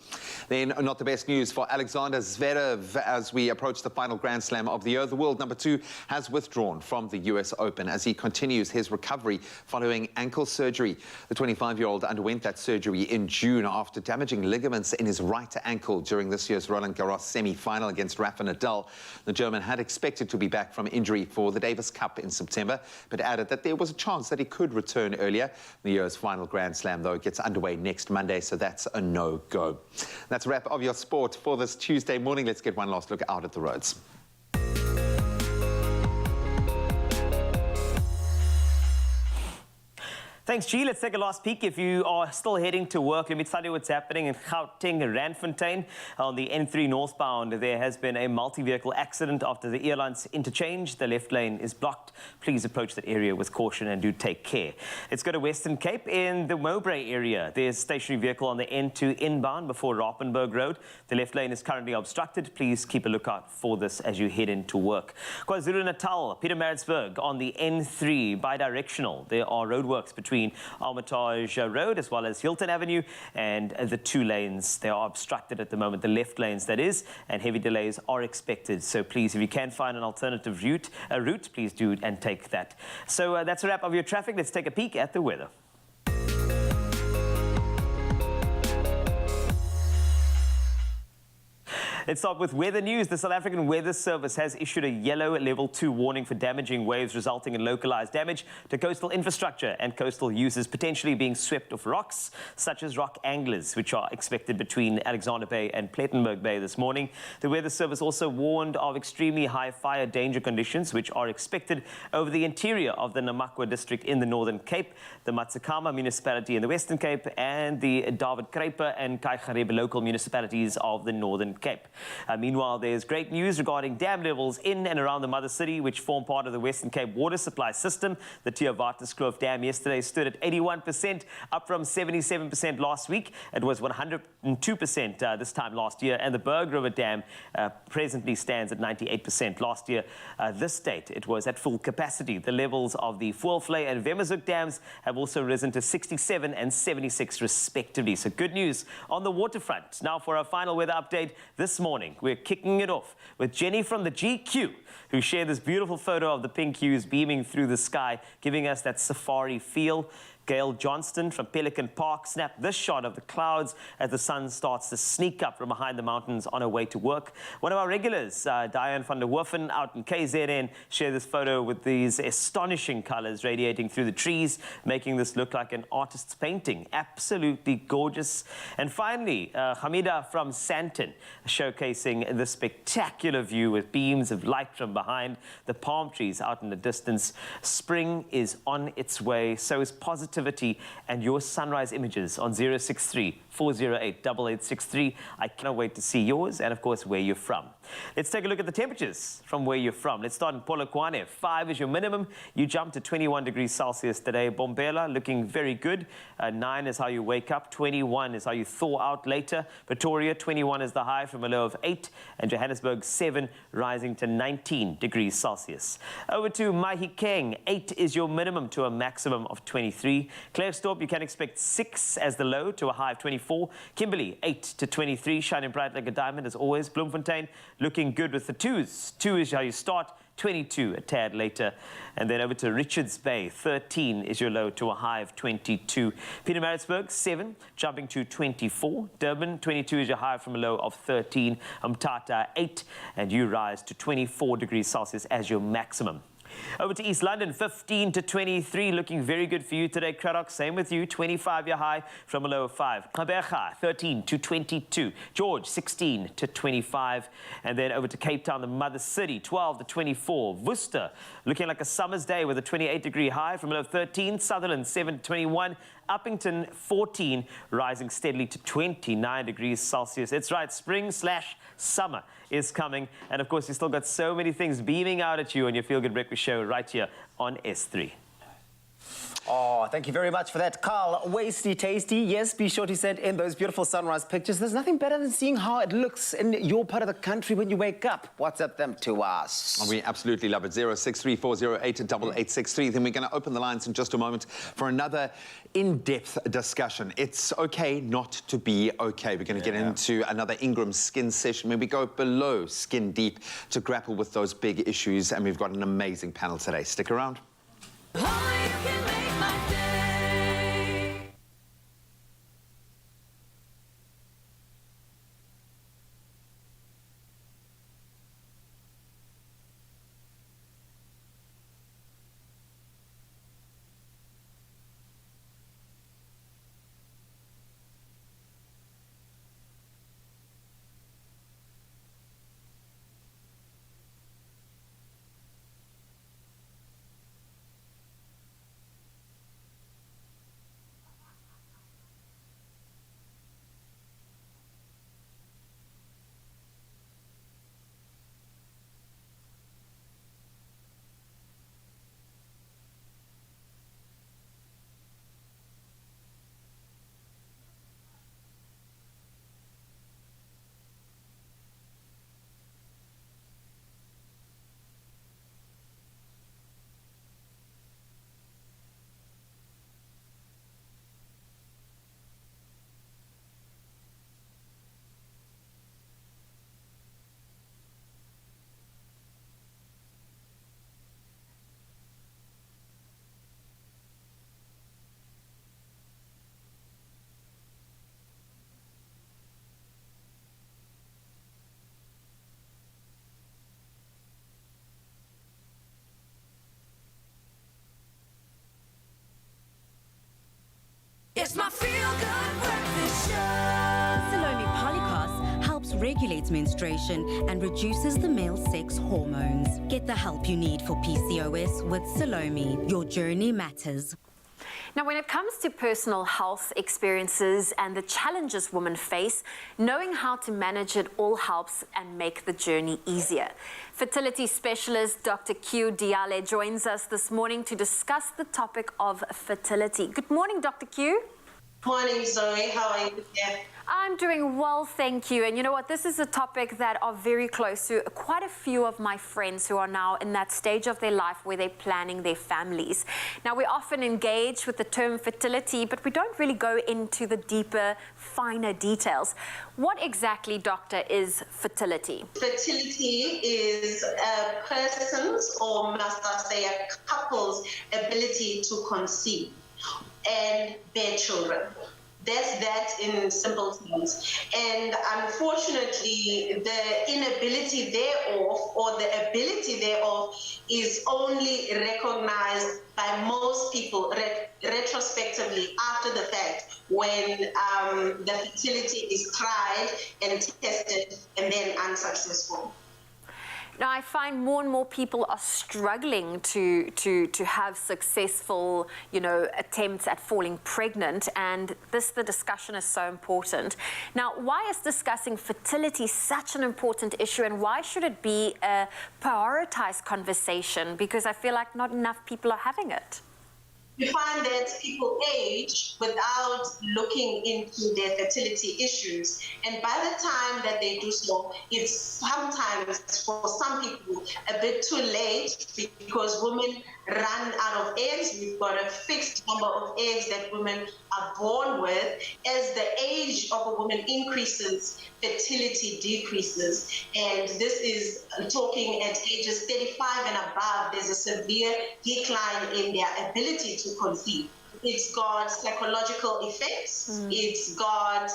Then, not the best news for Alexander Zverev as we approach the final Grand Slam of the year. The world number 2 has withdrawn from the US Open as he continues his recovery following ankle surgery. The 25-year-old underwent that surgery in June after damaging ligaments in his right ankle during this year's Roland Garros semi-final against Rafa Nadal. The German had expected to be back from injury for the Davis Cup in September, but added that there was a chance that he could return earlier. The year's final Grand Slam, though, gets underway next Monday, so that's a no-go. That's a wrap of your sport for this Tuesday morning. Let's get one last look out at the roads. Thanks, G. Let's take a last peek. If you are still heading to work, let me tell you what's happening in Gauteng, Randfontein. On the N3 northbound, there has been a multi-vehicle accident after the airline's interchange. The left lane is blocked. Please approach that area with caution and do take care. Let's go to Western Cape. In the Mowbray area, there's a stationary vehicle on the N2 inbound before Rappenburg Road. The left lane is currently obstructed. Please keep a lookout for this as you head into work. KwaZulu-Natal, Pietermaritzburg on the N3 bidirectional. There are roadworks between Armitage Road as well as Hilton Avenue, and the 2 lanes, they are obstructed at the moment, the left lanes that is, and heavy delays are expected. So please, if you can find an alternative route, please do and take that. So that's a wrap of your traffic. Let's take a peek at the weather. Let's start with weather news. The South African Weather Service has issued a yellow level 2 warning for damaging waves resulting in localized damage to coastal infrastructure and coastal users potentially being swept off rocks, such as rock anglers, which are expected between Alexander Bay and Plettenberg Bay this morning. The Weather Service also warned of extremely high fire danger conditions, which are expected over the interior of the Namakwa district in the Northern Cape, the Matsakama municipality in the Western Cape, and the David Kruiper and Kaigarebe local municipalities of the Northern Cape. Meanwhile, there's great news regarding dam levels in and around the mother city, which form part of the Western Cape water supply system. The Theowaterskloof Dam yesterday stood at 81%, up from 77% last week. It was 102% this time last year, and the Berg River Dam presently stands at 98%. Last year, this date, it was at full capacity. The levels of the Voelvlei and Vemmershoek dams have also risen to 67 and 76 respectively. So good news on the waterfront. Now for our final weather update this morning, we're kicking it off with Jenny from the GQ, who shared this beautiful photo of the pink hues beaming through the sky, giving us that safari feel. Gail Johnston from Pelican Park snapped this shot of the clouds as the sun starts to sneak up from behind the mountains on her way to work. One of our regulars, Diane van der Werfen, out in KZN, shared this photo with these astonishing colors radiating through the trees, making this look like an artist's painting. Absolutely gorgeous. And finally, Hamida from Sandton, showcasing the spectacular view with beams of light from behind the palm trees out in the distance. Spring is on its way, so is positivity and your sunrise images on 063 408 8863. I cannot wait to see yours and, of course, where you're from. Let's take a look at the temperatures from where you're from. Let's start in Polokwane. 5 is your minimum. You jump to 21 degrees Celsius today. Bombela looking very good. 9 is how you wake up. 21 is how you thaw out later. Pretoria, 21 is the high from a low of 8. And Johannesburg, 7, rising to 19 degrees Celsius. Over to Mahikeng. 8 is your minimum to a maximum of 23. Klerksdorp, you can expect 6 as the low to a high of 24. Kimberley, 8 to 23, shining bright like a diamond as always. Bloemfontein, looking good with the 2s. 2 is how you start, 22 a tad later. And then over to Richards Bay, 13 is your low to a high of 22. Pietermaritzburg, 7, jumping to 24. Durban, 22 is your high from a low of 13. Umtata, 8, and you rise to 24 degrees Celsius as your maximum. Over to East London, 15 to 23, looking very good for you today. Cradock, same with you, 25 your high from a low of 5. Gqeberha, 13 to 22. George, 16 to 25. And then over to Cape Town, the mother city, 12 to 24. Worcester, looking like a summer's day with a 28-degree high from a low of 13. Sutherland, 7 to 21. Uppington, 14, rising steadily to 29 degrees Celsius. It's right, spring/summer is coming. And of course, you still got so many things beaming out at you on your Feel Good Breakfast show right here on S3. Oh, thank you very much for that, Carl. Wasty tasty. Yes, be sure to send in those beautiful sunrise pictures. There's nothing better than seeing how it looks in your part of the country when you wake up. WhatsApp them to us. We absolutely love it. 063 408 8863. Then we're going to open the lines in just a moment for another in-depth discussion. It's okay not to be okay. We're going to get into another Ingram skin session where we go below skin deep to grapple with those big issues. And we've got an amazing panel today. Stick around. It's my Feel Good Breakfast show. Salome Polycross helps regulate menstruation and reduces the male sex hormones. Get the help you need for PCOS with Salome. Your journey matters. Now, when it comes to personal health experiences and the challenges women face, knowing how to manage it all helps and make the journey easier. Fertility specialist Dr. Q Diale joins us this morning to discuss the topic of fertility. Good morning, Dr. Q. Morning, Zoe. How are you today? I'm doing well, thank you. And you know what? This is a topic that are very close to quite a few of my friends who are now in that stage of their life where they're planning their families. Now, we often engage with the term fertility, but we don't really go into the deeper, finer details. What exactly, doctor, is fertility? Fertility is a person's, or must I say a couple's, ability to conceive and bear children. That's that in simple terms. And unfortunately, the inability thereof, or the ability thereof, is only recognized by most people retrospectively after the fact, when the fertility is tried and tested and then unsuccessful. Now, I find more and more people are struggling to have successful, attempts at falling pregnant, and the discussion is so important. Now, why is discussing fertility such an important issue, and why should it be a prioritized conversation? Because I feel like not enough people are having it. We find that people age without looking into their fertility issues. And by the time that they do so, it's sometimes, for some people, a bit too late, because women run out of eggs. We've got a fixed number of eggs that women are born with. As the age of a woman increases, fertility decreases. And this is talking at ages 35 and above, there's a severe decline in their ability to conceive. It's got psychological effects. It's got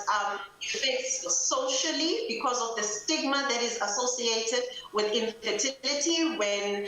effects socially because of the stigma that is associated with infertility. When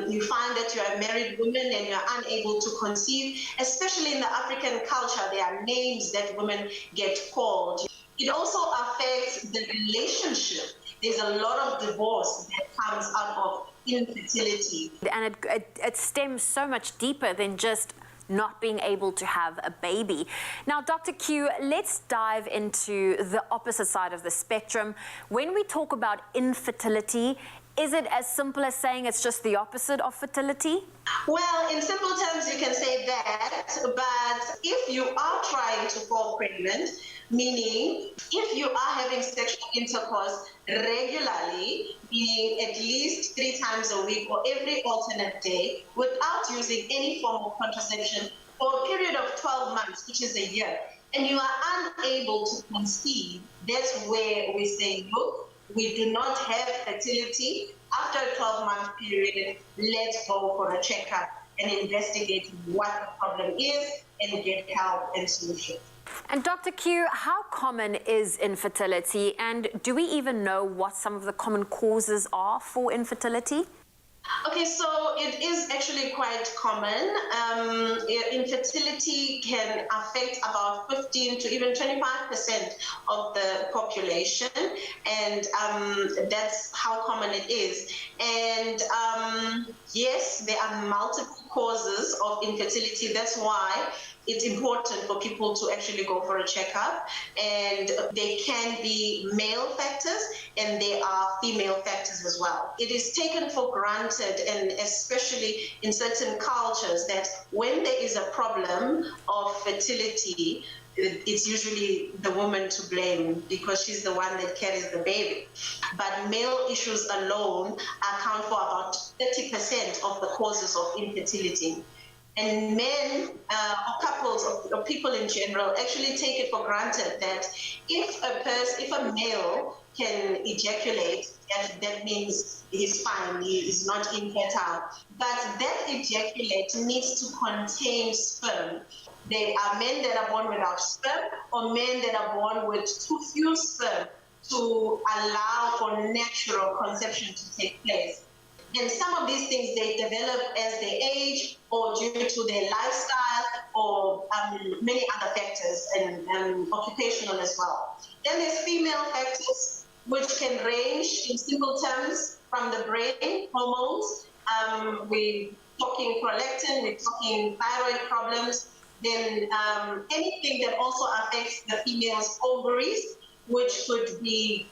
you find that you're a married woman and you're unable to conceive, especially in the African culture, there are names that women get called. It also affects the relationship. There's a lot of divorce that comes out of infertility. And it stems so much deeper than just not being able to have a baby. Now, Dr. Q, let's dive into the opposite side of the spectrum. When we talk about infertility, is it as simple as saying it's just the opposite of fertility? Well, in simple terms, you can say that, but if you are trying to fall pregnant, meaning if you are having sexual intercourse regularly, meaning at least 3 times a week or every alternate day, without using any form of contraception for a period of 12 months, which is a year, and you are unable to conceive, that's where we say, look, we do not have fertility. After a 12-month period, let's go for a checkup and investigate what the problem is and get help and solutions. And Dr. Q, how common is infertility, and do we even know what some of the common causes are for infertility? Okay, so it is actually quite common. Infertility can affect about 15 to even 25% of the population, and that's how common it is. And yes, there are multiple causes of infertility. That's why it's important for people to actually go for a checkup, and they can be male factors and there are female factors as well. It is taken for granted, and especially in certain cultures, that when there is a problem of fertility, it's usually the woman to blame because she's the one that carries the baby. But male issues alone account for about 30% of the causes of infertility. And men or couples or people in general actually take it for granted that if a male can ejaculate, that means he's fine, he is not infertile. But that ejaculate needs to contain sperm. There are men that are born without sperm, or men that are born with too few sperm to allow for natural conception to take place. And some of these things, they develop as they age or due to their lifestyle or many other factors, and occupational as well. Then there's female factors, which can range in simple terms from the brain hormones. We talking prolactin, we're talking thyroid problems, then anything that also affects the female's ovaries, which could be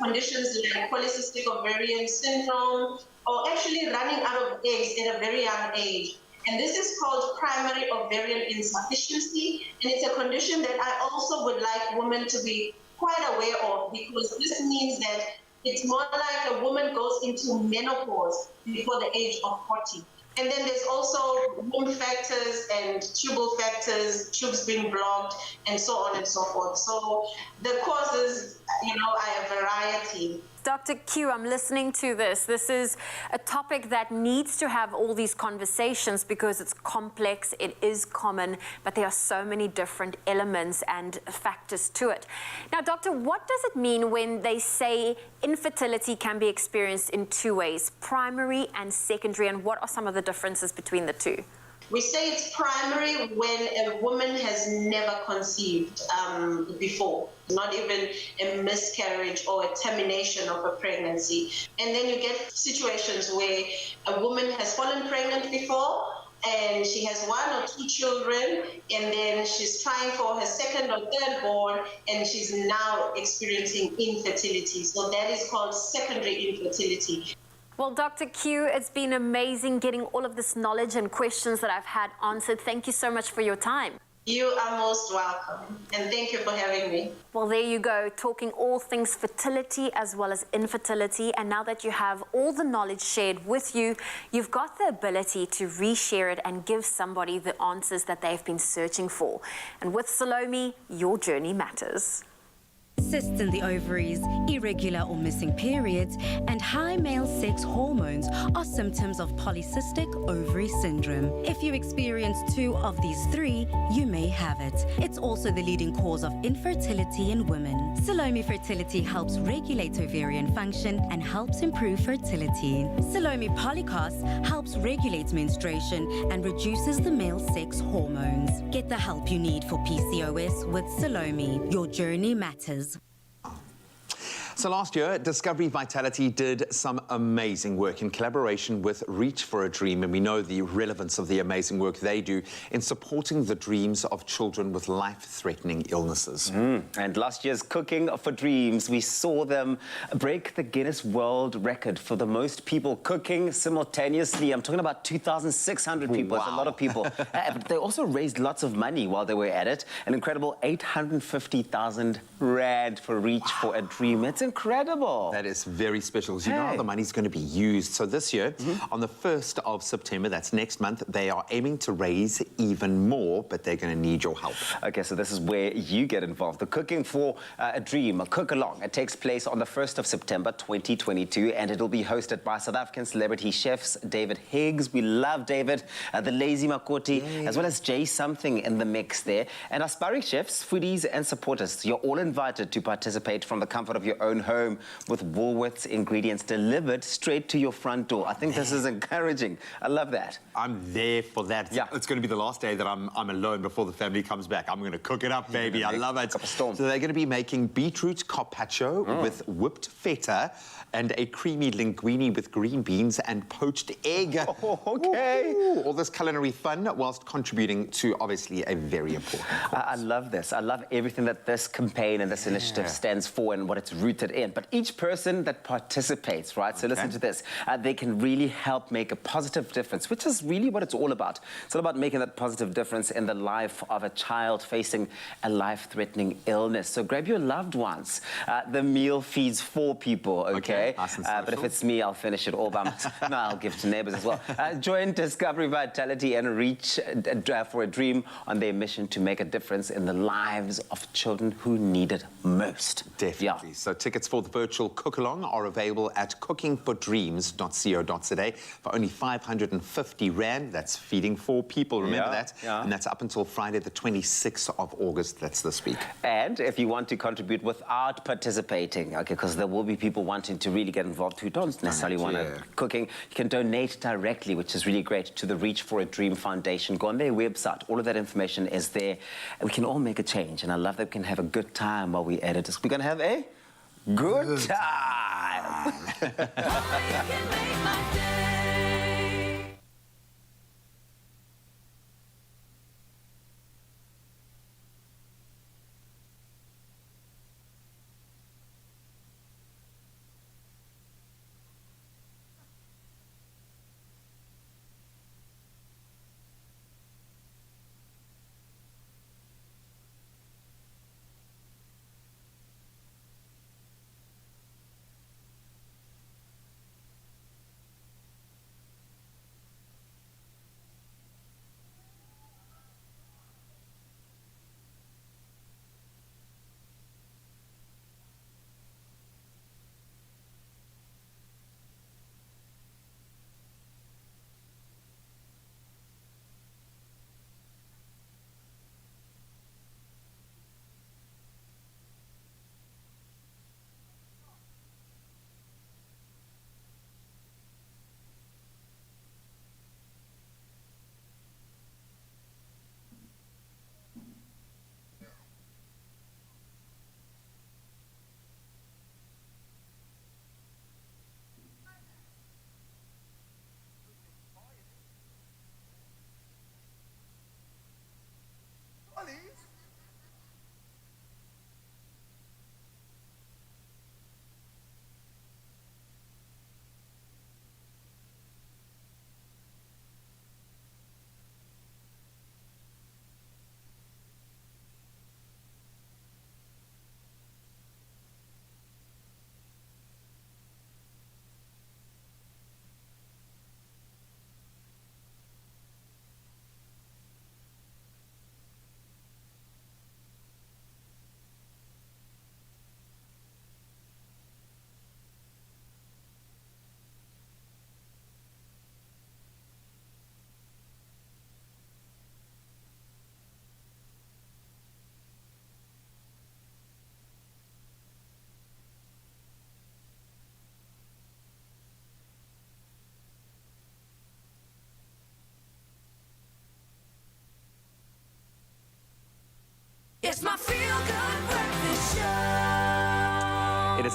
conditions like polycystic ovarian syndrome, or actually running out of eggs at a very young age. And this is called primary ovarian insufficiency, and it's a condition that I also would like women to be quite aware of, because this means that it's more like a woman goes into menopause before the age of 40. And then there's also womb factors and tubal factors, tubes being blocked, and so on and so forth. So the causes, are a variety. Dr. Q, I'm listening to this. This is a topic that needs to have all these conversations because it's complex, it is common, but there are so many different elements and factors to it. Now, doctor, what does it mean when they say infertility can be experienced in two ways, primary and secondary, and what are some of the differences between the two? We say it's primary when a woman has never conceived before, not even a miscarriage or a termination of a pregnancy. And then you get situations where a woman has fallen pregnant before and she has 1 or 2 children, and then she's trying for her second or third born, and she's now experiencing infertility. So that is called secondary infertility. Well, Dr. Q, it's been amazing getting all of this knowledge and questions that I've had answered. Thank you so much for your time. You are most welcome, and thank you for having me. Well, there you go, talking all things fertility as well as infertility. And now that you have all the knowledge shared with you, you've got the ability to reshare it and give somebody the answers that they've been searching for. And with Salome, your journey matters. Cysts in the ovaries, irregular or missing periods, and high male sex hormones are symptoms of polycystic ovary syndrome. If you experience 2 of these 3, you may have it. It's also the leading cause of infertility in women. Salome Fertility helps regulate ovarian function and helps improve fertility. Salome Polycast helps regulate menstruation and reduces the male sex hormones. Get the help you need for PCOS with Salome. Your journey matters. So last year, Discovery Vitality did some amazing work in collaboration with Reach for a Dream, and we know the relevance of the amazing work they do in supporting the dreams of children with life-threatening illnesses. And last year's Cooking for Dreams, we saw them break the Guinness World Record for the most people cooking simultaneously. I'm talking about 2,600 people. Wow. That's a lot of people. But they also raised lots of money while they were at it. An incredible 850,000 rand for Reach for a Dream. It's incredible. That is very special, because you know how the money's going to be used. So this year, on the 1st of September, that's next month, they are aiming to raise even more, but they're going to need your help. Okay, so this is where you get involved. The Cooking for a Dream, a cook-along. It takes place on the 1st of September, 2022, and it'll be hosted by South African celebrity chefs David Higgs. We love David, the Lazy Makoti, as well as Jay Something in the mix there. And aspiring chefs, foodies, and supporters, you're all invited to participate from the comfort of your own home with Woolworths ingredients delivered straight to your front door. I think this is encouraging. I love that. I'm there for that. Yeah. It's going to be the last day that I'm alone before the family comes back. I'm going to cook it up, baby. I love it. So they're going to be making beetroot carpaccio with whipped feta and a creamy linguine with green beans and poached egg. Okay. Ooh, all this culinary fun whilst contributing to, obviously, a very important cause. I love this. I love everything that this campaign and this initiative stands for and what it's rooted in. But each person that participates, right, so listen to this, they can really help make a positive difference, which is really what it's all about. It's all about making that positive difference in the life of a child facing a life-threatening illness. So grab your loved ones. The meal feeds 4 people, okay? Nice and but if it's me, I'll finish it all by myself. No, I'll give to neighbors as well. Join Discovery Vitality and Reach for a Dream on their mission to make a difference in the lives of children who need it most. Definitely. Yeah. So tickets for the virtual cook-along are available at cookingfordreams.co.za for only 550 rand. That's feeding 4 people. Remember that? Yeah. And that's up until Friday, the 26th of August. That's this week. And if you want to contribute without participating, okay, because there will be people wanting to really get involved who don't necessarily want to cooking, you can donate directly, which is really great, to the Reach for a Dream Foundation. Go on their website. All of that information is there. And we can all make a change. And I love that we can have a good time while we edit this. We're going to have a good time.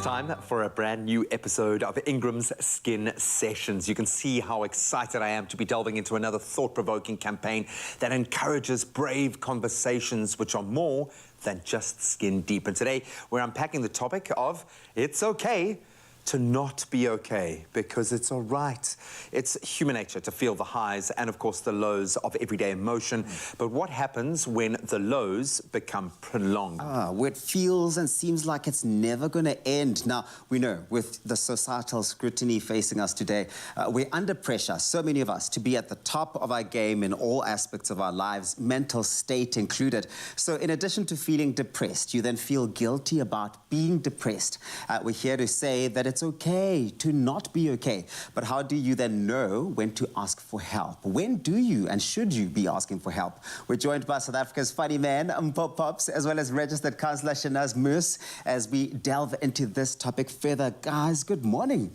time for a brand new episode of Ingram's Skin Sessions. You can see how excited I am to be delving into another thought-provoking campaign that encourages brave conversations which are more than just skin deep. And today we're unpacking the topic of it's okay to not be okay, because it's all right. It's human nature to feel the highs and, of course, the lows of everyday emotion. But what happens when the lows become prolonged? Where it feels and seems like it's never going to end. Now, we know with the societal scrutiny facing us today, we're under pressure, so many of us, to be at the top of our game in all aspects of our lives, mental state included. So in addition to feeling depressed, you then feel guilty about being depressed. We're here to say that it's okay to not be okay. But how do you then know when to ask for help? When do you and should you be asking for help? We're joined by South Africa's funny man, Mpho Pops, as well as registered counsellor Shanaz Moose, as we delve into this topic further. Guys, good morning.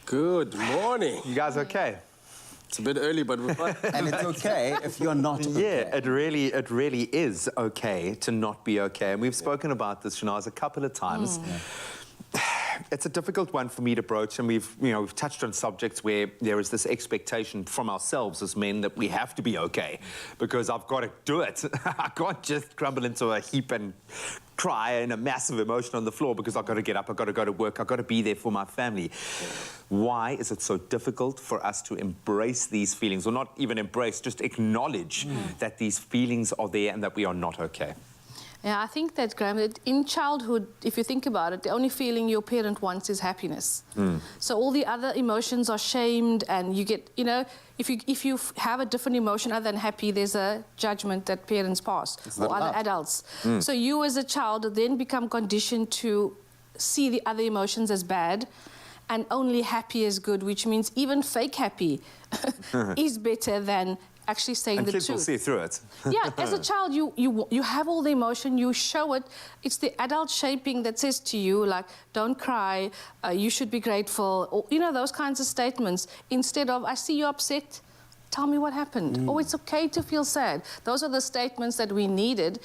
Good morning. You guys okay? It's a bit early, but we're fine. And it's okay if you're not okay. Yeah, it really is okay to not be okay. And we've spoken about this, Shanaz, a couple of times. It's a difficult one for me to broach, and we've touched on subjects where there is this expectation from ourselves as men that we have to be okay, because I've got to do it. I can't just crumble into a heap and cry in a massive emotion on the floor because I've got to get up, I've got to go to work, I've got to be there for my family. Why is it so difficult for us to embrace these feelings, or not even embrace, just acknowledge that these feelings are there and that we are not okay? Yeah, I think that, Graham, that in childhood, if you think about it, the only feeling your parent wants is happiness. So all the other emotions are shamed, and you get, if you have a different emotion other than happy, there's a judgment that parents pass, or other adults. So you as a child then become conditioned to see the other emotions as bad, and only happy is good, which means even fake happy is better than actually saying the truth. And kids will see through it. Yeah, as a child, you have all the emotion, you show it. It's the adult shaping that says to you, like, don't cry, you should be grateful, or, those kinds of statements. Instead of, I see you upset, tell me what happened. Oh, it's okay to feel sad. Those are the statements that we needed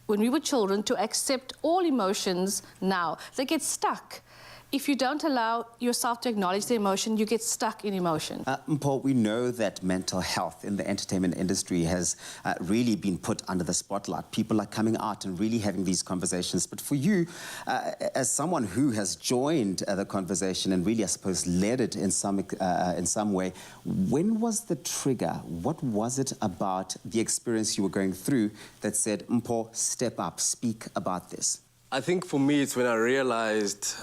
when we were children to accept all emotions now. They get stuck. If you don't allow yourself to acknowledge the emotion, you get stuck in emotion. Mpho, we know that mental health in the entertainment industry has really been put under the spotlight. People are coming out and really having these conversations. But for you, as someone who has joined the conversation and really, I suppose, led it in some way, when was the trigger? What was it about the experience you were going through that said, Mpho, step up, speak about this? I think for me, it's when I realized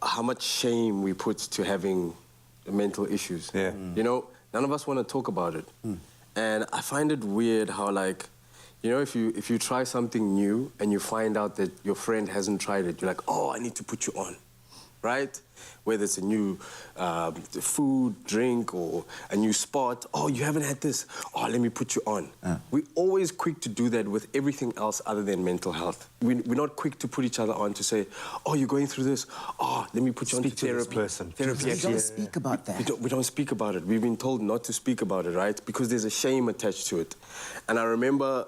how much shame we put to having mental issues. Yeah. None of us want to talk about it. And I find it weird how, like, if you try something new and you find out that your friend hasn't tried it, you're like, oh, I need to put you on, right? Whether it's a new food, drink, or a new spot. Oh, you haven't had this. Oh, let me put you on. We're always quick to do that with everything else other than mental health. We're not quick to put each other on to say, oh, you're going through this. Oh, let me put you on to therapy. This person. Therapy, We don't speak about that. We don't speak about it. We've been told not to speak about it, right? Because there's a shame attached to it. And I remember,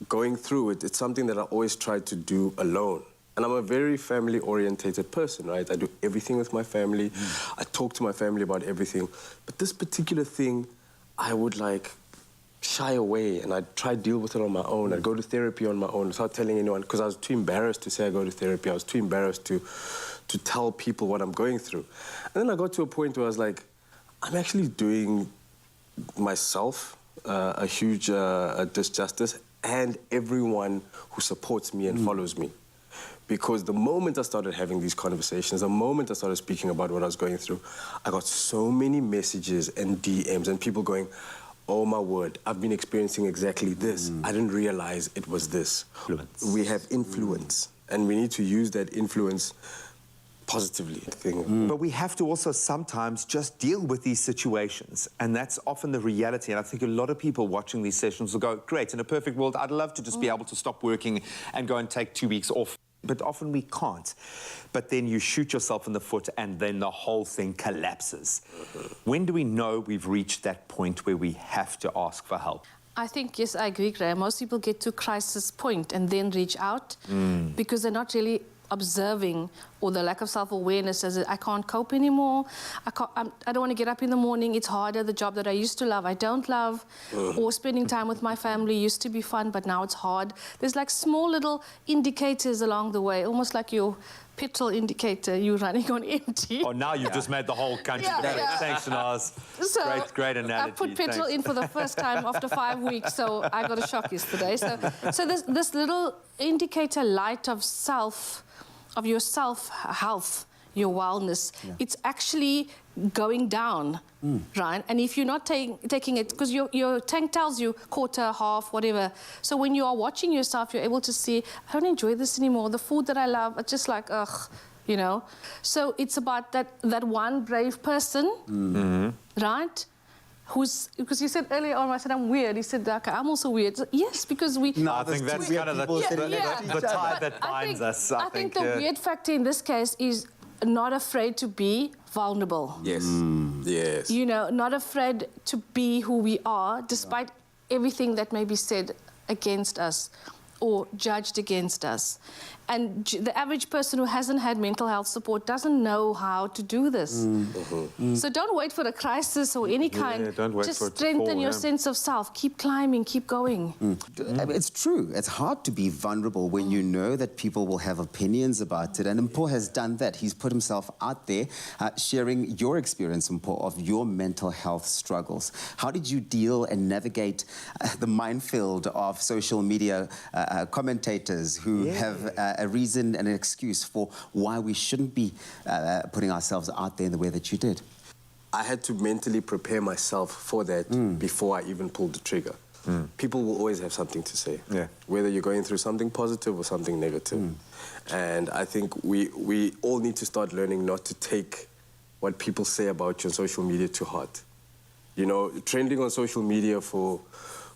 going through it, it's something that I always tried to do alone. And I'm a very family-orientated person, right? I do everything with my family. I talk to my family about everything. But this particular thing, I would, shy away, and I'd try to deal with it on my own. I'd go to therapy on my own without telling anyone, because I was too embarrassed to say I go to therapy. I was too embarrassed to tell people what I'm going through. And then I got to a point where I was like, I'm actually doing myself a huge disjustice, and everyone who supports me and follows me. Because the moment I started having these conversations, the moment I started speaking about what I was going through, I got so many messages and DMs and people going, oh my word, I've been experiencing exactly this. I didn't realize it was this. We have influence, and we need to use that influence positively. But we have to also sometimes just deal with these situations, and that's often the reality. And I think a lot of people watching these sessions will go, great, in a perfect world, I'd love to just be able to stop working and go and take 2 weeks off. But often we can't. But then you shoot yourself in the foot and then the whole thing collapses. When do we know we've reached that point where we have to ask for help? I think, yes, I agree, Graham. Most people get to crisis point and then reach out because they're not really self-observing or the lack of self-awareness as I can't cope anymore. I don't want to get up in the morning. It's harder. The job that I used to love, I don't love. Or spending time with my family used to be fun, but now it's hard. There's like small little indicators along the way, almost like your petrol indicator, you're running on empty. Oh, now you've just made the whole country better. Yeah. Thanks, Shanaz. So Great analogy. I put petrol in for the first time after 5 weeks, so I got a shock yesterday. So this little indicator light of your self-health, your wellness, it's actually going down, right? And if you're not taking it, because your tank tells you quarter, half, whatever. So when you are watching yourself, you're able to see, I don't enjoy this anymore. The food that I love, it's just like, ugh, you know? So it's about that one brave person, right? Because you said earlier on, I said, I'm weird. He said, okay, I'm also weird. So, yes, because we... No, I think that's kind of the tie that binds us. I think the weird factor in this case is not afraid to be vulnerable. Yes. Yes. You know, not afraid to be who we are, despite everything that may be said against us or judged against us. And the average person who hasn't had mental health support doesn't know how to do this. So don't wait for a crisis or any kind. Don't wait Just for it to strengthen fall, your sense of self. Keep climbing, keep going. It's true. It's hard to be vulnerable when you know that people will have opinions about it. And Mpho has done that. He's put himself out there, sharing your experience, Mpho, of your mental health struggles. How did you deal and navigate the minefield of social media commentators who have a reason and an excuse for why we shouldn't be putting ourselves out there in the way that you did? I had to mentally prepare myself for that before I even pulled the trigger. People will always have something to say, whether you're going through something positive or something negative. And I think we all need to start learning not to take what people say about you on social media to heart. You know, trending on social media for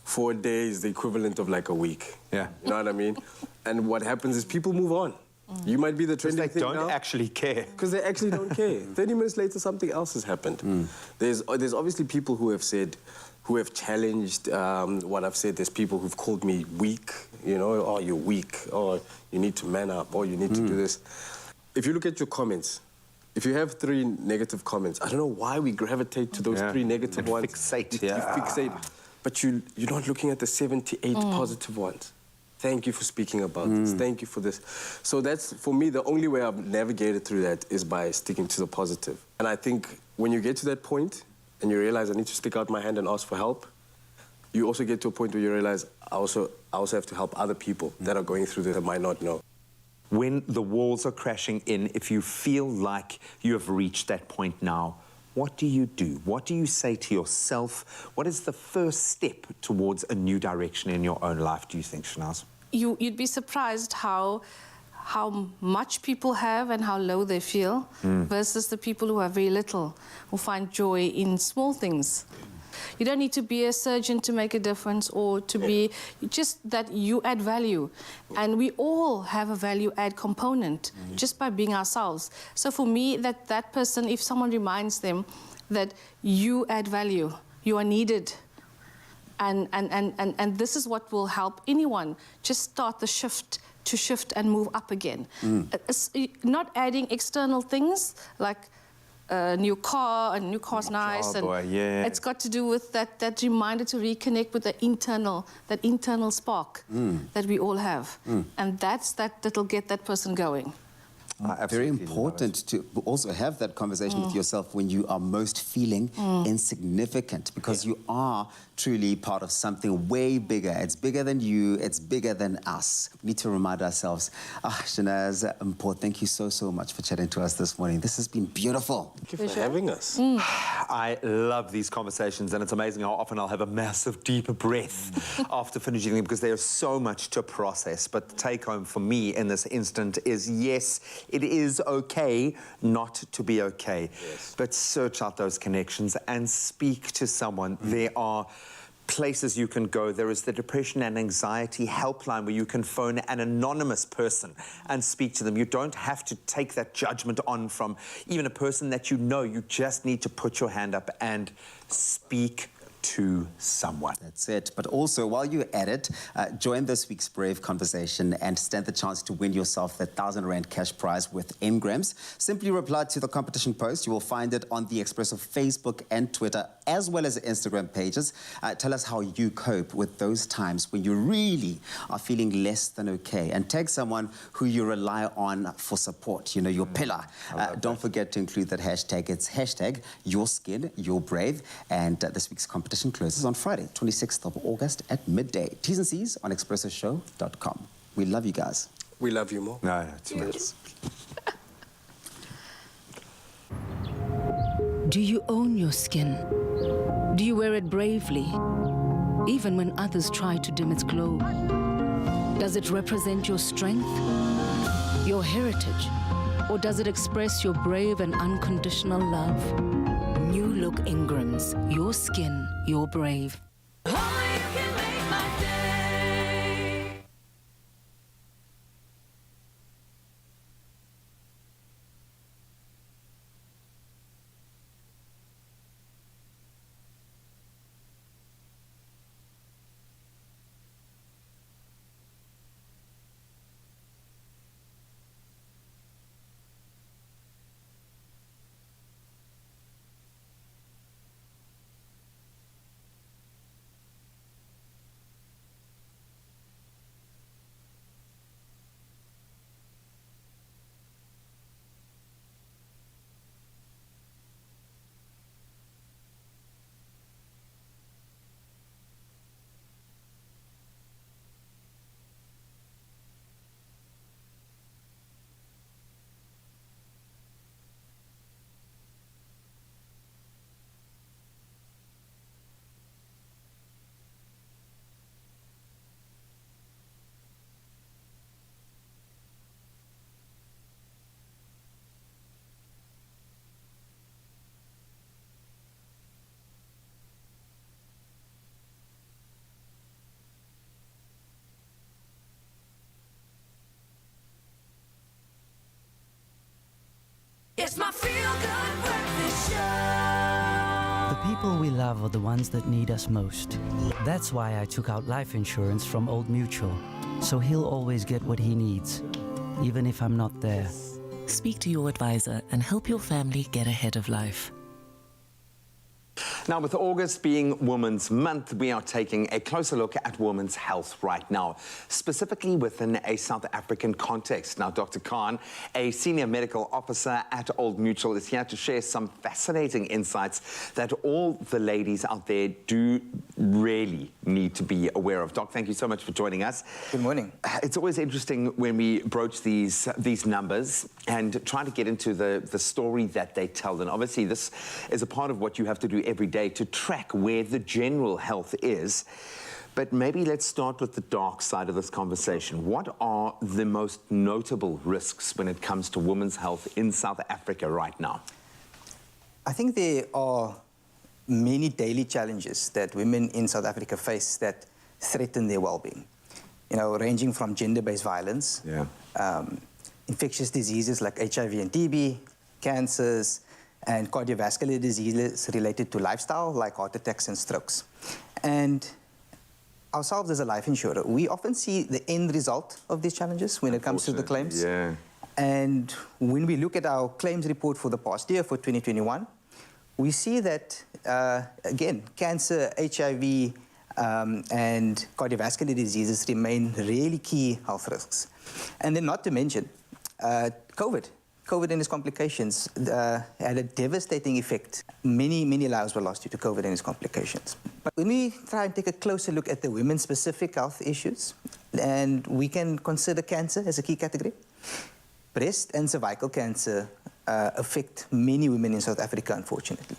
4 days, the equivalent of like a week. Yeah. You know what I mean? And what happens is people move on. You might be the trending thing now. They don't actually care. Because they actually don't care. 30 minutes later, something else has happened. There's obviously people who have said, who have challenged what I've said. There's people who've called me weak, you know, oh, you're weak, or you need to man up, or you need to do this. If you look at your comments, if you have 3 negative comments, I don't know why we gravitate to those 3 negative ones. Fixate, You fixate. But you're not looking at the 78 positive ones. Thank you for speaking about this. Thank you for this. So that's, for me, the only way I've navigated through that is by sticking to the positive. And I think when you get to that point and you realize I need to stick out my hand and ask for help, you also get to a point where you realize I also have to help other people that are going through this that might not know. When the walls are crashing in, if you feel like you have reached that point now, what do you do? What do you say to yourself? What is the first step towards a new direction in your own life, do you think, Shanaz? You'd be surprised how much people have and how low they feel versus the people who have very little, who find joy in small things. You don't need to be a surgeon to make a difference or to be, just that you add value. And we all have a value-add component just by being ourselves. So for me, that person, if someone reminds them that you add value, you are needed, and this is what will help anyone just start the shift and move up again. Not adding external things like a new car is nice, and it's got to do with that reminder to reconnect with that internal spark that we all have, and that'll get that person going. Very important to also have that conversation with yourself when you are most feeling insignificant, because you are truly part of something way bigger. It's bigger than you, it's bigger than us. We need to remind ourselves. Shanaz, Mpho, thank you so much for chatting to us this morning. This has been beautiful. Thank you for having us. I love these conversations, and it's amazing how often I'll have a massive, deep breath after finishing them, because there's so much to process. But the take-home for me in this instant is, yes, it is okay not to be okay. But search out those connections and speak to someone. There are places you can go. There is the depression and anxiety helpline where you can phone an anonymous person and speak to them. You don't have to take that judgment on from even a person that you know. You just need to put your hand up and speak to someone. That's it. But also, while you're at it, join this week's Brave conversation and stand the chance to win yourself that 1,000 Rand cash prize with Engrams. Simply reply to the competition post. You will find it on the Expresso Facebook and Twitter, as well as Instagram pages. Tell us how you cope with those times when you really are feeling less than okay, and tag someone who you rely on for support, you know, your pillar. Don't forget to include that hashtag. It's hashtag Your Skin, Your Brave. And this week's competition closes on Friday, 26th of August at midday. T's and C's on expressoshow.com. We love you guys. We love you more. No, too much. Do you own your skin? Do you wear it bravely, even when others try to dim its glow? Does it represent your strength, your heritage, or does it express your brave and unconditional love? New Look Ingrams, your skin, your brave. It's my feel-good breakfast show. The people we love are the ones that need us most. That's why I took out life insurance from Old Mutual, so he'll always get what he needs, even if I'm not there. Speak to your advisor and help your family get ahead of life. Now, with August being Women's Month, we are taking a closer look at women's health right now, specifically within a South African context. Now, Dr. Khan, a senior medical officer at Old Mutual, is here to share some fascinating insights that all the ladies out there do really need to be aware of. Doc, thank you so much for joining us. Good morning. It's always interesting when we broach these numbers and try to get into the story that they tell. And obviously, this is a part of what you have to do every day to track where the general health is. But maybe let's start with the dark side of this conversation. What are the most notable risks when it comes to women's health in South Africa right now? I think there are many daily challenges that women in South Africa face that threaten their well-being. You know, ranging from gender-based violence, infectious diseases like HIV and TB, cancers, and cardiovascular diseases related to lifestyle, like heart attacks and strokes. And ourselves as a life insurer, we often see the end result of these challenges when it comes to the claims. Yeah. And when we look at our claims report for the past year, for 2021, we see that, again, cancer, HIV, and cardiovascular diseases remain really key health risks. And then not to mention, COVID and its complications had a devastating effect. Many lives were lost due to COVID and its complications. But when we try and take a closer look at the women-specific health issues, and we can consider cancer as a key category, breast and cervical cancer affect many women in South Africa, unfortunately.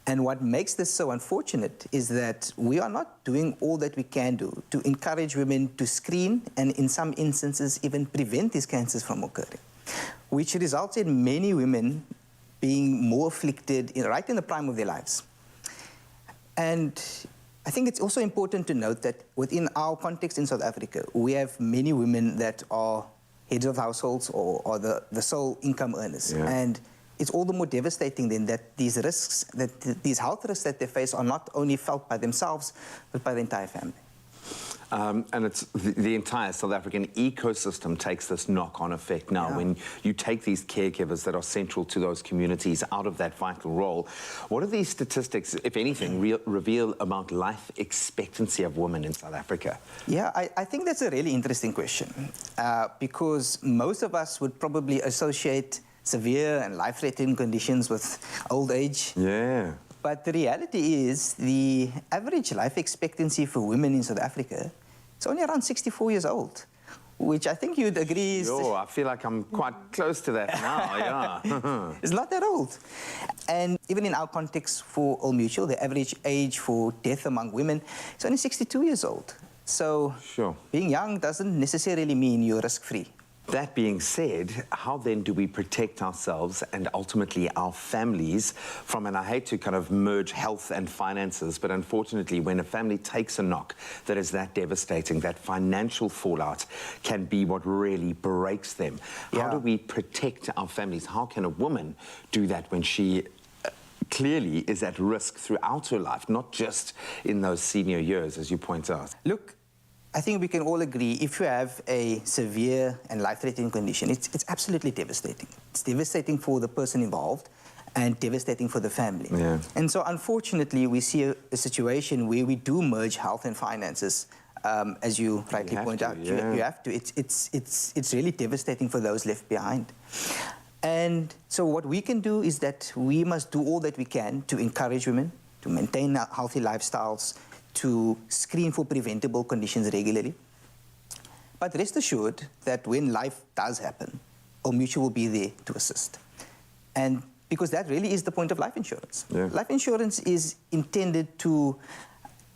And what makes this so unfortunate is that we are not doing all that we can do to encourage women to screen and, in some instances, even prevent these cancers from occurring, which results in many women being more afflicted right in the prime of their lives. And I think it's also important to note that within our context in South Africa, we have many women that are heads of households or the sole income earners. Yeah. And it's all the more devastating then that these risks, these health risks that they face are not only felt by themselves, but by the entire family. And it's the entire South African ecosystem takes this knock-on effect now. Yeah. When you take these caregivers that are central to those communities out of that vital role, what are these statistics, if anything, reveal about life expectancy of women in South Africa? Yeah, I think that's a really interesting question because most of us would probably associate severe and life-threatening conditions with old age. Yeah. But the reality is the average life expectancy for women in South Africa is only around 64 years old, which I think you'd agree is... Sure, I feel like I'm quite close to that now, yeah. It's not that old. And even in our context for Old Mutual, the average age for death among women is only 62 years old. So sure. Being young doesn't necessarily mean you're risk-free. That being said, how then do we protect ourselves and ultimately our families from, and I hate to kind of merge health and finances, but unfortunately when a family takes a knock that is that devastating, that financial fallout can be what really breaks them. Yeah. How do we protect our families? How can a woman do that when she clearly is at risk throughout her life, not just in those senior years, as you point out? Look, I think we can all agree if you have a severe and life-threatening condition, it's absolutely devastating. It's devastating for the person involved and devastating for the family. Yeah. And so unfortunately, we see a situation where we do merge health and finances, as you rightly point out. Yeah. You have to. It's really devastating for those left behind. And so what we can do is that we must do all that we can to encourage women to maintain healthy lifestyles, to screen for preventable conditions regularly. But rest assured that when life does happen, Old Mutual will be there to assist. And because that really is the point of life insurance. Yeah. Life insurance is intended to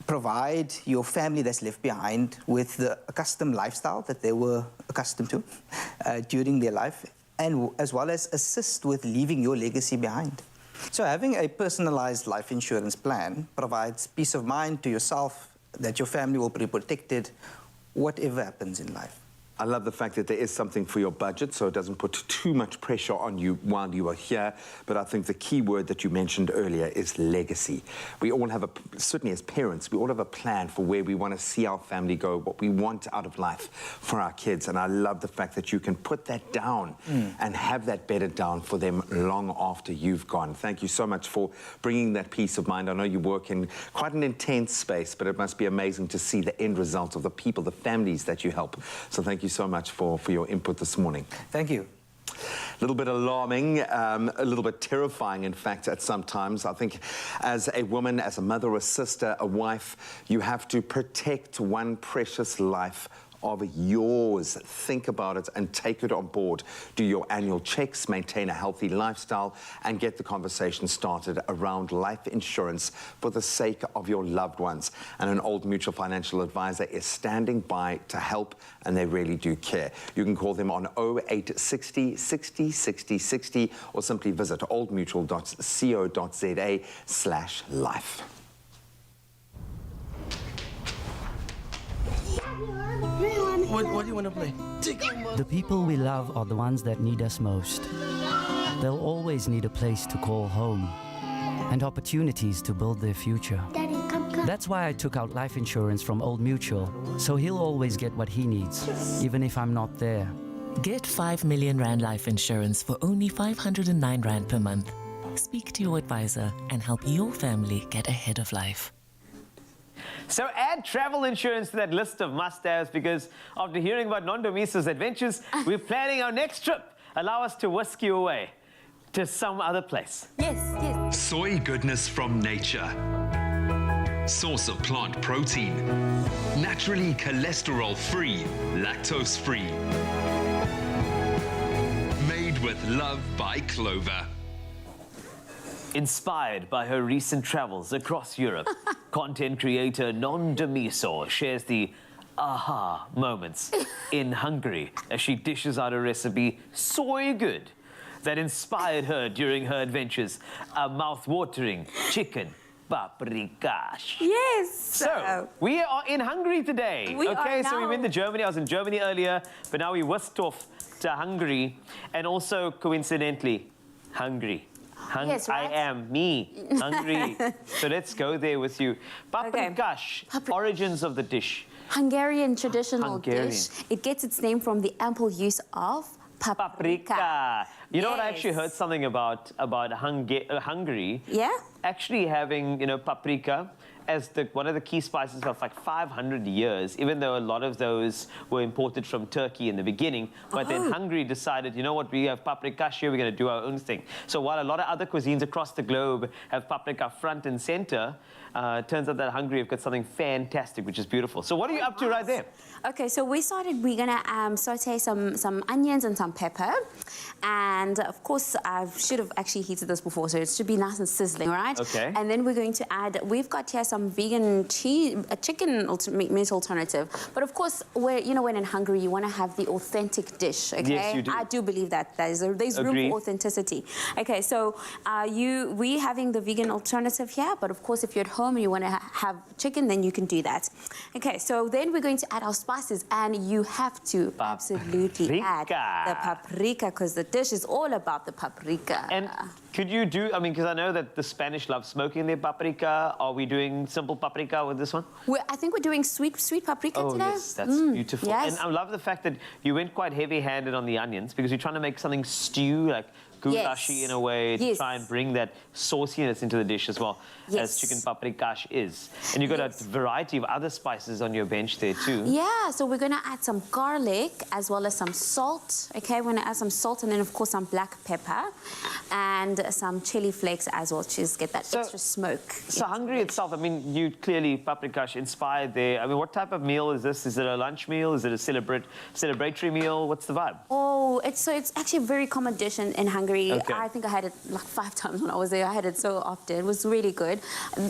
provide your family that's left behind with the accustomed lifestyle that they were accustomed to during their life, and as well as assist with leaving your legacy behind. So having a personalized life insurance plan provides peace of mind to yourself that your family will be protected whatever happens in life. I love the fact that there is something for your budget, so it doesn't put too much pressure on you while you are here. But I think the key word that you mentioned earlier is legacy. We all have certainly as parents, we all have a plan for where we want to see our family go, what we want out of life for our kids. And I love the fact that you can put that down and have that bedded down for them long after you've gone. Thank you so much for bringing that peace of mind. I know you work in quite an intense space, but it must be amazing to see the end result of the people, the families that you help. So thank you so much for your input this morning. Thank you. A little bit alarming, a little bit terrifying, in fact, at some times. I think as a woman, as a mother, a sister, a wife, you have to protect one precious life of yours. Think about it and take it on board. Do your annual checks, maintain a healthy lifestyle, and get the conversation started around life insurance for the sake of your loved ones. And an Old Mutual financial advisor is standing by to help, and they really do care. You can call them on 0860 60 60 60 or simply visit oldmutual.co.za/life. What do you want to play? The people we love are the ones that need us most. They'll always need a place to call home and opportunities to build their future. That's why I took out life insurance from Old Mutual, so he'll always get what he needs, even if I'm not there. Get 5 million Rand life insurance for only 509 Rand per month. Speak to your advisor and help your family get ahead of life. So add travel insurance to that list of must-haves, because after hearing about Nondomiso's adventures, we're planning our next trip. Allow us to whisk you away to some other place. Yes. Soy goodness from nature. Source of plant protein. Naturally cholesterol-free, lactose-free. Made with love by Clover. Inspired by her recent travels across Europe, content creator Nondomiso shares the aha moments in Hungary as she dishes out a recipe so good that inspired her during her adventures, a mouth-watering chicken paprikash. Yes. So, we are in Hungary today. We okay, are so now. we've been to Germany. I was in Germany earlier, but now we whisked off to Hungary. And also, coincidentally, Hungry. Yes, right? I am me, hungry. So let's go there with you. Paprikash, origins of the dish. Hungarian traditional Hungarian. dish. It gets its name from the ample use of paprika. You know what? I actually heard something about Hungary. Yeah? Actually having, paprika as one of the key spices of like 500 years, even though a lot of those were imported from Turkey in the beginning. But then Hungary decided, you know what, we have paprika here, we're going to do our own thing. So while a lot of other cuisines across the globe have paprika front and center, turns out that Hungary have got something fantastic, which is beautiful. So what are you up to right there? Okay, so we're gonna saute some onions and some pepper. And of course, I should have actually heated this before, so it should be nice and sizzling, all right? Okay. And then we're going to add, we've got here some vegan chicken meat alternative. But of course, when in Hungary, you want to have the authentic dish, okay? Yes, you do. I do believe that there's room for authenticity. Okay, so we having the vegan alternative here, but of course, if you're at home and you want to have chicken, then you can do that. Okay, so then we're going to add our spices, and you have to absolutely add the paprika, because the dish is all about the paprika. And could you do, because I know that the Spanish love smoking their paprika. Are we doing simple paprika with this one? I think we're doing sweet paprika today. Oh, yes, that's beautiful. Yes. And I love the fact that you went quite heavy-handed on the onions, because you're trying to make something stew, like goulashi in a way, to try and bring that sauciness into the dish as well, as chicken paprikash is. And you've got a variety of other spices on your bench there too. Yeah, so we're going to add some garlic as well as some salt. Okay, we're going to add some salt and then, of course, some black pepper and some chili flakes as well to get that extra smoke. So Hungary itself, you clearly paprikash inspired there. what type of meal is this? Is it a lunch meal? Is it a celebratory meal? What's the vibe? Oh, it's actually a very common dish in Hungary. Okay. I think I had it like 5 times when I was there. I had it so often. It was really good.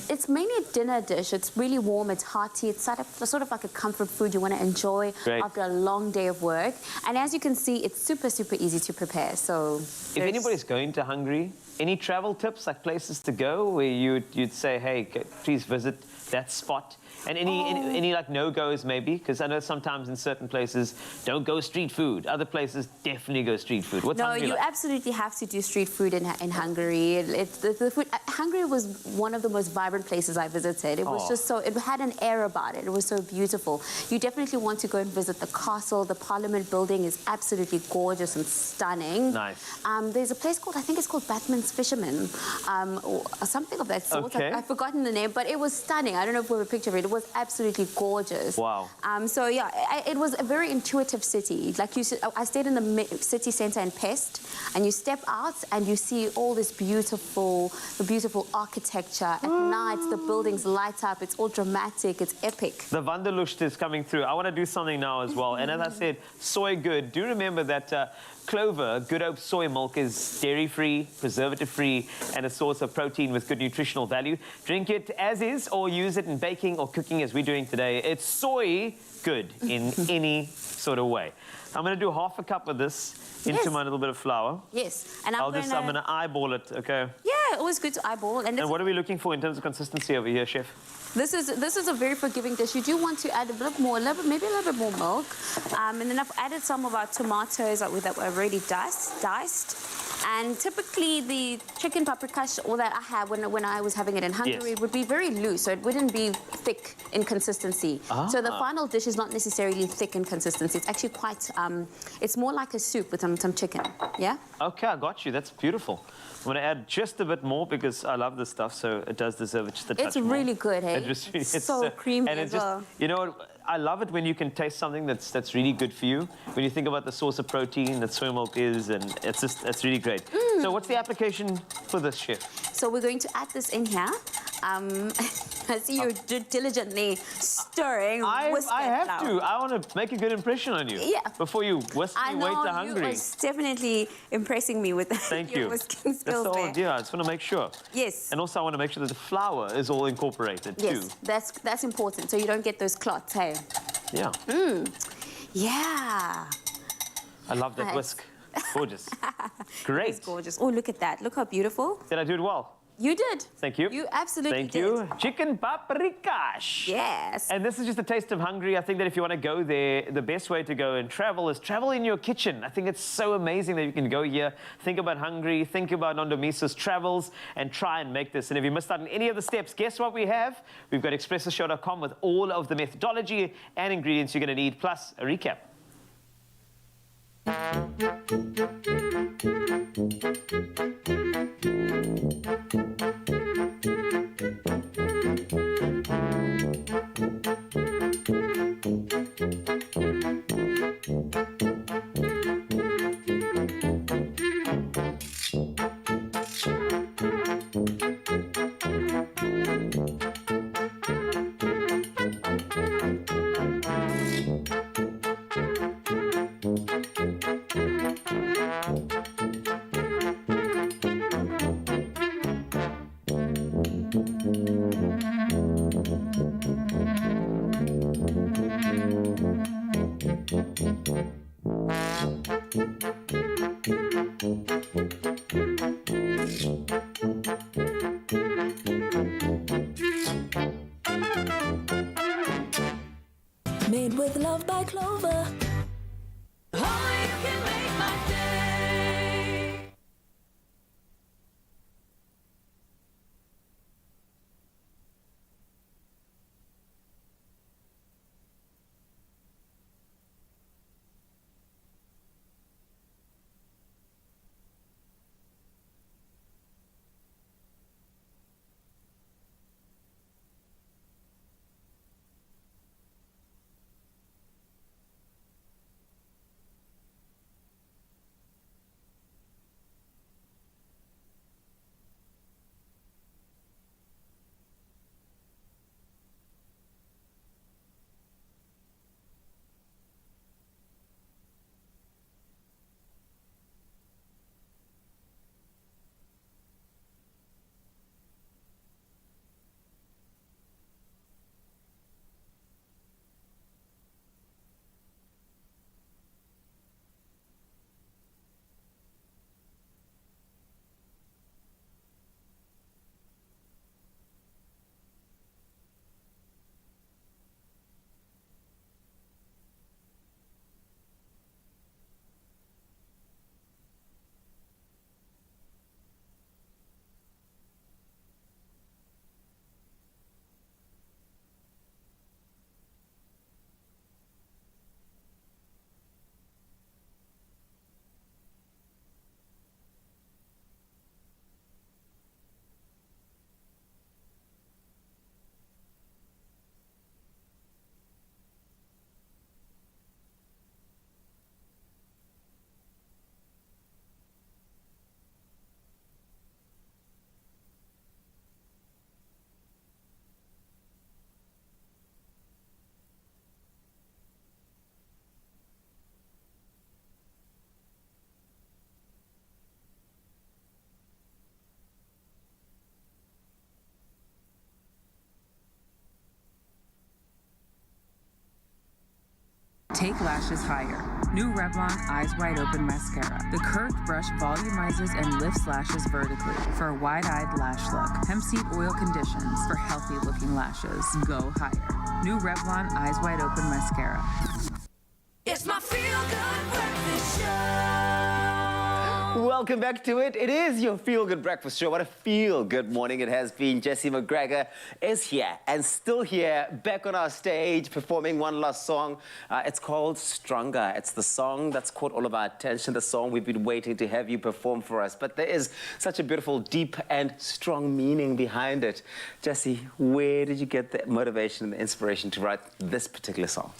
It's mainly a dinner dish. It's really warm. It's hearty. It's sort of like a comfort food you want to enjoy after a long day of work. And as you can see, it's super, super easy to prepare. So if anybody's going to Hungary, any travel tips, like places to go where you'd say, hey, please visit that spot? And any like no-goes maybe? Because I know sometimes in certain places, don't go street food. Other places definitely go street food. What's Hungary you like? absolutely have to do street food in Hungary. The food. Hungary was one of the most vibrant places I visited. It was just it had an air about it. It was so beautiful. You definitely want to go and visit the castle. The Parliament building is absolutely gorgeous and stunning. Nice. There's a place I think it's called Batman's Fisherman, or something of that sort. Okay. I've forgotten the name, but it was stunning. I don't know if we have a picture of it. It was absolutely gorgeous. Wow. So yeah, it was a very intuitive city. Like I stayed in the city center in Pest, and you step out and you see all this beautiful architecture. At night, the buildings light up. It's all dramatic. It's epic. The Wanderlust is coming through. I want to do something now as well. And as I said, soy good. Do remember that Clover Good Hope soy milk is dairy-free, preservative-free, and a source of protein with good nutritional value. Drink it as is, or use it in baking or cooking as we're doing today. It's soy good in any sort of way. I'm going to do half a cup of this into my little bit of flour. Yes. And I'm going to eyeball it, okay? Yeah, always good to eyeball. And what are we looking for in terms of consistency over here, Chef? This is a very forgiving dish. You do want to add maybe a little bit more milk. And then I've added some of our tomatoes that were already diced. And typically the chicken paprikash that I had when I was having it in Hungary would be very loose, so it wouldn't be thick in consistency. So the final dish is not necessarily thick in consistency. It's actually quite, it's more like a soup with some chicken, yeah? Okay, I got you. That's beautiful. I'm going to add just a bit more because I love this stuff, so it does deserve just a touch more. It's really good, hey? It's so creamy and as well. You know what? I love it when you can taste something that's really good for you. When you think about the source of protein that soy milk is, and it's really great. So what's the application for this, Chef? So we're going to add this in here. I see you're diligently stirring. I have to. I want to make a good impression on you. Yeah. Before you whisk me away to Hungary. You are definitely impressing me with your whisking skills there. Yeah, I just want to make sure. Yes. And also I want to make sure that the flour is all incorporated too. Yes, that's important. So you don't get those clots, hey? Yeah. Yeah. I love that whisk. Gorgeous. Great. It's gorgeous. Oh, look at that. Look how beautiful. Did I do it well? You did. Thank you. You absolutely Thank did. you. Chicken paprikash. Yes. And this is just a taste of Hungary. I think that if you want to go there, the best way to go and travel is travel in your kitchen. I think it's so amazing that you can go here, think about Hungary, think about Nondomisa's travels, and try and make this. And if you missed out on any of the steps, guess what we have? We've got expressoshow.com with all of the methodology and ingredients you're going to need, plus a recap. Made with love by Clover. Only you can make my day. Take lashes higher. New Revlon Eyes Wide Open Mascara. The curved brush volumizes and lifts lashes vertically for a wide-eyed lash look. Hemp seed oil conditions for healthy-looking lashes. Go higher. New Revlon Eyes Wide Open Mascara. It's my feel-good breakfast show. Welcome back to it. It is your feel-good breakfast show. What a feel-good morning it has been. Jesse McGregor is here and still here, back on our stage, performing one last song. It's called Stronger. It's the song that's caught all of our attention, the song we've been waiting to have you perform for us. But there is such a beautiful, deep and strong meaning behind it. Jesse, where did you get the motivation and the inspiration to write this particular song?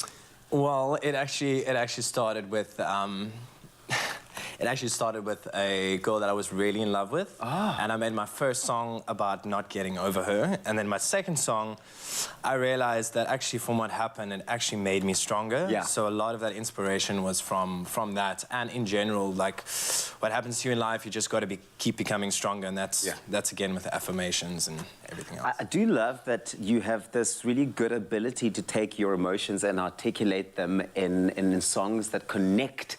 Well, it actually started with it actually started with a girl that I was really in love with. And I made my first song about not getting over her. And then my second song, I realized that actually from what happened, it actually made me stronger. Yeah. So a lot of that inspiration was from that. And in general, like what happens to you in life, you just got to keep becoming stronger. And that's again with the affirmations and everything else. I do love that you have this really good ability to take your emotions and articulate them in songs that connect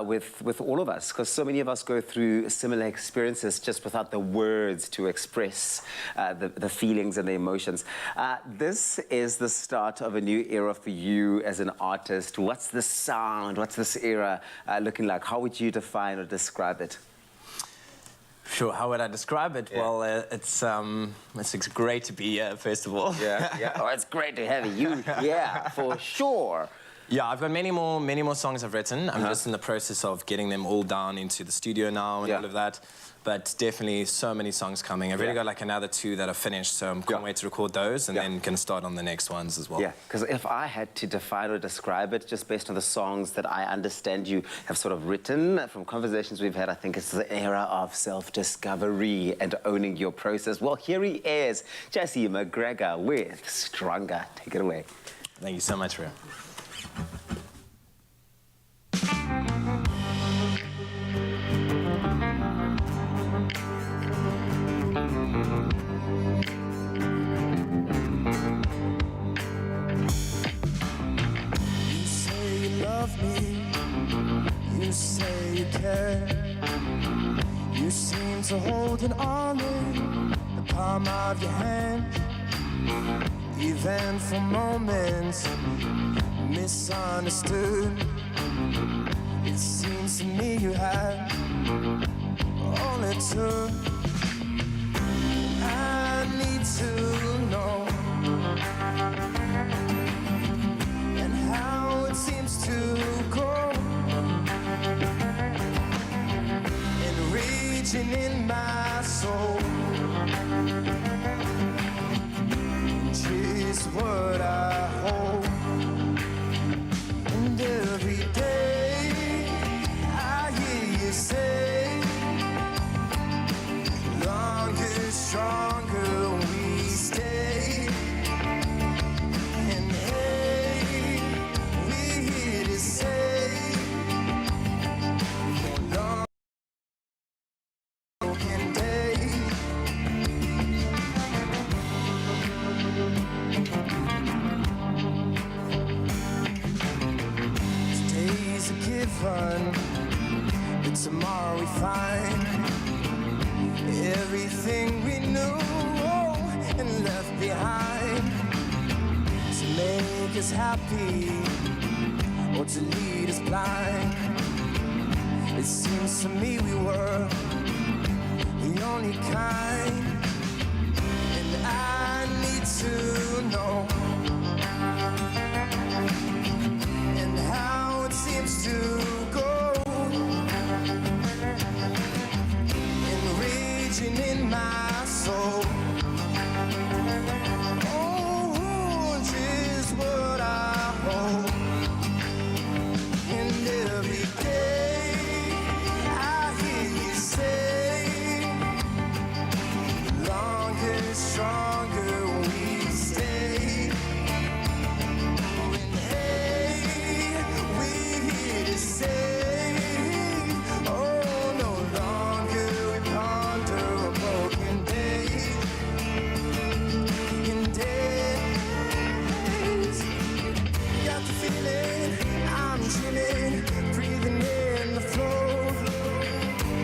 with all of us. us, because so many of us go through similar experiences just without the words to express the feelings and the emotions. This is the start of a new era for you as an artist. What's the sound? What's this era looking like? How would you define or describe it? Sure, how would I describe it? Yeah. Well, it's great to be here, first of all. Yeah. Oh, it's great to have you here, for sure. Yeah, I've got many more songs I've written. I'm just in the process of getting them all down into the studio now and all of that. But definitely so many songs coming. I've already got like another 2 that are finished, so I can't wait to record those and then can start on the next ones as well. Yeah, because if I had to define or describe it just based on the songs that I understand you have sort of written from conversations we've had, I think it's the era of self-discovery and owning your process. Well, here he is, Jesse McGregor with Stronger. Take it away. Thank you so much, Rio. You say you care. You seem to hold it all in the palm of your hand. Even for moments misunderstood, it seems to me you had all it took. I need to know and how it seems to go. Raging in my soul, just what I hold. And every day I hear you say, longer, stronger we stay. And hey, we're here to say, no longer but tomorrow we find everything we knew and left behind to make us happy or to lead us blind. It seems to me we were the only kind, and I need to know and how it seems to go. And raging in my soul, oh, just what I hold. And every day I hear you say, longer, stronger we stay. And hey, we're here to say, oh, no longer we ponder a broken day. In days, got the feeling I'm dreaming, breathing in the flow.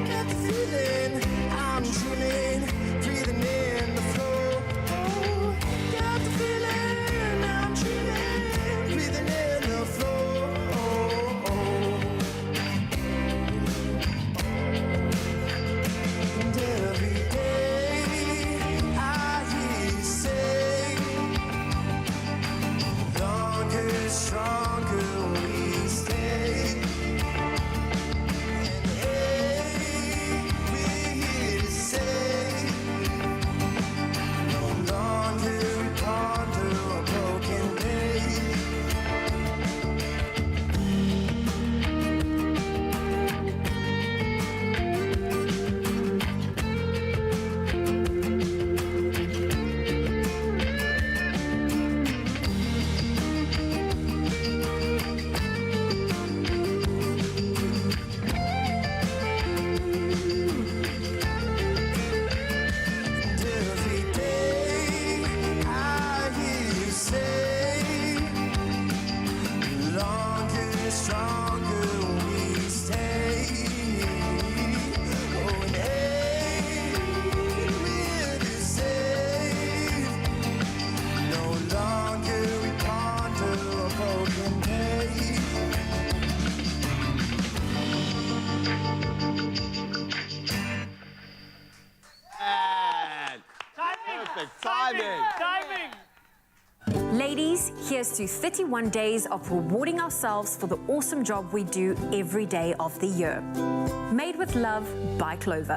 Got the feeling I'm dreaming, breathing in the flow. Timing! Ladies, here's to 31 days of rewarding ourselves for the awesome job we do every day of the year. Made with love by Clover.